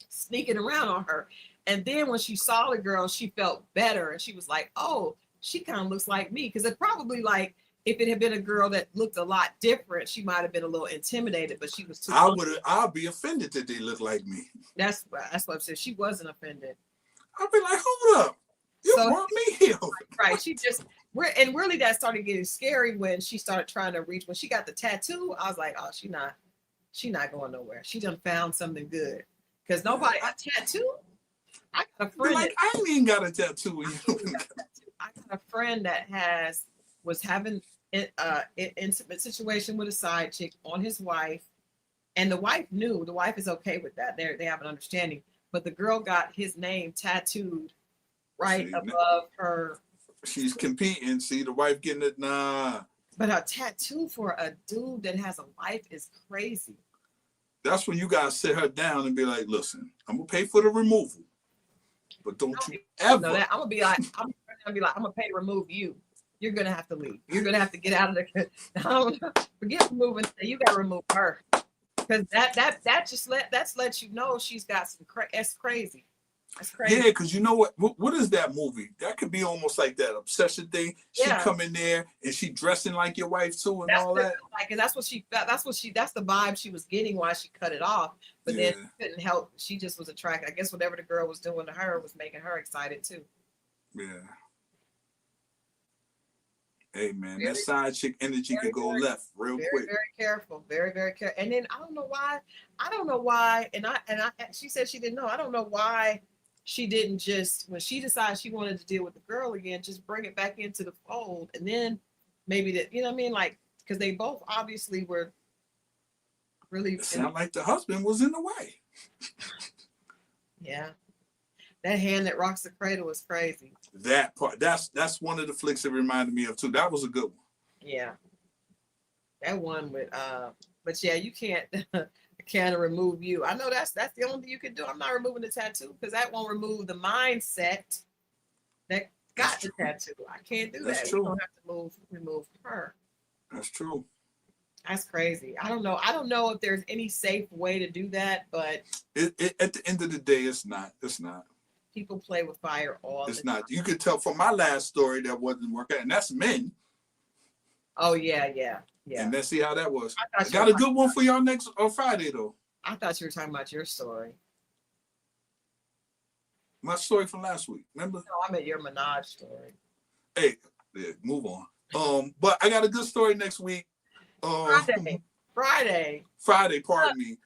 sneaking around on her. And then when she saw the girl, she felt better. And she was like, oh, she kind of looks like me. Because it probably like, if it had been a girl that looked a lot different, she might have been a little intimidated, but she was too. I'll be offended that they look like me. That's what I said. She wasn't offended. I'll be like, hold up. You brought me here. Right. And really that started getting scary when she started trying to reach. When she got the tattoo, I was like, oh, she not going nowhere. She done found something good. Because a tattoo. I got a friend. I ain't even got a tattoo. I got a friend that was having an intimate situation with a side chick on his wife, and the wife knew. The wife is okay with that. They have an understanding. But the girl got his name tattooed right above her. She's competing. See the wife getting it. Nah. But a tattoo for a dude that has a wife is crazy. That's when you gotta sit her down and be like, listen, I'm gonna pay for the removal. But don't you ever. I'm gonna be like, I'm gonna pay to remove you. You're gonna have to leave. You're gonna have to get out of the. Forget removing. You gotta remove her, because that lets you know she's got some. That's crazy. That's crazy. Yeah, because you know what is that movie? That could be almost like that obsession thing. She come in there and she dressing like your wife too and all that. Like, and that's the vibe she was getting while she cut it off. But then couldn't help. She just was attracted. I guess whatever the girl was doing to her was making her excited too. Yeah. Hey man, that side chick energy could go left real quick. Very careful, very careful. And then I don't know why. And she said she didn't know. I don't know why she didn't just, when she decided she wanted to deal with the girl again, just bring it back into the fold. And then maybe that, you know what I mean? Like, because they both obviously were really. It sounded like the husband was in the way. Yeah. That Hand That Rocks the Cradle was crazy. That part, that's one of the flicks that reminded me of too. That was a good one. Yeah. That one with but yeah, you can't remove you. I know that's the only thing you can do. I'm not removing the tattoo because that won't remove the mindset that got the tattoo. I can't do that. True. We don't have to remove her. That's true. That's crazy. I don't know if there's any safe way to do that, but at the end of the day, it's not. People play with fire all the time. It's not. You could tell from my last story that wasn't working, and that's men. Oh yeah. And let's see how that was. I got a good one for y'all next Friday though. I thought you were talking about your story. My story from last week. Remember? No, I meant your Minaj story. Hey, yeah, move on. But I got a good story next week. Friday. Pardon me.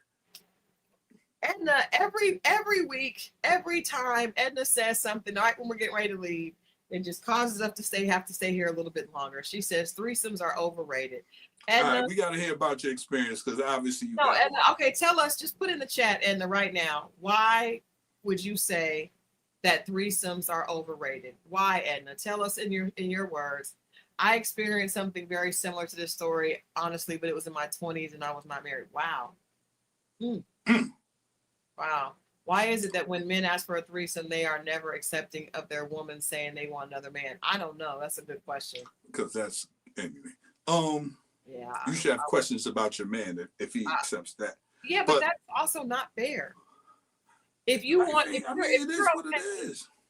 Edna, every week, every time Edna says something right when we're getting ready to leave, it just causes us to have to stay here a little bit longer. She says threesomes are overrated. Edna, all right, we got to hear about your experience because obviously you. No, Edna. Okay, tell us. Just put in the chat, Edna, right now. Why would you say that threesomes are overrated? Why, Edna? Tell us in your words. I experienced something very similar to this story, honestly, but it was in my 20s and I was not married. Wow. Wow. Why is it that when men ask for a threesome, they are never accepting of their woman saying they want another man? I don't know. That's a good question. Because that's anyway. Yeah. You should have questions about your man if he accepts that. Yeah, but that's also not fair. If you want,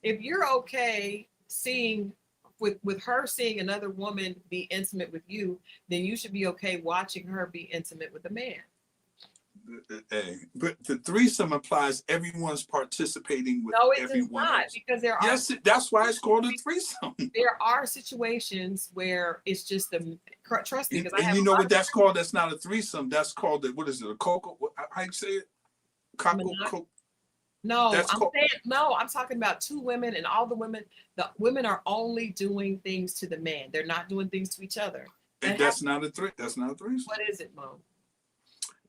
if you're okay seeing with her seeing another woman be intimate with you, then you should be okay watching her be intimate with a man. Hey, but the threesome implies everyone's participating with everyone. No, it does not, because there are. Yes, that's why it's called a threesome. There are situations where it's just trust me, because and you know what that's called? That's not a threesome. That's called what is it? A cocoa? How you say it? No, I'm talking about two women, and all the women are only doing things to the man. They're not doing things to each other. That's not a threesome. What is it, Mo?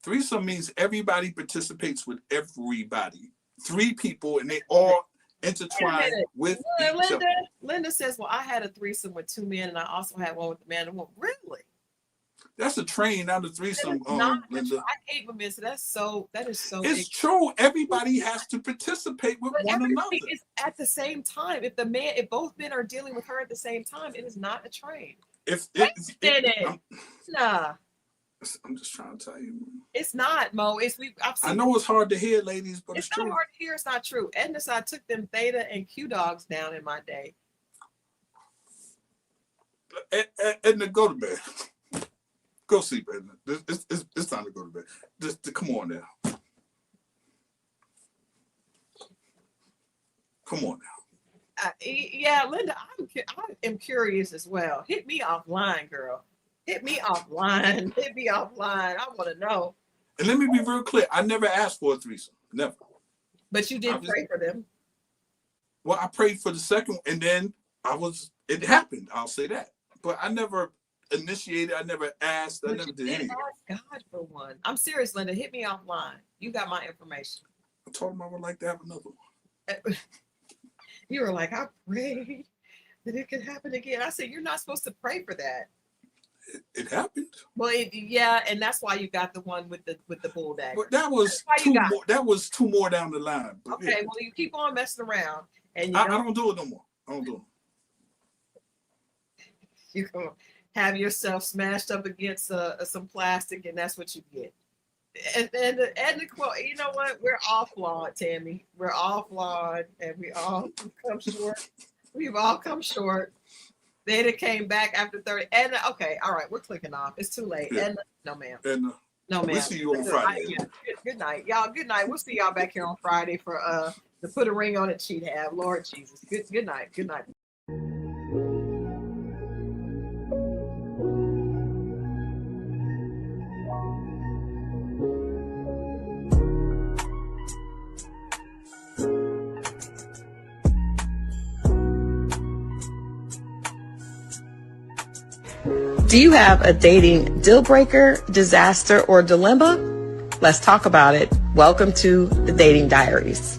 Threesome means everybody participates with everybody. Three people, and they all intertwine with each other. Linda says, well, I had a threesome with two men, and I also had one with the man and woman. Really? That's a train, not a threesome, Linda. I hate women, so that is so. It's true. Everybody has to participate with one another. Is at the same time. If both men are dealing with her at the same time, it is not a train. Nah. I'm just trying to tell you. It's not, Mo. I know it's hard to hear, ladies, but it's true. Not hard to hear. It's not true. Edna, I took them Theta and Q dogs down in my day. Edna, go to bed. Go sleep, Edna. It's time to go to bed. Just come on now. Come on now. Yeah, Linda, I am curious as well. Hit me offline, girl. Hit me offline. I want to know. And let me be real clear. I never asked for a threesome. Never. But you did pray for them. Well, I prayed for the second, and then it happened. I'll say that. But I never initiated. I never asked. I never did anything. Ask God for one. I'm serious, Linda. Hit me offline. You got my information. I told him I would like to have another one. You were like, I prayed that it could happen again. I said, you're not supposed to pray for that. It happened. Well, and that's why you got the one with the bull dagger. But that was two more. That was two more down the line. But okay, well, you keep on messing around, and I don't do it no more. I don't do it. You're gonna have yourself smashed up against some plastic, and that's what you get. And the quote, you know what? We're all flawed, Tammy. We're all flawed, and we all come short. We've all come short. They that came back after 30. And okay, all right, we're clicking off. It's too late. Yeah. And no, ma'am. And No, ma'am. we'll see you on Friday. Good night, y'all. Good night. We'll see y'all back here on Friday for the put a ring on it cheat have. Lord Jesus. Good night. Good night. Do you have a dating deal breaker, disaster, or dilemma? Let's talk about it. Welcome to the Dating Diaries.